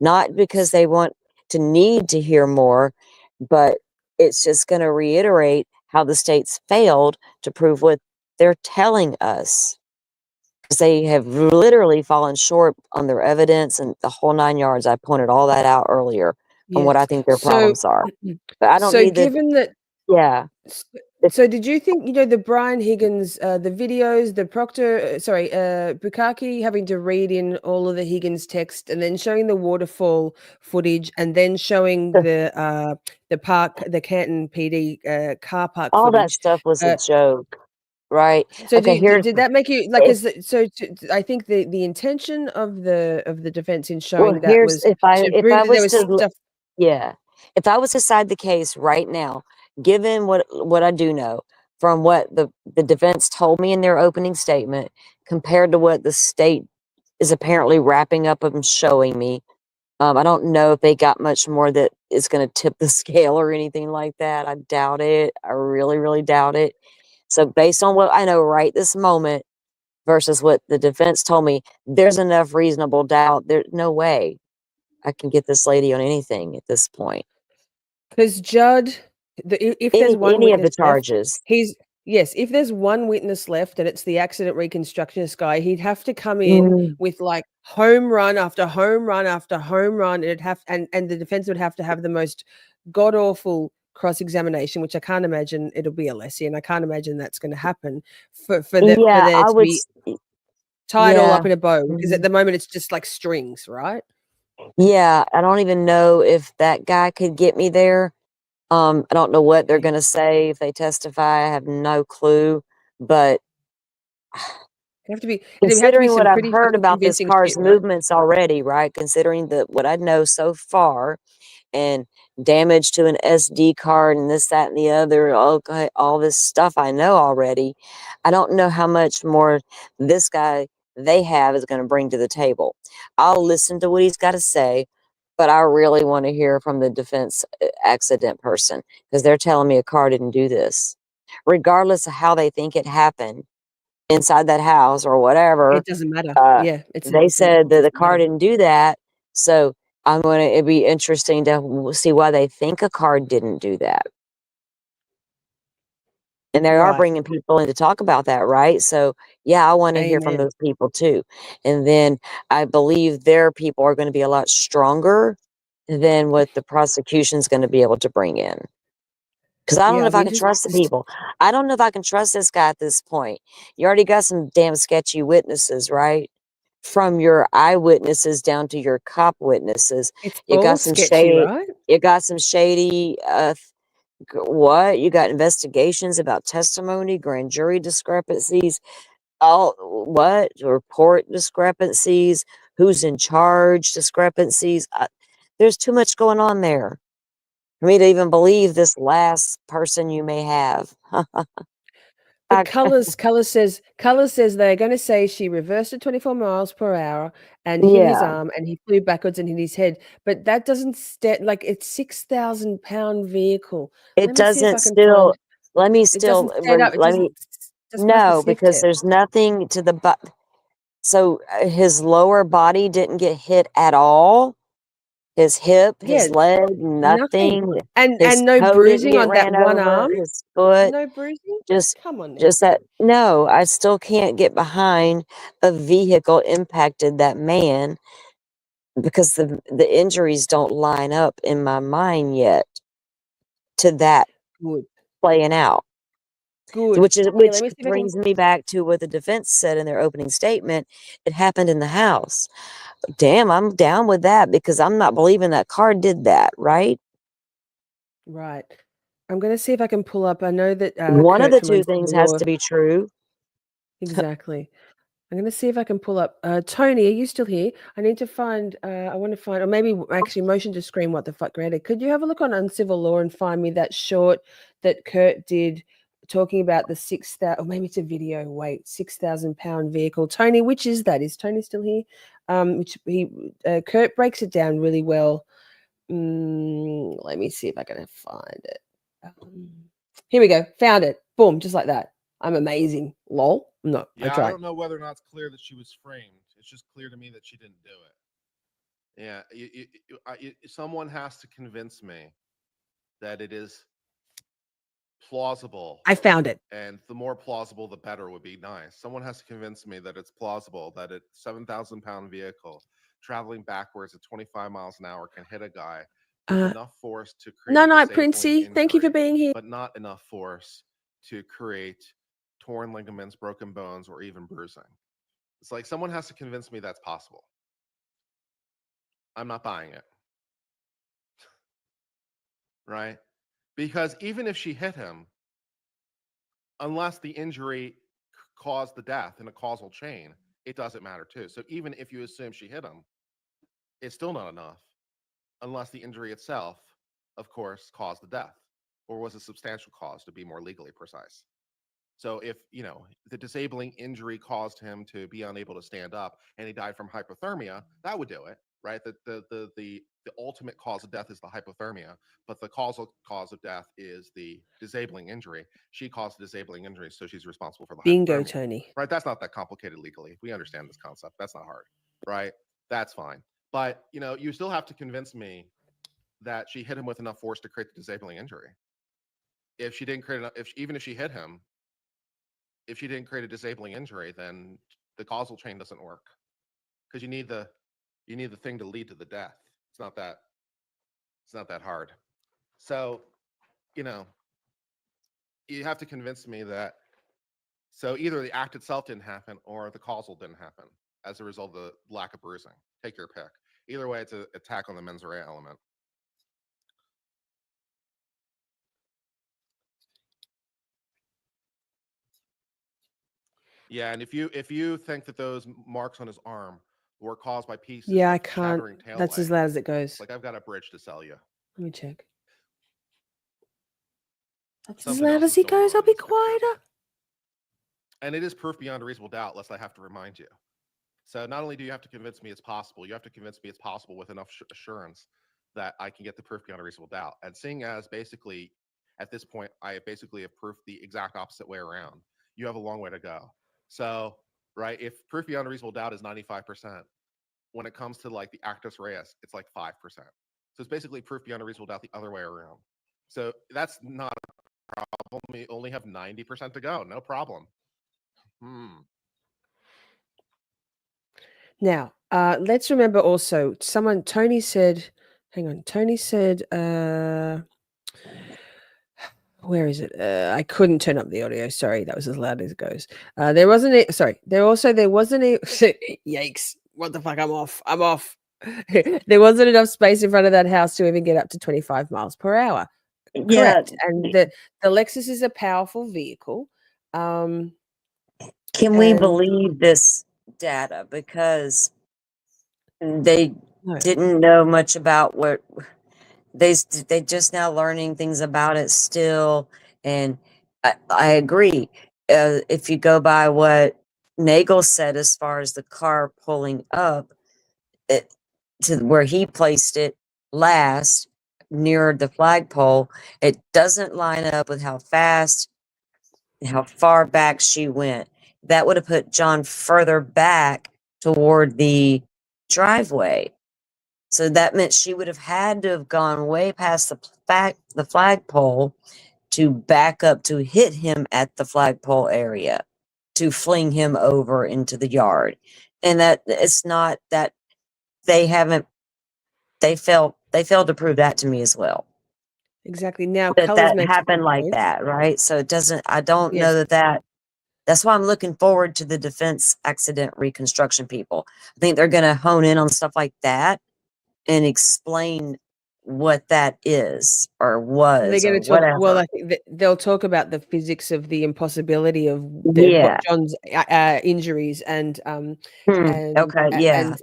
Not because they want to need to hear more, but it's just going to reiterate how the states failed to prove what they're telling us. Because they have literally fallen short on their evidence and the whole 9 yards. I pointed all that out earlier on what Yes. I think their So, problems are. But I don't so need the, given that, yeah. s- If, so did you think, the Brian Higgins, the videos, the Bukaki having to read in all of the Higgins text, and then showing the waterfall footage, and then showing the Canton PD car park all that footage? stuff was a Uh, joke, right? so Okay, here's did that make you like? if I think the intention of the defense in well, showing that here's was to if prove I that there was was to stuff. yeah, if I was to decide the case right now, given what I do know from what the defense told me in their opening statement, compared to what the state is apparently wrapping up and showing me, I don't know if they got much more that is going to tip the scale or anything like that. I doubt it. I really, really doubt it. So based on what I know right this moment versus what the defense told me, there's enough reasonable doubt. There's no way I can get this lady on anything at this point. Because Judd, if there's one Any of the witness left, charges. yes, if there's one witness left and it's the accident reconstructionist guy, he'd have to come in Mm, with like home run after home run after home run. And the defense would have to have the most god awful cross examination, which I can't imagine it'll be a Leslie, and I can't imagine that's going to happen for yeah, there I to would. be tied all Yeah. up in a bow, because at Mhm. the moment it's just like strings, right? Yeah, I don't even know if that guy could get me there. I don't know what they're Okay. going to say if they testify. I have no clue. But It'd have to be considering what some I've pretty heard fucking about this convincing shit, car's right? movements already, right? Considering what I know so far, and damage to an SD card and this, that, and the other, okay, all this stuff I know already. I don't know how much more this guy they have is going to bring to the table. I'll listen to what he's got to say, but I really want to hear from the defense accident person, because they're telling me a car didn't do this. Regardless of how they think it happened inside that house or whatever, It doesn't matter. uh, Yeah, they said it that the doesn't car matter. didn't do that. So it'd be interesting to see why they think a car didn't do that. And they are Right. bringing people in to talk about that, right? So, yeah, I want to hear from Amen. those people too. And then I believe their people are going to be a lot stronger than what the prosecution's going to be able to bring in. Because I don't Yeah, know I'll if be I can interested trust the to see. people. I don't know if I can trust this guy at this point. You already got some damn sketchy witnesses, right? From your eyewitnesses down to your cop witnesses. It's You all got some sketchy, shady, right? you got some shady, what? You got investigations about testimony, grand jury discrepancies, all what? Report discrepancies, who's in charge discrepancies. There's too much going on there for me to even believe this last person you may have. But colors says they're going to say she reversed at 24 miles per hour and hit his Yeah. arm, and he flew backwards and hit his head. But that doesn't like it's 6,000-pound vehicle. It Let me see if doesn't I can still. find. Let me It still. doesn't set up. It Let me. just must No, have hit because it. there's nothing to the butt. So his lower body didn't get hit at all. His hip, Yeah, his leg, nothing. nothing. And His no toe didn't bruising get on that ran one over. arm. His foot. No bruising. Just Come on now. just that. No, I still can't get behind a vehicle impacted that man because the injuries don't line up in my mind yet to that Good. playing out. Good. Which Here, which let me see if I can. brings me back to what the defense said in their opening statement. It happened in the house. Damn, I'm down with that because I'm not believing that car did that, right? Right. I'm going to see if I can pull up. I know that One of Kurt the from two things has Uncivil. to be true. Exactly. I'm going to see if I can pull up. Tony, are you still here? I need to find. I want to find, or maybe actually motion to screen what the fuck, Greta. Could you have a look on Uncivil Law and find me that short that Kurt did talking about the 6,000, or maybe it's a video. Wait, 6,000-pound vehicle. Tony, which is that? Is Tony still here? Which Kurt breaks it down really well. Let me see if I can find it. Here we go. Found it. Boom, just like that. I'm amazing. Lol. No, Yeah, I I tried. don't know whether or not it's clear that she was framed. It's just clear to me that she didn't do it. Yeah, someone has to convince me that it is plausible, I found it. and the more plausible, the better would be nice. Someone has to convince me that it's plausible that a 7,000-pound vehicle traveling backwards at 25 miles an hour can hit a guy with enough force to create No, a no, disabling Princey. Thank you for injury, being here. but not enough force to create torn ligaments, broken bones, or even bruising. It's like someone has to convince me that's possible. I'm not buying it. Right? Because even if she hit him, unless the injury caused the death in a causal chain, it doesn't matter too. So even if you assume she hit him, it's still not enough unless the injury itself, of course, caused the death or was a substantial cause, to be more legally precise. So if, the disabling injury caused him to be unable to stand up and he died from hypothermia, that would do it, right? The ultimate cause of death is the hypothermia, but the causal cause of death is the disabling injury. She caused the disabling injury, so she's responsible for the Bingo, hypothermia. Tony. Right? That's not that complicated legally. We understand this concept. That's not hard, right? That's fine. But, you still have to convince me that she hit him with enough force to create the disabling injury. If she didn't create enough, even if she hit him, if she didn't create a disabling injury, then the causal chain doesn't work because you need the thing to lead to the death. It's not that hard. So, you have to convince me that. So either the act itself didn't happen or the causal didn't happen as a result of the lack of bruising. Take your pick. Either way, it's an attack on the mens rea element. Yeah, and if you think that those marks on his arm were caused by pieces Yeah, I of can't. shattering tail That's as leg, loud as it goes. like I've got a bridge to sell you. Let me check. That's as Something loud else as is he going goes. on I'll in be this picture. quieter. And it is proof beyond a reasonable doubt, lest I have to remind you. So not only do you have to convince me it's possible, you have to convince me it's possible with enough assurance that I can get the proof beyond a reasonable doubt. And seeing as basically at this point, I basically have proof the exact opposite way around. You have a long way to go. So, right, if proof beyond a reasonable doubt is 95%, when it comes to like the actus reus, it's like 5%. So it's basically proof beyond a reasonable doubt the other way around. So that's not a problem. We only have 90% to go. No problem. Now, let's remember also, Tony said, hang on, Tony said, where is it? I couldn't turn up the audio. Sorry, that was as loud as it goes. There wasn't yikes. What the fuck? I'm off. There wasn't enough space in front of that house to even get up to 25 miles per hour. Yeah. Correct. And the Lexus is a powerful vehicle. Can we believe this data? Because they didn't know much about what they just now learning things about it still. And I agree. if you go by what Nagel said, as far as the car pulling up it, to where he placed it last near the flagpole, it doesn't line up with how fast and how far back she went. That would have put John further back toward the driveway. So that meant she would have had to have gone way past the flagpole to back up to hit him at the flagpole area, to fling him over into the yard. And that it's not that they haven't they failed to prove that to me as well. Exactly. Now, That colors that makes a happened big like choice. that, right? So it doesn't I don't Yes. know that's why I'm looking forward to the defense accident reconstruction people. I think they're gonna hone in on stuff like that and explain what that is or They're was going or to talk. Well, whatever. I think they'll talk about the physics of the impossibility of Yeah. John's injuries and Okay. Yeah.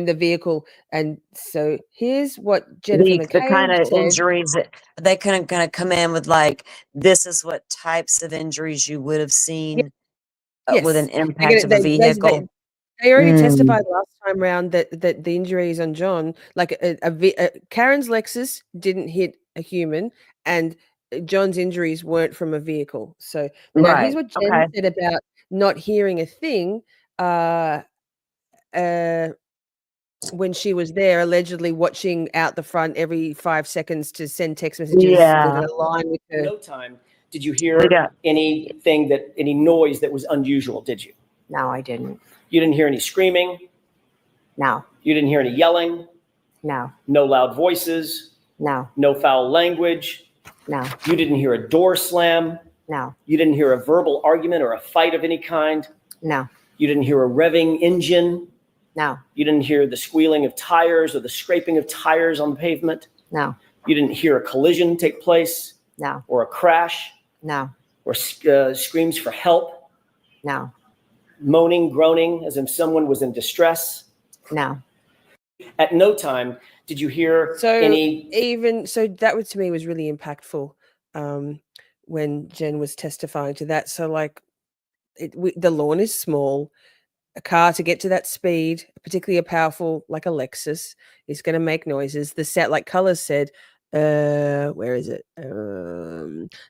the vehicle. And so here's what Jennifer The kind McCabe of said. injuries that they kind of come in with, like, this is what types of injuries you would have seen with Yes, an impact of a they vehicle. already Mm, testified last time round that the injuries on John, like Karen's Lexus didn't hit a human, and John's injuries weren't from a vehicle. So now here's right. what Jen Okay. said about not hearing a thing. Uh, uh, when she was there, allegedly watching out the front every 5 seconds to send text messages that Yeah. align with her. No time did you We hear got any noise that was unusual, did you? No, I didn't. You didn't hear any screaming. No, You didn't hear any yelling. no, No loud voices. no, No foul language. no, You didn't hear a door slam. no, You didn't hear a verbal argument or a fight of any kind. no, You didn't hear a revving engine. no, You didn't hear the squealing of tires or the scraping of tires on the pavement. no, You didn't hear a collision take place no, or a crash no, or screams for help, no, moaning, groaning as if someone was in distress. no. At no time did you hear So any. that was, to me, was really impactful when Jen was testifying to that. So like the lawn is small. A car to get to that speed, particularly a powerful like a Lexus, is going to make noises. The set, like Colors said, where is it?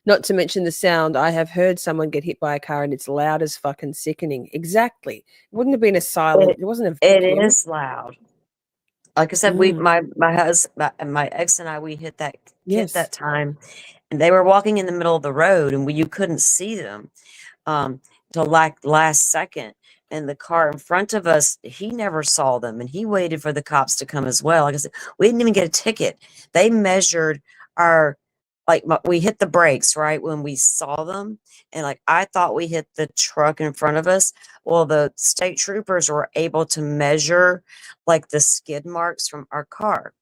Not to mention the sound. I have heard someone get hit by a car and it's loud as fucking sickening. Exactly. It wouldn't have been a silent. It wasn't a it vacuum. is loud. Like I said, Mm. my husband, my ex and I, we hit Yes. that time, and they were walking in the middle of the road, and you couldn't see them till like last second. And the car in front of us, he never saw them, and he waited for the cops to come as well. Like I said, we didn't even get a ticket. They measured our, we hit the brakes right when we saw them, and like I thought we hit the truck in front of us. Well, the state troopers were able to measure like the skid marks from our car,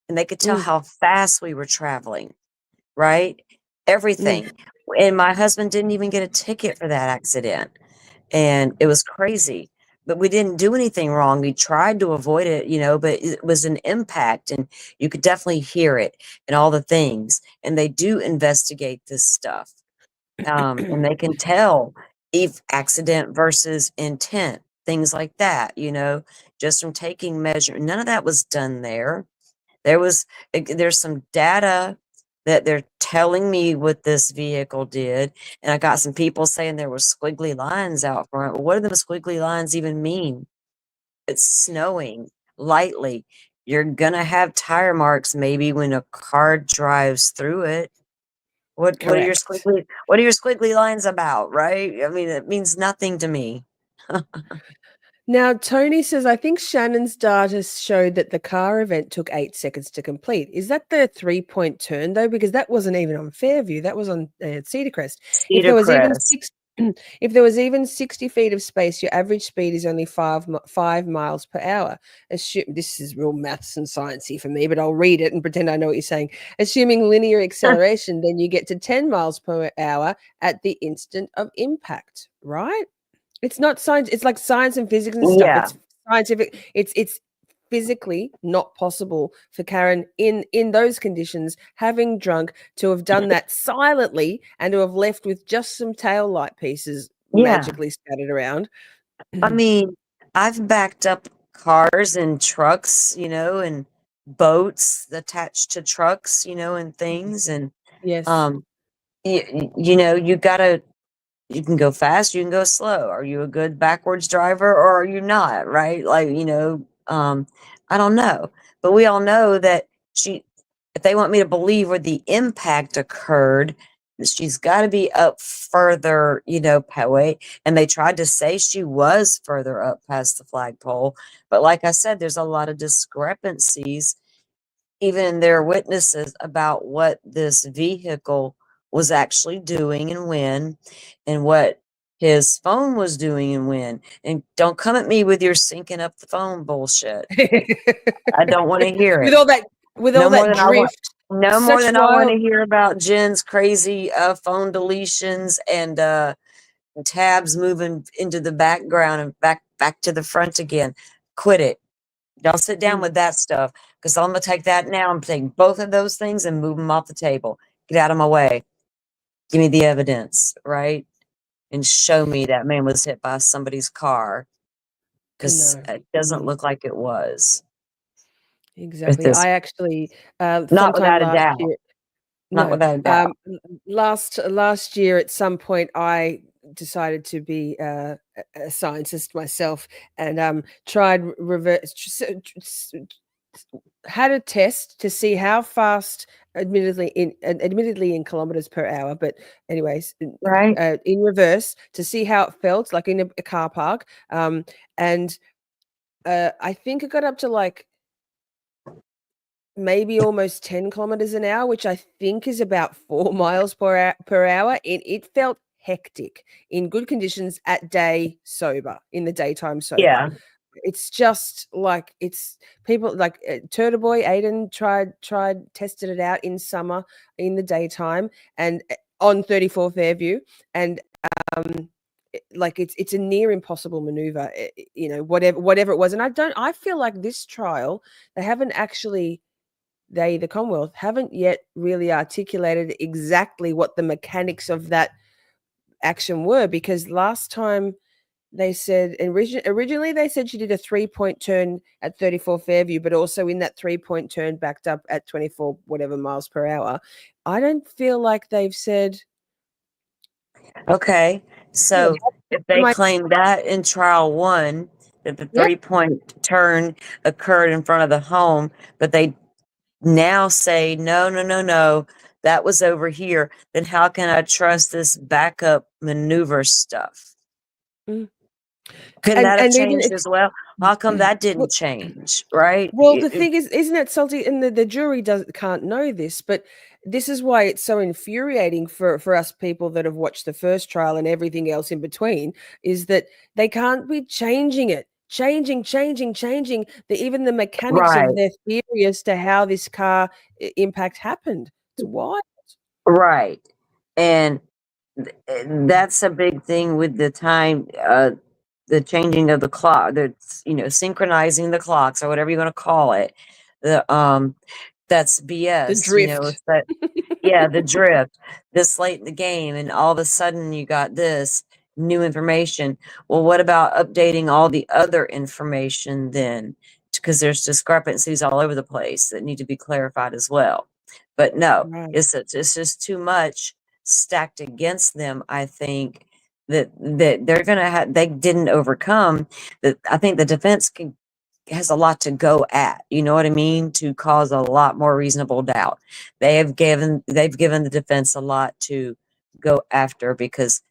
and they could tell Mm. how fast we were traveling, right? Everything. And my husband didn't even get a ticket for that accident. And it was crazy. But we didn't do anything wrong. We tried to avoid it, but it was an impact, and you could definitely hear it and all the things. And they do investigate this stuff. And they can tell if accident versus intent, things like that, just from taking measure. None of that was done there. There's some data that they're telling me what this vehicle did, and I got some people saying there were squiggly lines out front. What do them squiggly lines even mean? It's snowing lightly. You're gonna have tire marks maybe when a car drives through it. What are your Correct. squiggly lines about, right? I mean, it means nothing to me. Now, Tony says, I think ShaNon's data showed that the car event took 8 seconds to complete. Is that the 3-point turn, though? Because that wasn't even on Fairview. That was on Cedar Crest. If there was even Crest. if there was even 60 feet of space, your average speed is only 5 miles per hour. This is real maths and sciencey for me, but I'll read it and pretend I know what you're saying. Assuming linear acceleration, then you get to 10 miles per hour at the instant of impact, right? It's not science. It's like science and physics and stuff. Yeah. It's scientific. It's physically not possible for Karen in those conditions, having drunk, to have done that silently and to have left with just some tail light pieces Yeah. magically scattered around. I mean, I've backed up cars and trucks, and boats attached to trucks, and things. And, Yes. you can go fast, you can go slow. Are you a good backwards driver or are you not? Right. Like, I don't know, but we all know that if they want me to believe where the impact occurred, she's got to be up further, away. And they tried to say she was further up past the flagpole. But like I said, there's a lot of discrepancies, even in their witnesses, about what this vehicle was actually doing and when, and what his phone was doing and when. And don't come at me with your syncing up the phone bullshit. I don't want to hear with it. all that No more than I want. drift. No more Such than I want to wild. hear about Jen's crazy phone deletions and tabs moving into the background and back to the front again. Quit it. Y'all sit down with that stuff, because I'm gonna take that now. I'm taking both of those things and move them off the table. Get out of my way. Give me the evidence, right? And show me that man was hit by somebody's car, because No. it doesn't look like it was. Exactly. This, I actually not sometime without a last doubt. year. Not No. without a doubt. Last year at some point I decided to be a scientist myself, and tried had a test to see how fast, admittedly in kilometers per hour, but anyways, Right? in reverse, to see how it felt like in a car park. And I think it got up to like maybe almost 10 kilometers an hour, which I think is about 4 miles per hour. It felt hectic in good conditions at day sober, in the daytime sober. Yeah. It's just like, it's people like Turtle Boy Aiden tested it out in summer in the daytime and on 34 Fairview, and like it's a near impossible maneuver, whatever it was. And I feel like this trial, they haven't actually, the Commonwealth haven't yet really articulated exactly what the mechanics of that action were, because last time they said, originally they said she did a 3-point turn at 34 Fairview, but also in that 3-point turn backed up at 24 whatever miles per hour. I don't feel like they've said. Okay. So if they Am I- claim that in trial 1, that the Yep. 3-point turn occurred in front of the home, but they now say, no, that was over here, then how can I trust this backup maneuver stuff? Mm. Couldn't that have And even changed as well? How come that didn't change? Right? Well, the thing is, isn't it salty? And the jury can't know this, but this is why it's so infuriating for us people that have watched the first trial and everything else in between, is that they can't be changing it, changing even the mechanics Right. of their theory as to how this car impact happened. It's wild. Right. And that's a big thing with the time, the changing of the clock, synchronizing the clocks or whatever you want to call it. That's BS. The drift. It's that, yeah, the drift this late in the game, and all of a sudden you got this new information. Well, what about updating all the other information then? Because there's discrepancies all over the place that need to be clarified as well. But no, Right. it's just too much stacked against them. I think that they're gonna have, they didn't overcome that. I think the defense has a lot to go at, you know what I mean, to cause a lot more reasonable doubt. They've given the defense a lot to go after, because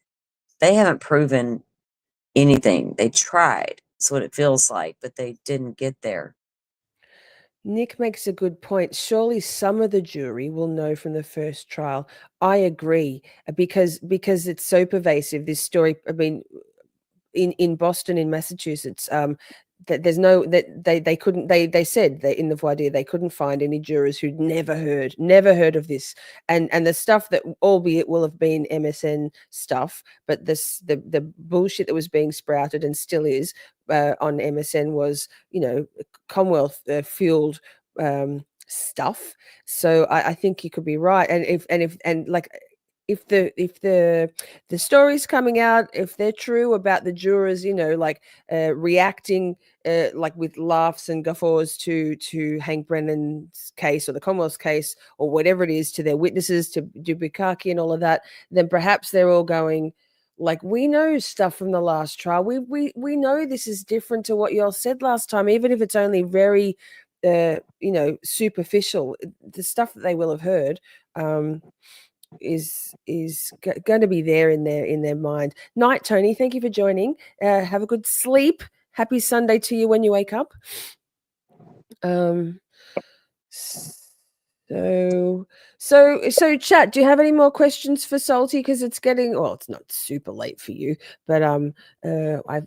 they haven't proven anything. They tried. That's what it feels like, but they didn't get there. Nick makes a good point. Surely some of the jury will know from the first trial. I agree, because it's so pervasive, this story. I mean, in Boston, in Massachusetts, that there's no that they couldn't they said that in the voir dire they couldn't find any jurors who'd never heard of this, and the stuff that albeit will have been MSN stuff, but the bullshit that was being sprouted and still is on MSN was Commonwealth fueled stuff. So I think you could be right, and if the stories coming out, if they're true about the jurors, reacting like with laughs and guffaws to Hank Brennan's case or the Commonwealth's case or whatever it is, to their witnesses, to Dubukaki and all of that, then perhaps they're all going, like, we know stuff from the last trial. We know this is different to what y'all said last time, even if it's only very superficial. The stuff that they will have heard is going to be there in their mind. Night, Tony, thank you for joining. Have a good sleep. Happy Sunday to you when you wake up. So chat, do you have any more questions for Salty? Because it's getting, well, it's not super late for you, but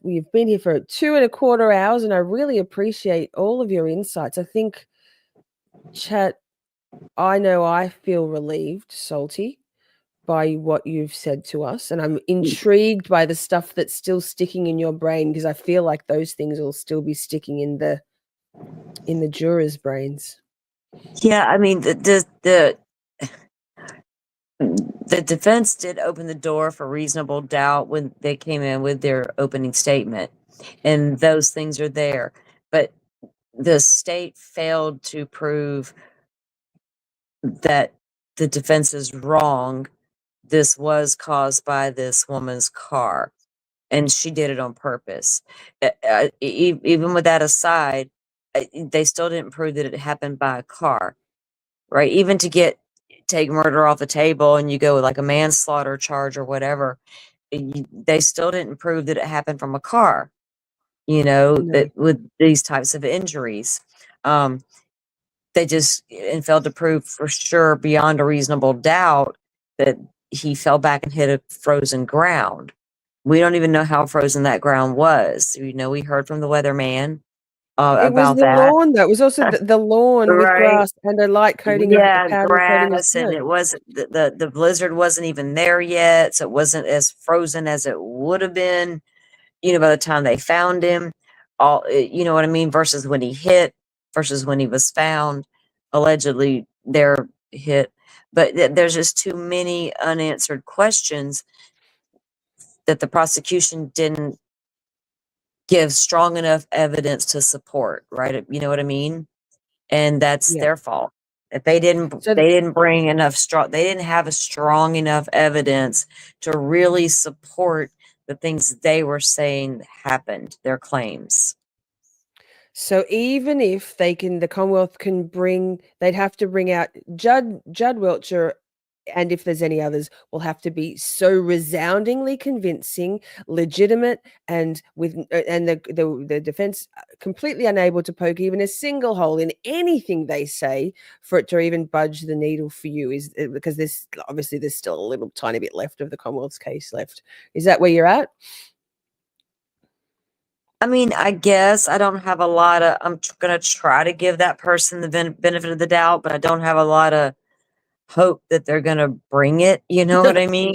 we've been here for 2.25 hours, and I really appreciate all of your insights. I think, chat, I know I feel relieved, Salty, by what you've said to us, and I'm intrigued by the stuff that's still sticking in your brain, because I feel like those things will still be sticking in the jurors' brains. Yeah, I mean, the defense did open the door for reasonable doubt when they came in with their opening statement, and those things are there. But the state failed to prove that the defense is wrong. This was caused by this woman's car, and she did it on purpose. Even with that aside, they still didn't prove that it happened by a car, right? Even to take murder off the table and you go with like a manslaughter charge or whatever, they still didn't prove that it happened from a car, No. that with these types of injuries. They just failed to prove for sure beyond a reasonable doubt that he fell back and hit a frozen ground. We don't even know how frozen that ground was. We heard from the weatherman It was about the that. lawn, though. It was also the lawn with Right. grass and a light coating of Yeah, powdery coating of grass, and snow. it wasn't the blizzard wasn't even there yet, so it wasn't as frozen as it would have been, by the time they found him. You know what I mean? Versus when he hit, versus when he was found, allegedly they're hit. But there's just too many unanswered questions that the prosecution didn't give strong enough evidence to support, right? You know what I mean? And that's Yeah. their fault. If they didn't So they didn't bring enough they didn't have a strong enough evidence to really support the things they were saying happened, their claims. So even if the Commonwealth can they'd have to bring out Judd Welcher, and if there's any others, will have to be so resoundingly convincing, legitimate, and the defense completely unable to poke even a single hole in anything they say for it to even budge the needle for you, because there's still a little tiny bit left of the Commonwealth's case left. Is that where you're at? I mean, I guess I don't have a lot of. I'm going to try to give that person the benefit of the doubt, but I don't have a lot of hope that they're going to bring it. You know what I mean?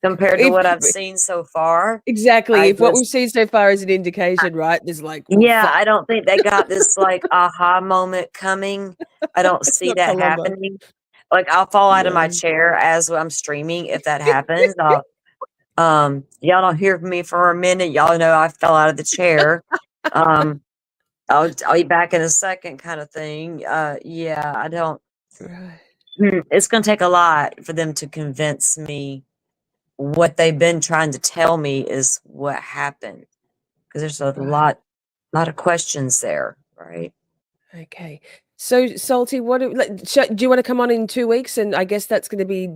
Compared to what I've seen so far. Exactly. If what we've just seen so far is an indication, right? There's like, well, Yeah, fuck. I don't think they got this like aha moment coming. I don't It's see not that Columbo. happening. Like I'll fall out of my No. chair as I'm streaming if that happens. Y'all don't hear from me for a minute. Y'all know I fell out of the chair. I'll be back in a second, kind of thing. Yeah, I don't. Right. It's going to take a lot for them to convince me what they've been trying to tell me is what happened, because there's a Right. lot of questions there, right? Okay. So, Salty, do you want to come on in 2 weeks? And I guess that's going to be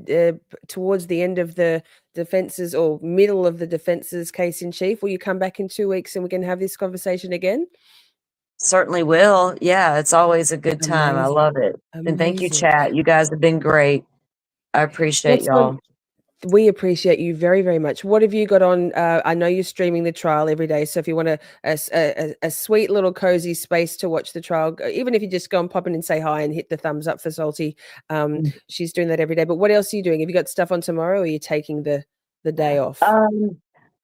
towards the end of the defense's or middle of the defense's case in chief. Will you come back in 2 weeks and we can have this conversation again? Certainly will. Yeah, it's always a good time. I love it. And thank you, Amazing. chat. You guys have been great. I appreciate Next one. y'all. We appreciate you very, very much. What have you got on? I know you're streaming the trial every day. So if you want a sweet little cozy space to watch the trial, even if you just go and pop in and say hi and hit the thumbs up for Salty, she's doing that every day. But what else are you doing? Have you got stuff on tomorrow, or are you taking the day off?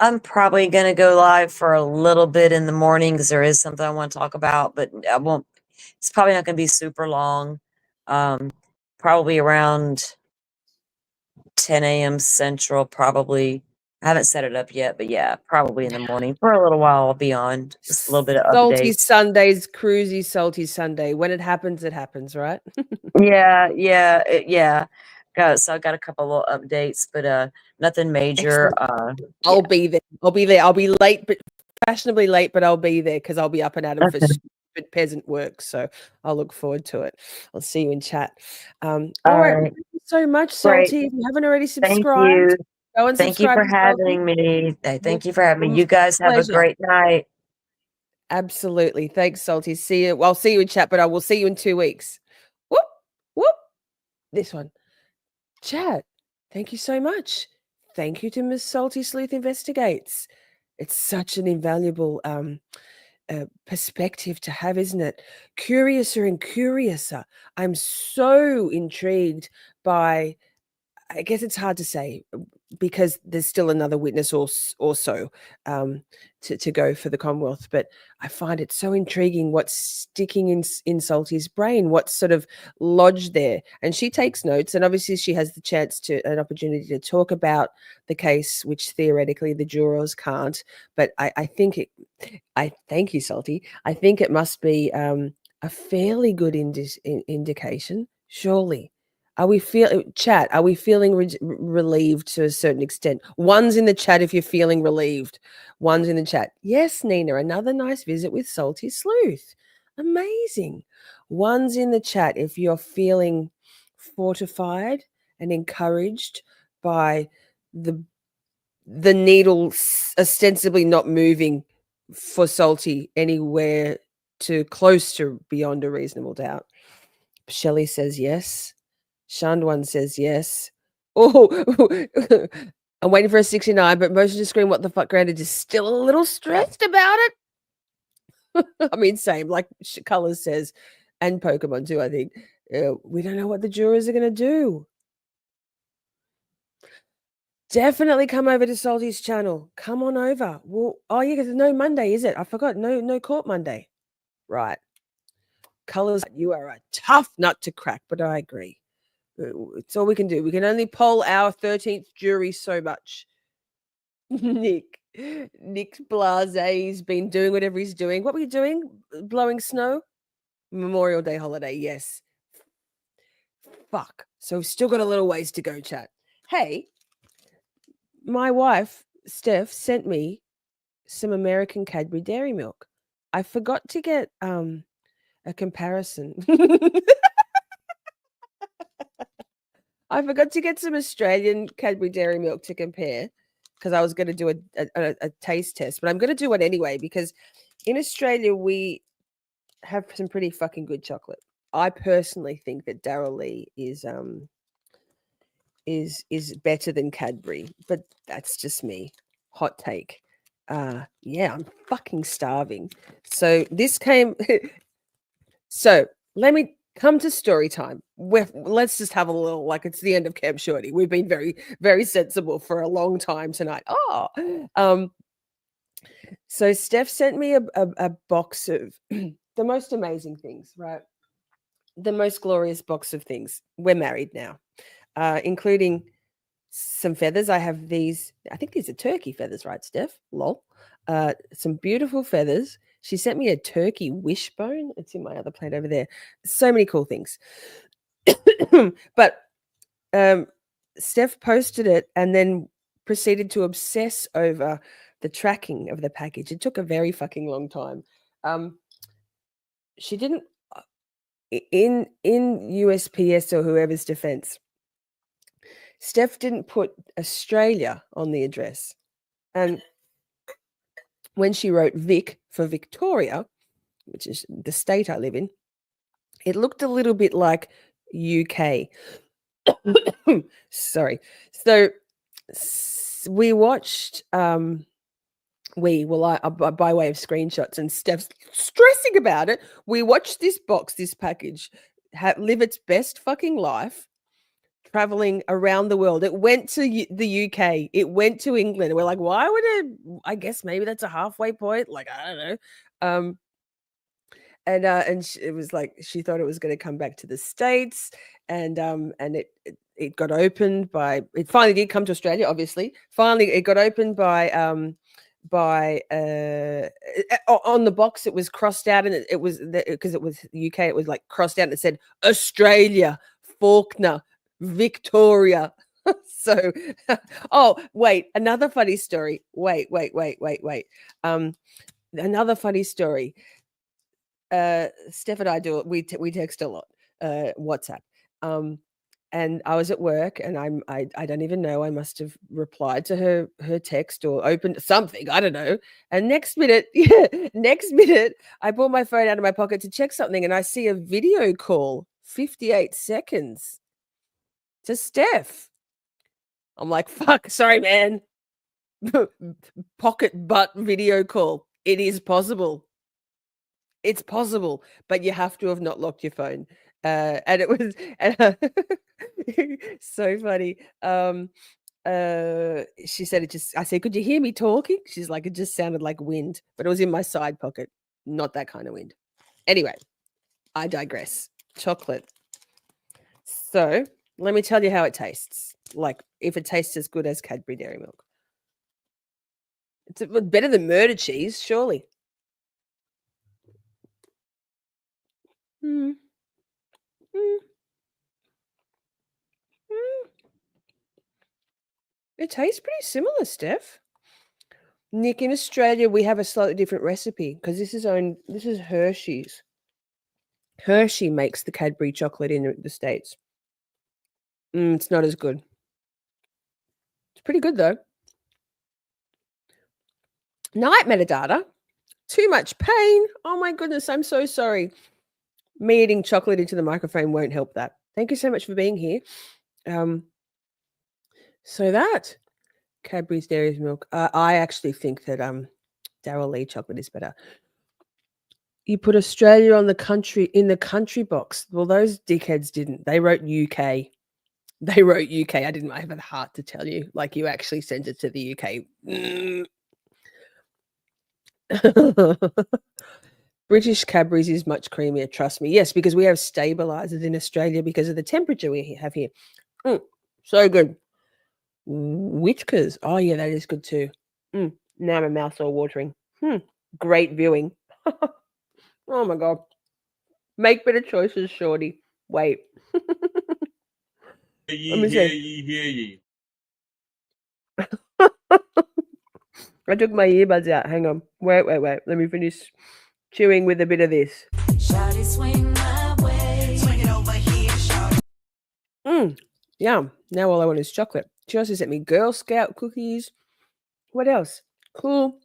I'm probably going to go live for a little bit in the morning because there is something I want to talk about, but I won't. It's probably not going to be super long. Probably around 10 a.m. Central, probably. I haven't set it up yet, but yeah, probably in the morning. For a little while, I'll be on. Just a little bit of Salty updates. Sundays, cruisy Salty Sunday. When it happens, right? Yeah. So I got a couple little updates, but nothing major. I'll be there. I'll be late, but fashionably late, but I'll be there because I'll be up and at 'em for Okay. stupid peasant work. So I'll look forward to it. I'll see you in chat. All right. right. Thank you so much, Great. Salty. If you haven't already Thank subscribed, you. go and Thank you subscribe for to Salty. having me. Thank you for having me. You guys have a Pleasure. great night. Absolutely. Thanks, Salty. See you. Well, I'll see you in chat, but I will see you in 2 weeks. Whoop, whoop. This one. Chat. Thank you so much. Thank you to Miss Salty Sleuth Investigates. It's such an invaluable perspective to have, isn't it? Curiouser and curiouser. I'm so intrigued by, I guess it's hard to say because there's still another witness or so to go for the Commonwealth. But I find it so intriguing what's sticking in Salty's brain, what's sort of lodged there. And she takes notes, and obviously she has the chance an opportunity to talk about the case, which theoretically the jurors can't. But I think I thank you, Salty. I think it must be a fairly good indication, surely. Are we chat? Are we feeling relieved to a certain extent? One's in the chat if you're feeling relieved. One's in the chat. Yes, Nina, another nice visit with Salty Sleuth. Amazing. One's in the chat if you're feeling fortified and encouraged by the needle ostensibly not moving for Salty anywhere to close to beyond a reasonable doubt. Shelley says yes. Shandwan says yes. Oh, I'm waiting for a 69, but motion to screen what the fuck granted is still a little stressed about it. I mean, same, like Colors says, and Pokemon too, I think. We don't know what the jurors are going to do. Definitely come over to Salty's channel. Come on over. Well, oh yeah, because no Monday, is it? I forgot. No court Monday. Right. Colors, you are a tough nut to crack, but I agree. It's all we can do. We can only poll our 13th jury so much. Nick Blase's been doing whatever he's doing. What were you doing? Blowing snow? Memorial Day holiday, yes. Fuck. So we've still got a little ways to go, chat. Hey, my wife, Steph, sent me some American Cadbury Dairy Milk. I forgot to get a comparison. I forgot to get some Australian Cadbury Dairy Milk to compare because I was going to do a taste test, but I'm going to do one anyway because in Australia we have some pretty fucking good chocolate. I personally think that Darryl Lee is better than Cadbury, but that's just me. Hot take. Yeah, I'm fucking starving. So this came. So let me come to story time. Let's just have a little, like it's the end of Camp Shorty. We've been very, very sensible for a long time tonight. So Steph sent me a box of the most amazing things, right? The most glorious box of things. We're married now, including some feathers. I have these, I think these are turkey feathers, right, Steph? Lol. Some beautiful feathers. She sent me a turkey wishbone. It's in my other plate over there. So many cool things. But Steph posted it and then proceeded to obsess over the tracking of the package. It took a very fucking long time. She didn't in USPS or whoever's defense. Steph didn't put Australia on the address. And when she wrote Vic for Victoria, which is the state I live in, it looked a little bit like UK. Sorry. So we watched by way of screenshots, and Steph's stressing about it. We watched this package live its best fucking life, traveling around the world. It went to the UK, it went to England. We're like, why would it? I guess maybe that's a halfway point. Like, I don't know. It was like she thought it was going to come back to the States, and it got opened by. It finally did come to Australia. Obviously, finally it got opened by on the box. It was crossed out, and it was because it was UK. It was like crossed out, and it said Australia, Faulkner, Victoria. So, oh wait, another funny story. Wait. Another funny story. Steph and I do it. We text a lot, WhatsApp. And I was at work, and I don't even know. I must have replied to her text or opened something. I don't know. And next minute, I pull my phone out of my pocket to check something, and I see a video call, 58 seconds, to Steph. I'm like, fuck, sorry, man. Pocket butt video call. It is possible. It's possible, but you have to have not locked your phone. And it was so funny. She said I said, could you hear me talking? She's like, it just sounded like wind, but it was in my side pocket. Not that kind of wind. Anyway, I digress. Chocolate. So let me tell you how it tastes. Like, if it tastes as good as Cadbury Dairy Milk. It's better than murder cheese, surely. It tastes pretty similar, Steph. Nick, in Australia, we have a slightly different recipe because this is Hershey's. Hershey makes the Cadbury chocolate in the States. It's not as good. It's pretty good, though. Night metadata. Too much pain. Oh, my goodness. I'm so sorry. Me eating chocolate into the microphone won't help that. Thank you so much for being here. So that Cadbury's Dairy Milk. I actually think that Darryl Lee chocolate is better. You put Australia in the country box. Well, those dickheads didn't. They wrote UK. I didn't have the heart to tell you. Like, you actually sent it to the UK. British Cadbury's is much creamier, trust me. Yes, because we have stabilizers in Australia because of the temperature we have here. So good. Whitkers. Oh, yeah, that is good too. Now my mouth's all watering. Great viewing. Oh, my God. Make better choices, Shorty. Wait. Let me see. I took my earbuds out. Hang on. Wait. Let me finish chewing with a bit of this. Shorty, swing my way. Swing it over here, shorty. Yum. Now all I want is chocolate. She also sent me Girl Scout cookies. What else? Cool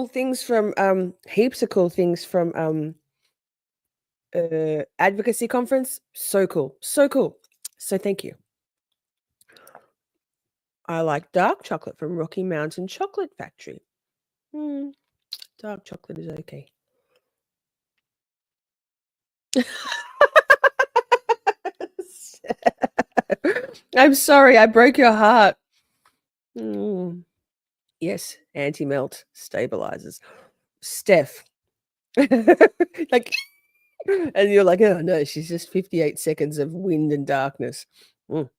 things from heaps of cool things from advocacy conference. So cool. So thank you. I like dark chocolate from Rocky Mountain Chocolate Factory. Dark chocolate is okay. I'm sorry, I broke your heart. Yes, anti-melt stabilizers. Steph. Like, and you're like, oh no, she's just 58 seconds of wind and darkness. All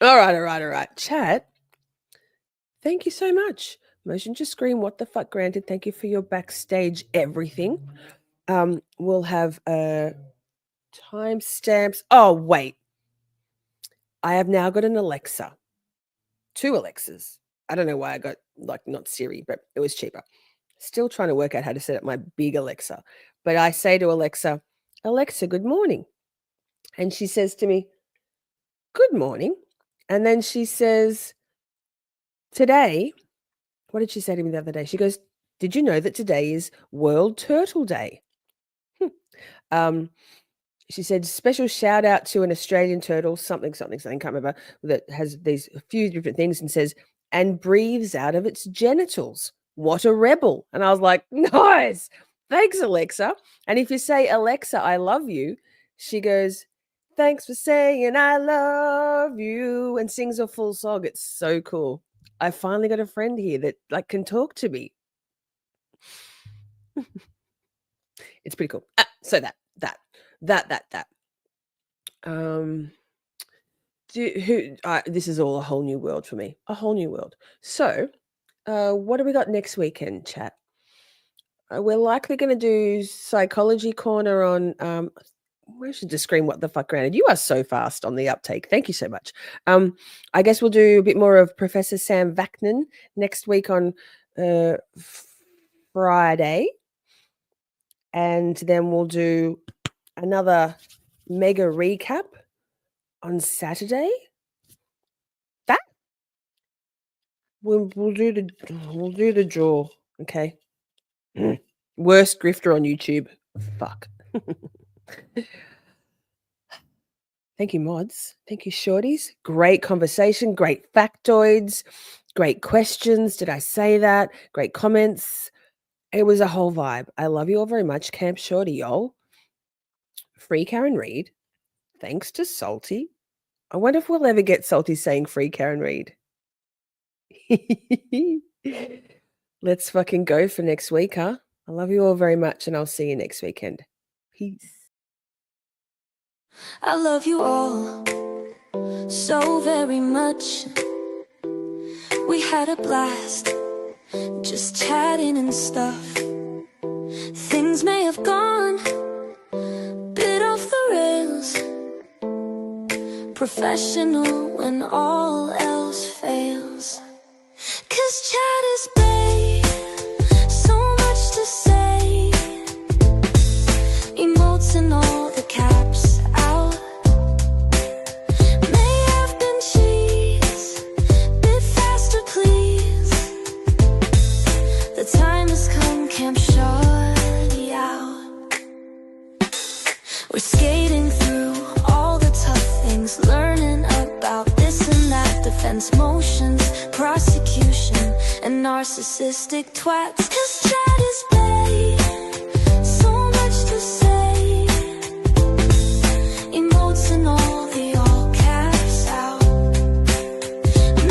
right. Chat. Thank you so much. Motion to screen, what the fuck granted. Thank you for your backstage everything. We'll have timestamps. Oh, wait. I have now got an Alexa. 2 Alexas. I don't know why I got, like, not Siri, but it was cheaper. Still trying to work out how to set up my big Alexa. But I say to Alexa, good morning. And she says to me, good morning. And then she says, today, what did she say to me the other day? She goes, did you know that today is World Turtle Day? She said, special shout out to an Australian turtle, something, can't remember, that has these a few different things and says, and breathes out of its genitals. What a rebel. And I was like, nice. Thanks, Alexa. And if you say, Alexa, I love you, she goes, thanks for saying I love you, and sings a full song. It's so cool. I finally got a friend here that like can talk to me. It's pretty cool. So that. This is all a whole new world for me. A whole new world. So, what do we got next weekend, chat? We're likely going to do Psychology Corner on. Where should the screen? What the fuck, granted? You are so fast on the uptake. Thank you so much. I guess we'll do a bit more of Professor Sam Vaknin next week on Friday. And then we'll do another mega recap on Saturday. That we'll do the draw. Okay. Worst grifter on YouTube. Fuck. Thank you, mods. Thank you, shorties. Great conversation. Great factoids. Great questions. Did I say that? Great comments. It was a whole vibe. I love you all very much. Camp Shorty, y'all. Free Karen Read. Thanks to Salty. I wonder if we'll ever get Salty saying free Karen Read. Let's fucking go for next week, huh? I love you all very much, and I'll see you next weekend. Peace. I love you all so very much. We had a blast just chatting and stuff. Things may have gone a bit off the rails. Professional when all else fails. 'Cause chat is babe, so much to say. Emotes and all the caps out. May have been cheese, bit faster please. The time has come, Camp Shorty out. We're skating through all the tough things, learning about this and that, defense motions, prosecution, and narcissistic twats. 'Cause chat is babe, so much to say. Emotes and all the all caps out.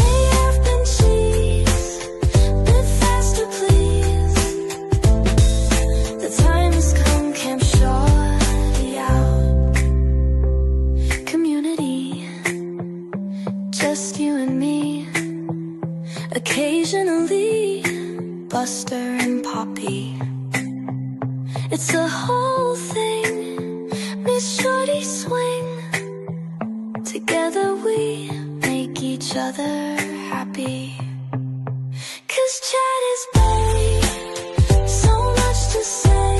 May have been cheese, bit faster please. The time has come, Camp Shorty out. Community, just you and me. Occasionally, Buster and Poppy. It's a whole thing. Miss Shorty swing. Together we make each other happy. 'Cause chat is babe, so much to say.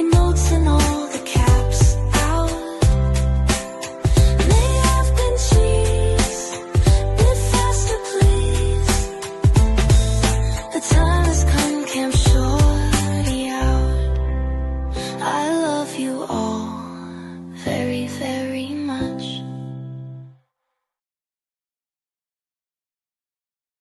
Emotes and all the caps out. May have been cheese, bit faster please. The time